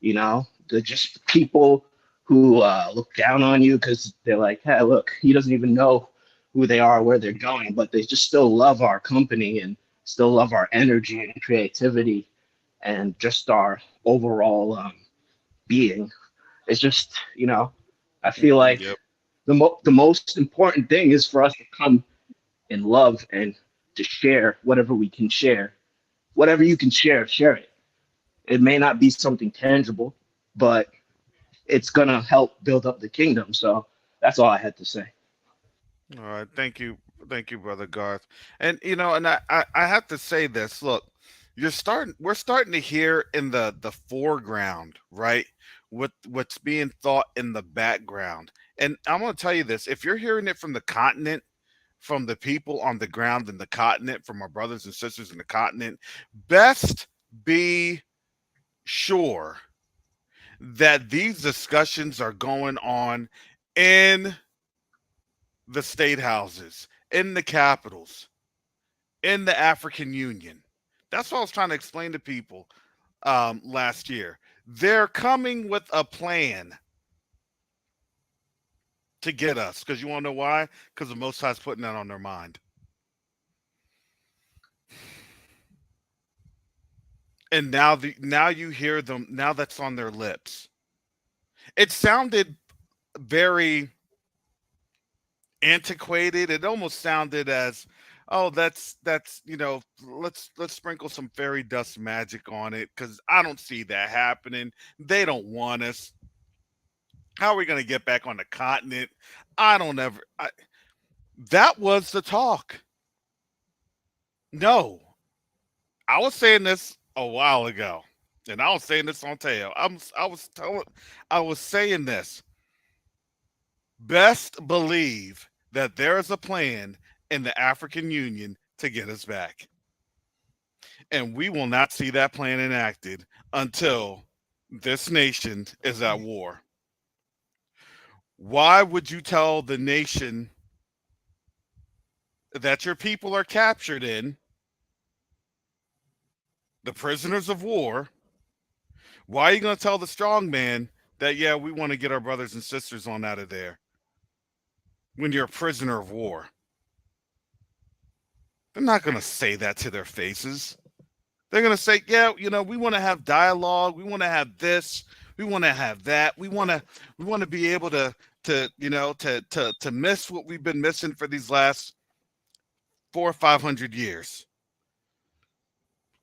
the just people who look down on you because they're like, hey, look, he doesn't even know who they are, where they're going, but they just still love our company and still love our energy and creativity and just our overall being. It's just, I feel like the most important thing is for us to come in love and to share whatever we can share. Whatever you can share, share it. It may not be something tangible, but it's going to help build up the kingdom. So that's all I had to say. All right, thank you, brother Garth. And and I have to say this. Look, we're starting to hear in the foreground, right? What's being thought in the background. And I'm going to tell you this: if you're hearing it from the continent, from the people on the ground in the continent, from our brothers and sisters in the continent, best be sure that these discussions are going on in the state houses, in the capitals, in the African Union. That's what I was trying to explain to people last year. They're coming with a plan to get us. Because you want to know why? Because the Most High's putting that on their mind. And now you hear them. Now that's on their lips. It sounded very antiquated. It almost sounded as, oh, that's let's sprinkle some fairy dust magic on it because I don't see that happening. They don't want us. How are we going to get back on the continent? I don't ever. That was the talk. No, I was saying this a while ago, and I was saying this on tail. I was saying this. Best believe that there is a plan in the African Union to get us back. And we will not see that plan enacted until this nation is at war. Why would you tell the nation that your people are captured in, the prisoners of war? Why are you going to tell the strong man that, yeah, we want to get our brothers and sisters on out of there when you're a prisoner of war? They're not going to say that to their faces. They're going to say, yeah, we want to have dialogue. We want to have this. We want to have that. We want to be able to miss what we've been missing for these last 400 or 500 years.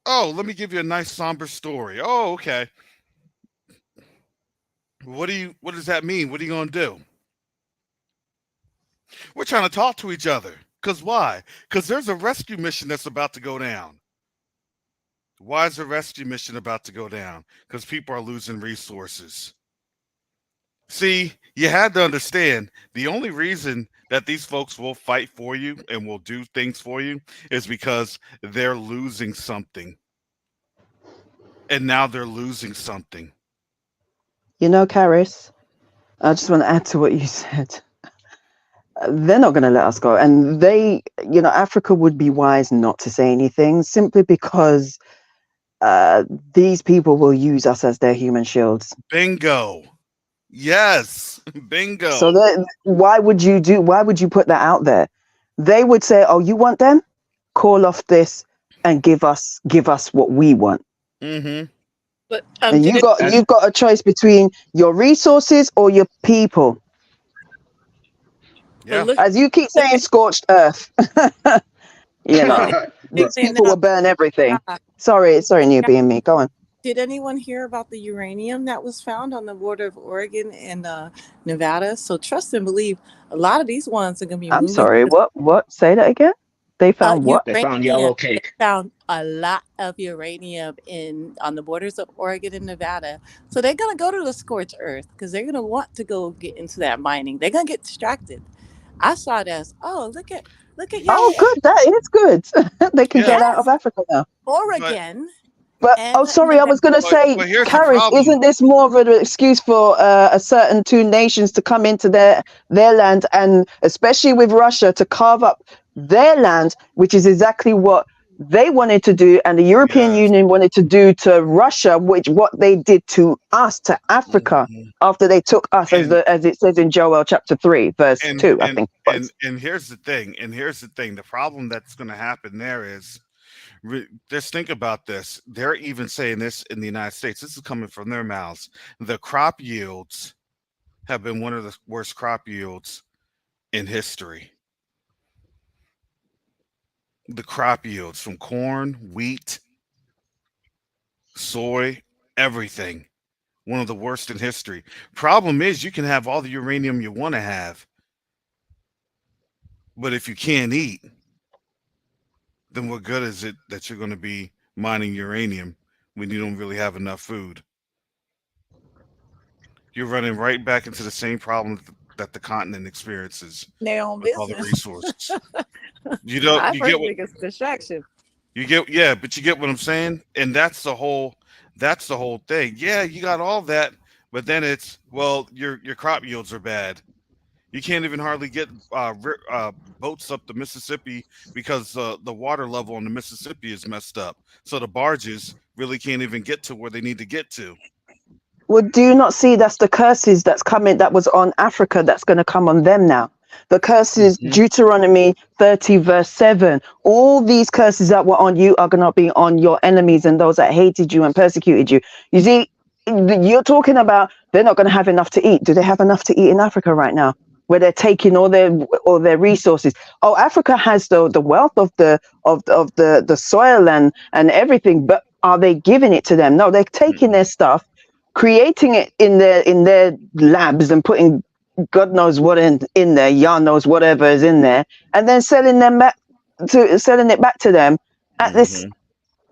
Oh, let me give you a nice somber story. Oh, okay. What does that mean? What are you going to do? We're trying to talk to each other. Because why? Because there's a rescue mission that's about to go down. Why is the rescue mission about to go down? Because people are losing resources. See, you had to understand the only reason that these folks will fight for you and will do things for you is because they're losing something. And now they're losing something. Karis, I just want to add to what you said. They're not going to let us go. And Africa would be wise not to say anything simply because these people will use us as their human shields. Bingo. Yes. Bingo. So why would you put that out there? They would say, oh, you want them? Call off this and give us what we want. Mm-hmm. But And did it? That's you've got a choice between your resources or your people. But Yeah. As you keep look saying, at scorched earth. You look know, at right. anything people now. will burn everything. Ah, Sorry, yeah. newbie and me. Go on. Did anyone hear about the uranium that was found on the border of Oregon and Nevada? So trust and believe, a lot of these ones are going to be I'm moving to sorry. the What? Say that again. They found what? They found uranium. yellow They cake. found a lot of uranium in on the borders of Oregon and Nevada. So they're going to go to the scorched earth because they're going to want to go get into that mining. They're going to get distracted. I saw it as, oh, look at Oh, y'all. good. That is good. They can Yeah. get out Yes, of Africa now. But Oregon But and oh, sorry, I Nevada. was going to say, but here's the Karis, problem. isn't this more of an excuse for a certain two nations to come into their land, and especially with Russia to carve up their land, which is exactly what they wanted to do, and the European Yes. Union wanted to do to Russia, which what they did to us, to Africa, Mhm. after they took us, And as it says in Joel chapter 3, verse and 2, I and think it and was. and here's the thing. And here's the thing. The problem that's going to happen there is, just think about this. They're even saying this in the United States. This is coming from their mouths. The crop yields have been one of the worst crop yields in history. The crop yields from corn, wheat, soy, everything. One of the worst in history. Problem is, you can have all the uranium you want to have, but if you can't eat, then what good is it that you're going to be mining uranium when you don't really have enough food? You're running right back into the same problem that the continent experiences Their own with all the business. resources. You don't, I you get personally what think it's a distraction. you get, yeah, but you get what I'm saying, and that's the whole thing. Yeah, you got all that, but then it's, well, your crop yields are bad. You can't even hardly get boats up the Mississippi because the water level on the Mississippi is messed up. So the barges really can't even get to where they need to get to. Well, do you not see that's the curses that's coming, that was on Africa, that's going to come on them now? The curses, Hmm. Deuteronomy 30, verse 7. All these curses that were on you are going to be on your enemies and those that hated you and persecuted you. You see, you're talking about they're not going to have enough to eat. Do they have enough to eat in Africa right now? Where they're taking all their resources. Oh, Africa has the wealth of the soil and everything, but are they giving it to them? No, they're taking their stuff, creating it in their labs and putting God knows what in there, Yah knows whatever is in there, and then selling it back to them at this, Hmm.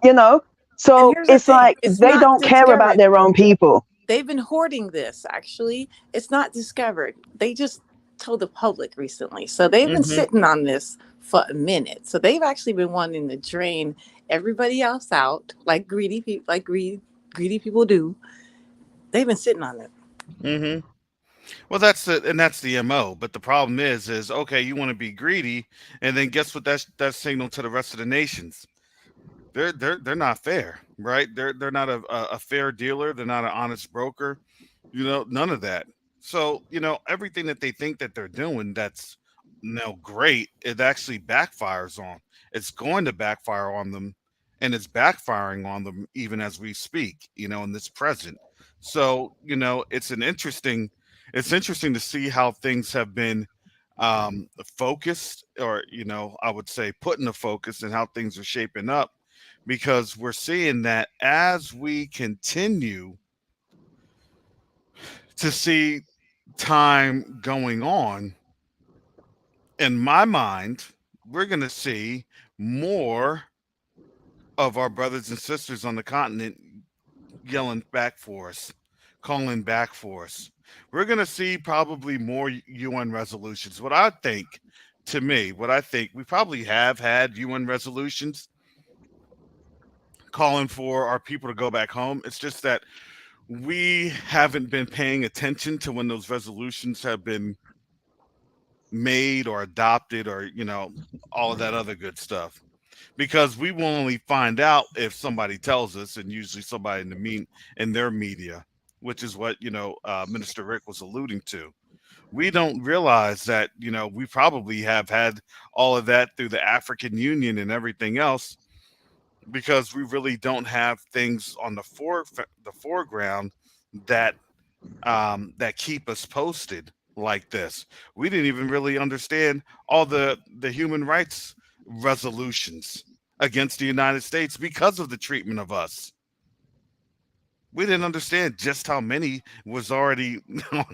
you know. And So here's the it's thing, like it's they not don't care about discouraged. their own people. They've been hoarding this, actually. It's not discovered. They just told the public recently. So they've been Hmm. sitting on this for a minute. So they've actually been wanting to drain everybody else out, like greedy people, greedy people do. They've been sitting on it. Hmm. Well, that's the MO. But the problem is okay, you want to be greedy, and then guess what? That's signal to the rest of the nations. They're not fair, right? They're not a fair dealer. They're not an honest broker. None of that. So everything that they think that they're doing that's great, it actually backfires on. It's going to backfire on them, and it's backfiring on them even as we speak. In this present. So it's interesting to see how things have been focused, or I would say put in the focus, and how things are shaping up, because we're seeing that as we continue to see time going on, in my mind, we're going to see more of our brothers and sisters on the continent yelling back for us, calling back for us. We're going to see probably more UN resolutions. What I think, we probably have had UN resolutions calling for our people to go back home. It's just that we haven't been paying attention to when those resolutions have been made or adopted, or all of that other good stuff, because we will only find out if somebody tells us, and usually somebody in their media, which is what Minister Rick was alluding to. We don't realize that we probably have had all of that through the African Union and everything else, because we really don't have things on the foreground that that keep us posted like this. We didn't even really understand all the human rights resolutions against the United States because of the treatment of us. We didn't understand just how many was already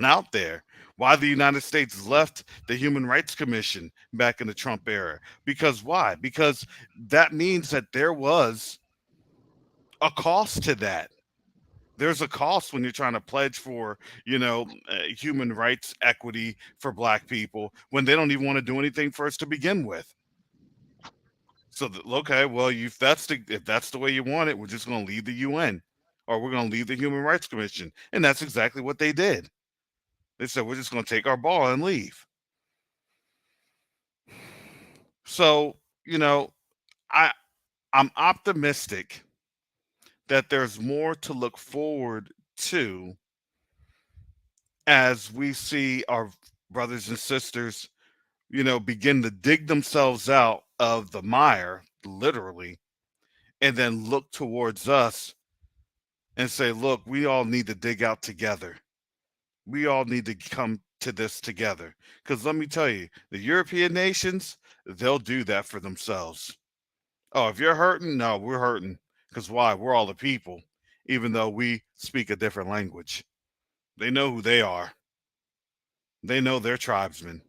out there. Why the United States left the Human Rights Commission back in the Trump era. Because why? Because that means that there was a cost to that. There's a cost when you're trying to pledge for, human rights equity for black people when they don't even want to do anything for us to begin with. So, okay, well, if that's the way you want it, we're just going to leave the UN, or we're going to leave the Human Rights Commission, and that's exactly what they did. They said we're just going to take our ball and leave. So, I I'm optimistic that there's more to look forward to as we see our brothers and sisters, begin to dig themselves out of the mire, literally, and then look towards us and say, look, we all need to dig out together. We all need to come to this together. Because let me tell you, the European nations, they'll do that for themselves. Oh, if you're hurting, no, we're hurting. Because why? We're all the people, even though we speak a different language. They know who they are, they know their tribesmen.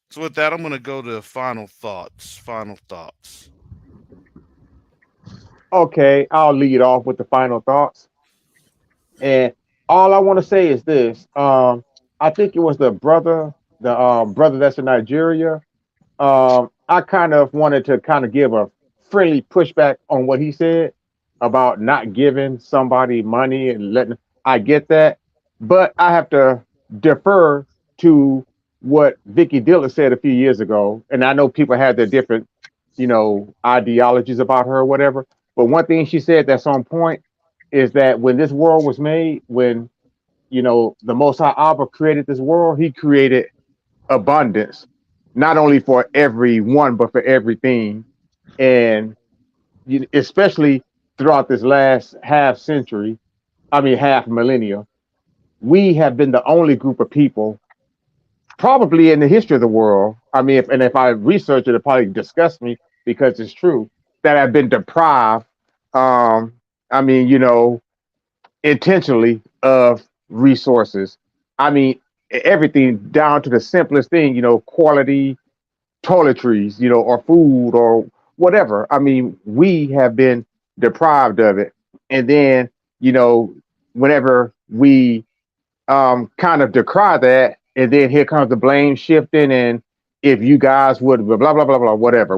So, with that, I'm going to go to final thoughts. Final thoughts. Okay, I'll lead off with the final thoughts. And all I want to say is this. I think it was the brother that's in Nigeria. I kind of wanted to kind of give a friendly pushback on what he said about not giving somebody money and letting. I get that, but I have to defer to what Vicky Diller said a few years ago. And I know people had their different, ideologies about her or whatever. But one thing she said that's on point is that when this world was made, when the Most High Abba created this world, He created abundance, not only for everyone, but for everything. And especially throughout this last half century, I mean, half millennia, we have been the only group of people, probably in the history of the world. I mean, if I research it, it probably disgust me because it's true that have been deprived. I mean, intentionally of resources. I mean, everything down to the simplest thing, quality toiletries, or food or whatever. I mean, we have been deprived of it. And then, whenever we kind of decry that, and then here comes the blame shifting, and if you guys would blah blah blah blah whatever,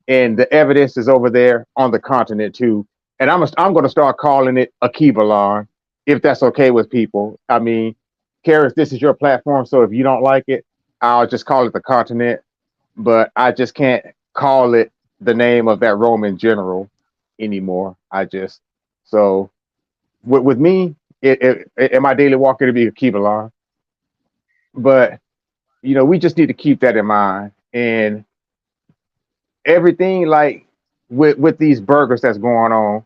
and the evidence is over there on the continent too. And I'm going to start calling it a Kibalon, if that's okay with people. I mean, Karis, this is your platform, so if you don't like it, I'll just call it the continent. But I just can't call it the name of that Roman general anymore. So with me, in my daily walk, it'll be a Kibalon. But we just need to keep that in mind. And everything like with these burgers that's going on,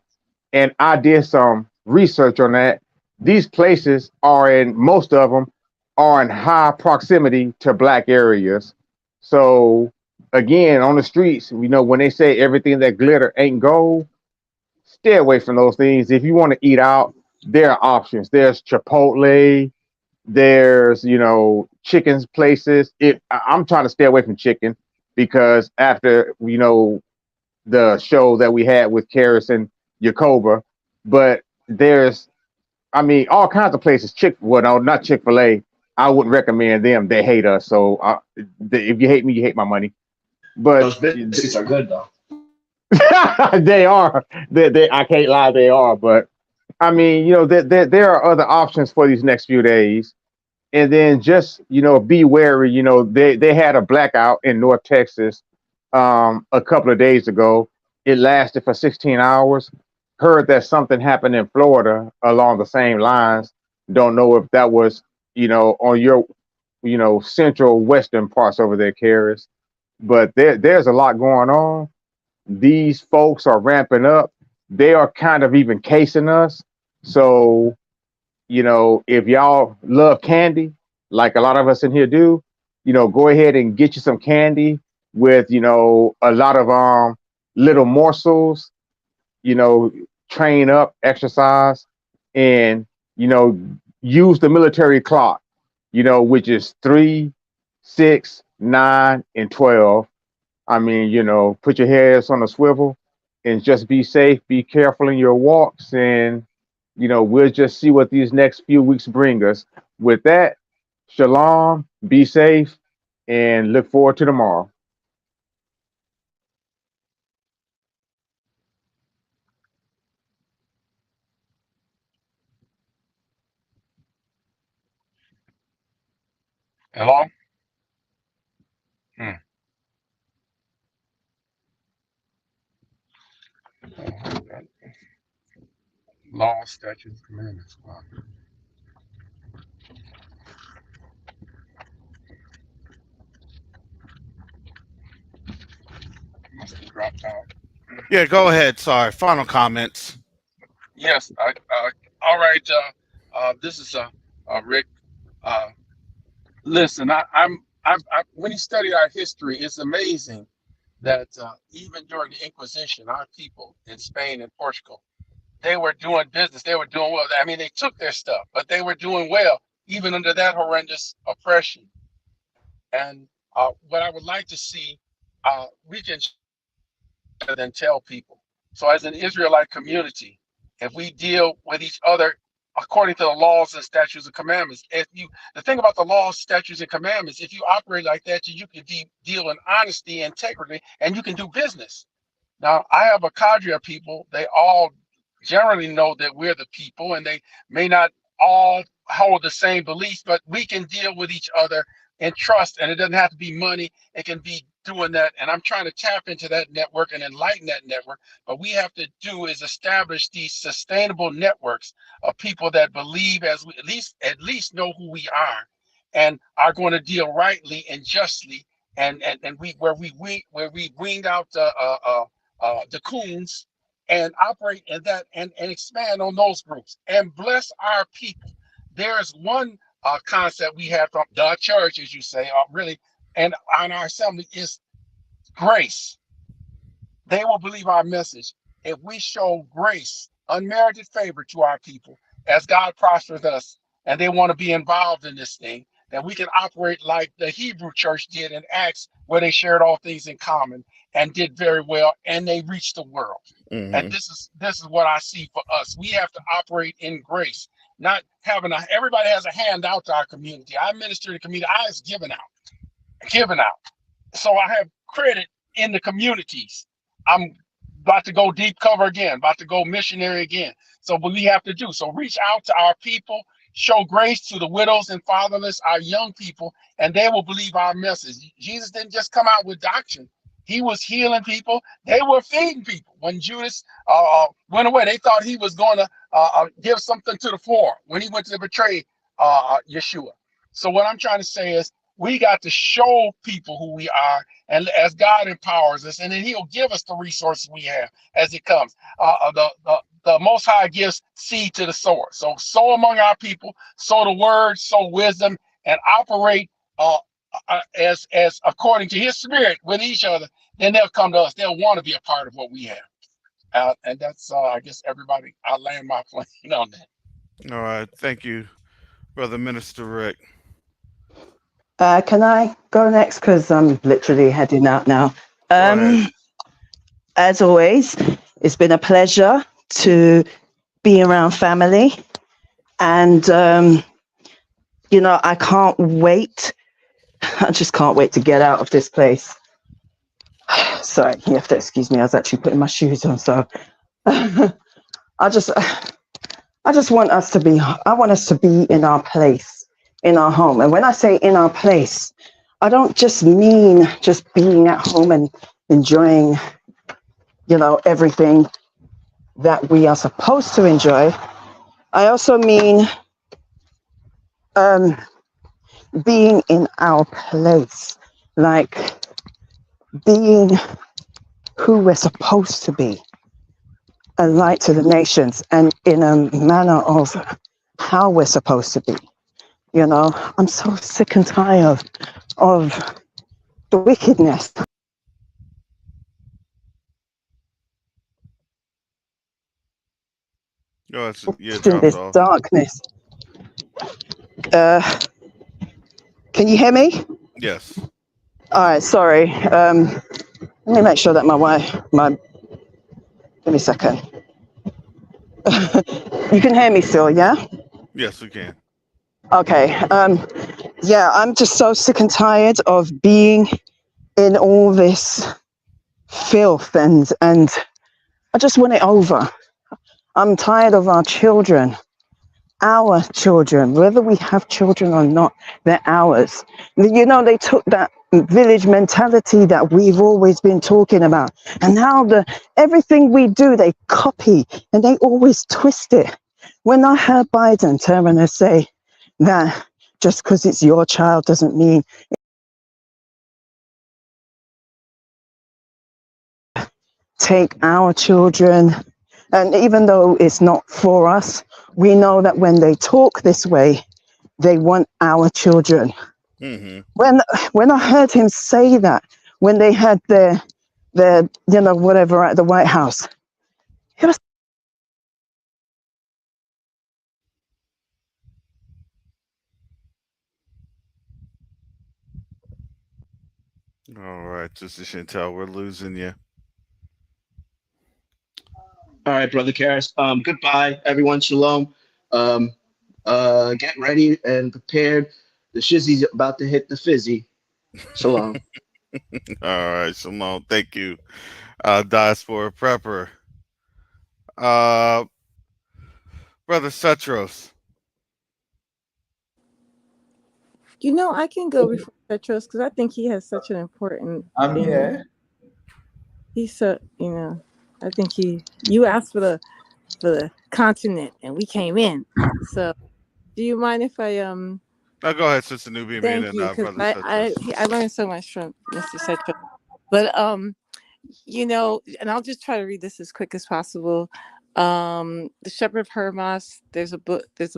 and I did some research on that. These places most of them are in high proximity to black areas. So again, on the streets, when they say everything that glitter ain't gold, stay away from those things. If you want to eat out, there are options. There's Chipotle, there's chickens places. I'm trying to stay away from chicken because after the show that we had with Karis and Yacoba, but there's I mean all kinds of places. Well, no, not Chick-fil-A. I wouldn't recommend them. They hate us. So if you hate me, you hate my money. But Those biscuits are good though. they are. I can't lie, they are. But I mean, there are other options for these next few days. And then just be wary. They had a blackout in North Texas a couple of days ago. It lasted for 16 hours. Heard that something happened in Florida along the same lines. Don't know if that was on your central western parts over there, Karis. but there's a lot going on. These folks are ramping up. They are kind of even casing us. So, if y'all love candy, like a lot of us in here do, go ahead and get you some candy with, a lot of little morsels, train up, exercise, and, use the military clock, which is 3, 6, 9, and 12. I mean, put your heads on a swivel and just be safe, be careful in your walks, and, we'll just see what these next few weeks bring us. With that, shalom, be safe, and look forward to tomorrow. Hello? Hmm. Law, statutes, commandments. Wow. Must have dropped out. Yeah, go ahead. Sorry. Final comments. Yes. All right. This is Rick. Uh, listen, when you study our history, it's amazing that even during the Inquisition, our people in Spain and Portugal, they were doing business. They were doing well. I mean, they took their stuff, but they were doing well, even under that horrendous oppression. And what I would like to see, we can then tell people. So, as an Israelite community, if we deal with each other according to the laws and statutes and commandments, the thing about the laws, statutes, and commandments, if you operate like that, you can deal in honesty, integrity, and you can do business. Now, I have a cadre of people. They all generally know that we're the people, and they may not all hold the same beliefs, but we can deal with each other in trust, and it doesn't have to be money. It can be doing that, and I'm trying to tap into that network and enlighten that network. But we have to do is establish these sustainable networks of people that believe, as we at least know who we are, and are going to deal rightly and justly, and we where we weaned out the coons, and operate in that, and expand on those groups and bless our people. There is one concept we have from the church, as you say, really, and on our assembly is grace. They will believe our message if we show grace, unmerited favor to our people as God prospers us, and they want to be involved in this thing, that we can operate like the Hebrew church did in Acts, where they shared all things in common and did very well, and they reached the world. Mm-hmm. And this is what I see for us. We have to operate in grace, not having everybody has a handout to our community. I minister to the community. I was given out. So I have credit in the communities. I'm about to go deep cover again, about to go missionary again. So what we have to do, so reach out to our people, show grace to the widows and fatherless, our young people, and they will believe our message. Jesus didn't just come out with doctrine. He was healing people. They were feeding people. When Judas went away, they thought he was going to give something to the poor when he went to betray Yeshua. So what I'm trying to say is, we got to show people who we are, and as God empowers us, and then He'll give us the resources we have as it comes. The Most High gives seed to the sower. So sow among our people, sow the word, sow wisdom, and operate as according to His Spirit with each other. Then they'll come to us. They'll want to be a part of what we have. And that's, I guess, everybody. I'll land my plane on that. All right. Thank you, Brother Minister Rick. Can I go next? Because I'm literally heading out now. As always, it's been a pleasure to be around family. And, I can't wait. I just can't wait to get out of this place. Sorry, you have to excuse me. I was actually putting my shoes on. So I just want us to be, I want us to be in our place, in our home. And when I say in our place, I don't just mean just being at home and enjoying, everything that we are supposed to enjoy. I also mean being in our place, like being who we're supposed to be, a light to the nations, and in a manner of how we're supposed to be. You know, I'm so sick and tired of the wickedness Oh, you in dropped this off. darkness. Can you hear me? Yes. All right, sorry. Let me make sure that give me a second. You can hear me still, yeah? Yes, we can. Okay. Yeah, I'm just so sick and tired of being in all this filth and I just want it over. I'm tired of our children, whether we have children or not, they're ours. You know, they took that village mentality that we've always been talking about, and now everything we do, they copy and they always twist it. When I heard Biden turn and say that just because it's your child doesn't mean take our children, and even though it's not for us, we know that when they talk this way, they want our children. Mm-hmm. When I heard him say that, when they had their whatever at the White House, it was All right, Sister Chantel, we're losing you. All right, Brother Karis. Goodbye, everyone. Shalom. Um, get ready and prepared. The shizzy's about to hit the fizzy. Shalom. All right, Simone. Thank you. Diaspora Prepper. Brother Cetros. You know, I can go before Petros because I think he has such an important I'm thing. here. He's so, I think you asked for the continent and we came in. So do you mind if I Now go ahead, Sister Nubian, me thank and you, because Brother Cetros. I learned so much from Mr. Cetros. But and I'll just try to read this as quick as possible. The Shepherd of Hermas, there's a book, there's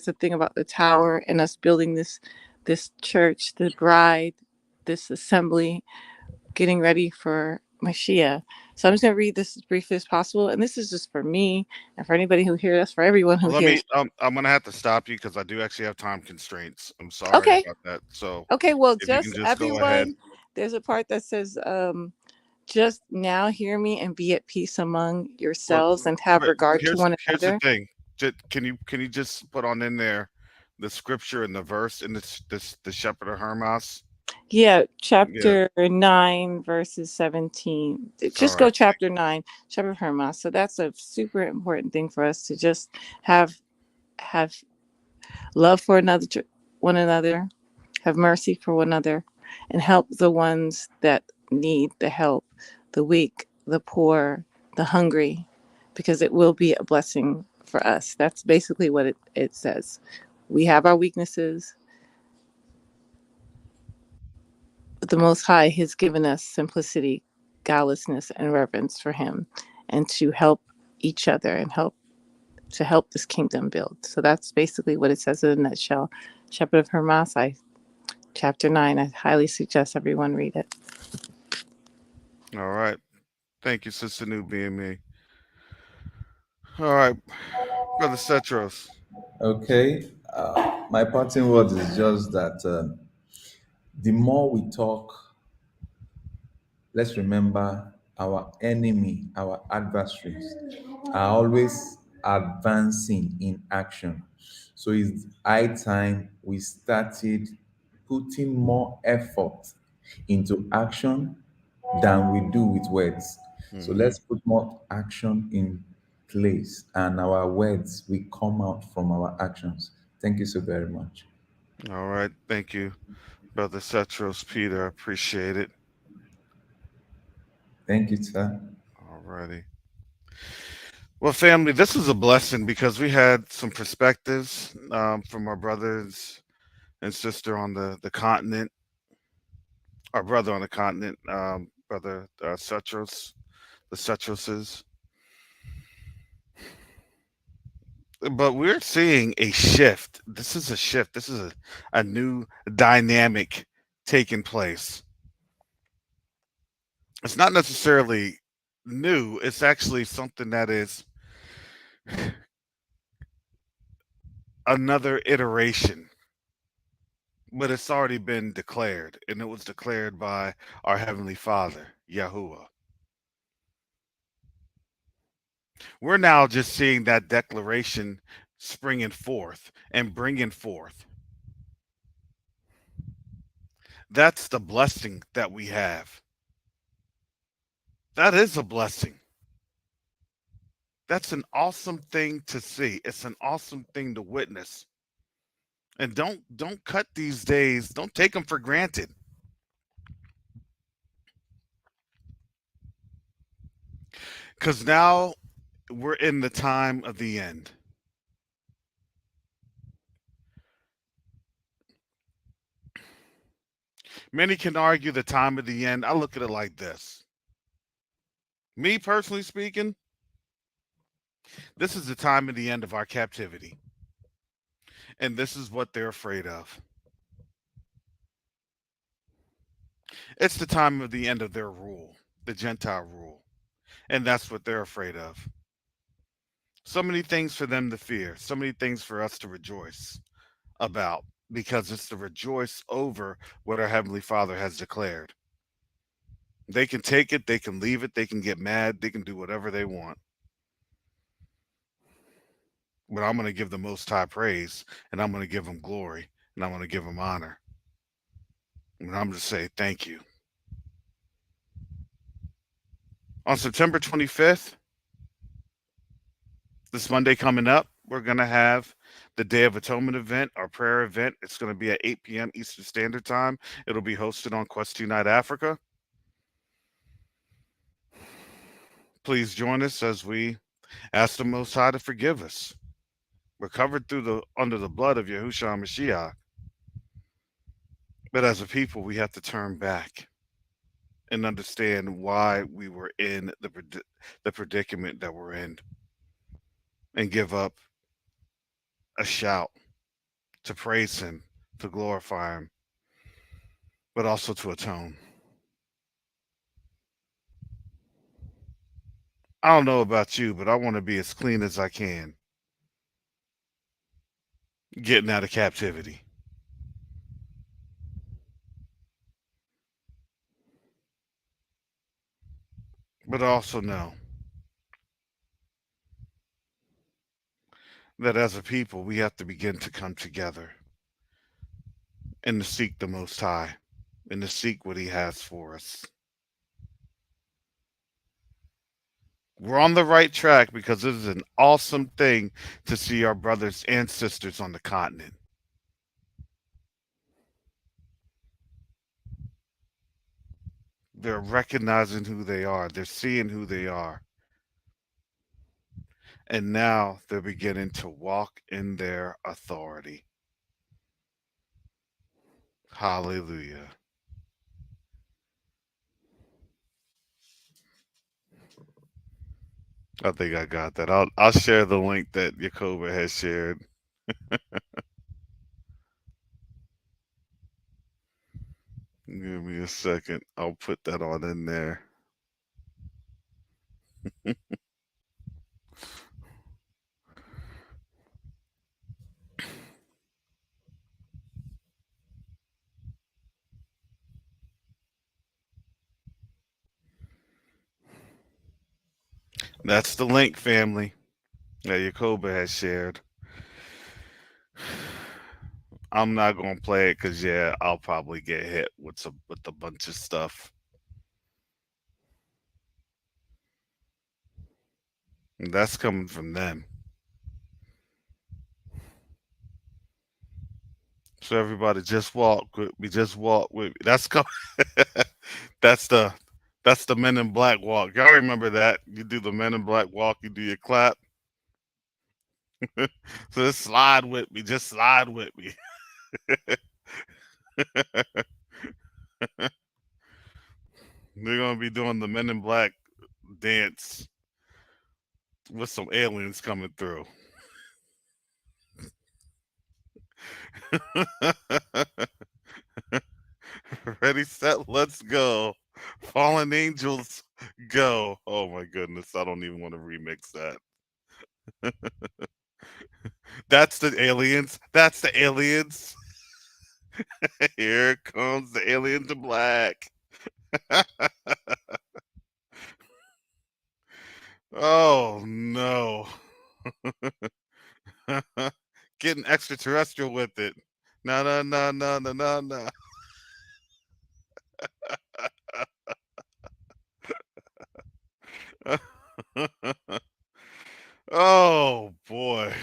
a thing about the tower and us building this church, the bride, this assembly, getting ready for Mashiach. So I'm just gonna read this as briefly as possible. And this is just for me and for anybody who hears us, for everyone who Well, let me. hears. I'm gonna have to stop you because I do actually have time constraints. I'm sorry Okay. about that. So Okay, well, if you can just just go ahead. everyone, there's a part that says, just now hear me and be at peace among Well, yourselves and have but regard to one here's the another. thing. Can you just put on in there the scripture and the verse in the Shepherd of Hermas? Yeah, Yeah. chapter 9, verses 17. All Just right. go chapter 9, chapter of Hermas. So that's a super important thing for us to just have love for one another, have mercy for one another, and help the ones that need the help, the weak, the poor, the hungry, because it will be a blessing for us. That's basically what it says. We have our weaknesses, but the Most High has given us simplicity, godlessness, and reverence for Him, and to help each other and help this kingdom build. So that's basically what it says in a nutshell. Shepherd of Hermas, chapter 9. I highly suggest everyone read it. All right. Thank you, Sister Nubian, me. All right, Brother Cetros. Okay. My parting word is just that the more we talk, let's remember our enemy, our adversaries are always advancing in action. So it's high time we started putting more effort into action than we do with words. So Mm-hmm. let's put more action in place, and our words will come out from our actions. Thank you so very much. All right. Thank you, Brother Cetros Peter. I appreciate it. Thank you, sir. All righty. Well, family, this is a blessing because we had some perspectives from our brothers and sister on the continent, our brother on the continent. brother the Cetroses. But we're seeing a shift. This is a shift. This is a new dynamic taking place. It's not necessarily new. It's actually something that is another iteration, but it's already been declared, and it was declared by our Heavenly Father, Yahuwah. We're now just seeing that declaration springing forth and bringing forth. That's the blessing that we have. That is a blessing. That's an awesome thing to see. It's an awesome thing to witness. And don't cut these days. Don't take them for granted. Cuz now we're in the time of the end. Many can argue the time of the end. I look at it like this. Me personally speaking, this is the time of the end of our captivity. And this is what they're afraid of. It's the time of the end of their rule, the Gentile rule. And that's what they're afraid of. So many things for them to fear, so many things for us to rejoice about, because it's to rejoice over what our Heavenly Father has declared. They can take it, they can leave it, they can get mad, they can do whatever they want. But I'm going to give the Most High praise, and I'm going to give him glory, and I'm going to give him honor. And I'm going to say thank you. On September 25th, this Monday coming up, we're going to have the Day of Atonement event, our prayer event. It's going to be at 8 p.m. Eastern Standard Time. It'll be hosted on Quest Unite Africa. Please join us as we ask the Most High to forgive us. We're covered under the blood of Yahushua Mashiach. But as a people, we have to turn back and understand why we were in the predicament that we're in, and give up a shout to praise him, to glorify him, but also to atone. I don't know about you, but I want to be as clean as I can getting out of captivity. But I also know that as a people, we have to begin to come together and to seek the Most High and to seek what he has for us. We're on the right track because it is an awesome thing to see our brothers and sisters on the continent. They're recognizing who they are. They're seeing who they are. And now they're beginning to walk in their authority. Hallelujah. I think I got that. I'll share the link that Jacoba has shared. Give me a second. I'll put that on in there. That's the link, family, that Jacoba has shared. I'm not gonna play it because I'll probably get hit with a bunch of stuff. And that's coming from them. So everybody, just walk with me. Just walk with me. That's coming. that's the that's the Men in Black walk. Y'all remember that? You do the Men in Black walk. You do your clap. So just slide with me. Just slide with me. They're gonna be doing the Men in Black dance with some aliens coming through. Ready, set, let's go. Fallen Angels, go. Oh my goodness, I don't even want to remix that. That's the aliens. That's the aliens. Here comes the alien to black. Oh no. Getting extraterrestrial with it. No, no, no, no, no, no, no. Oh boy.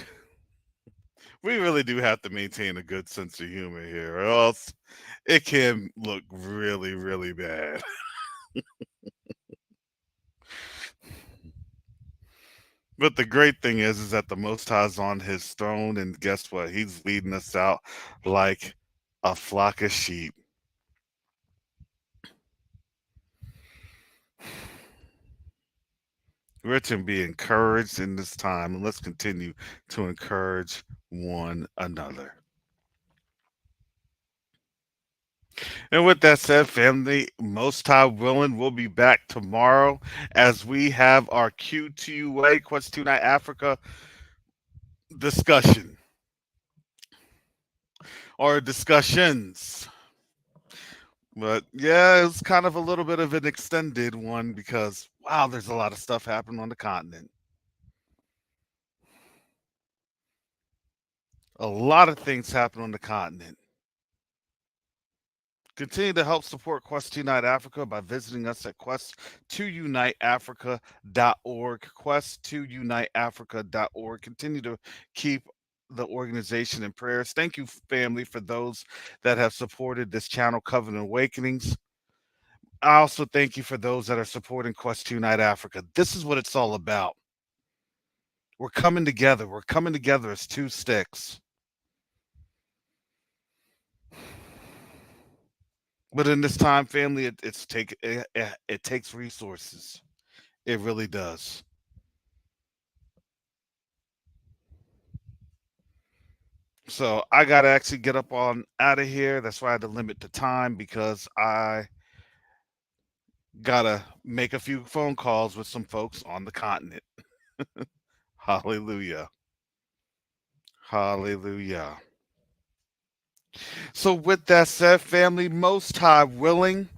We really do have to maintain a good sense of humor here, or else it can look really, really bad. But the great thing is that the Most High's on his throne, and guess what? He's leading us out like a flock of sheep. We're to be encouraged in this time, and let's continue to encourage one another. And with that said, family, Most High willing, we'll be back tomorrow as we have our Q2A, Quest 2 Night Africa discussion. Or discussions. But yeah, it's kind of a little bit of an extended one because, wow, there's a lot of stuff happening on the continent. A lot of things happen on the continent. Continue to help support Quest 2 Unite Africa by visiting us at quest2uniteafrica.org. Quest2uniteafrica.org. Continue to keep the organization in prayers. Thank you, family, for those that have supported this channel, Covenant Awakenings. I also thank you for those that are supporting Quest 2 Unite Africa. This is what it's all about. We're coming together. We're coming together as two sticks. But in this time, family, it takes resources. It really does. So I gotta actually get up on out of here. That's why I had to limit the time because I gotta make a few phone calls with some folks on the continent. Hallelujah. Hallelujah. So with that said, family, Most High willing,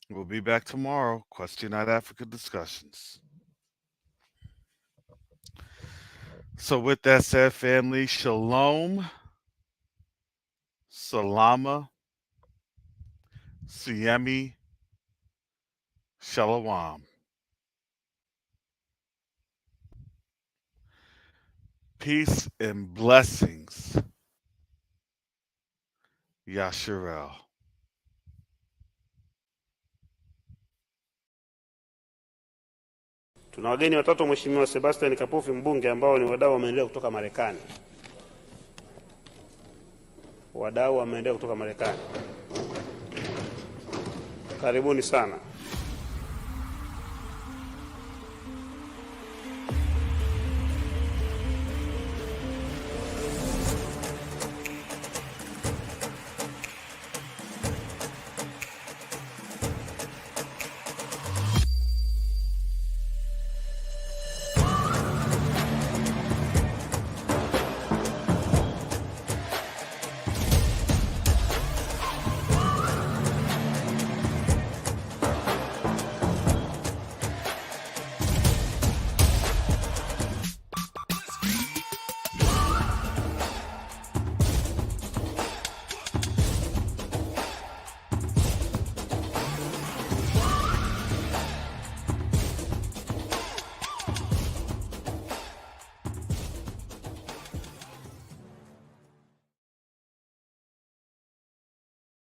we'll be back tomorrow. Quest Unite Africa discussions. So with that said, family, shalom, salama, siemi, shalom. Peace and blessings. Yasharel. Tuna wageni watatu, Mheshimiwa Sebastian Kapufi mbunge, ambao ni wadau wa maendeleo kutoka Marekani. Wadau wa maendeleo kutoka Marekani. Karibuni sana.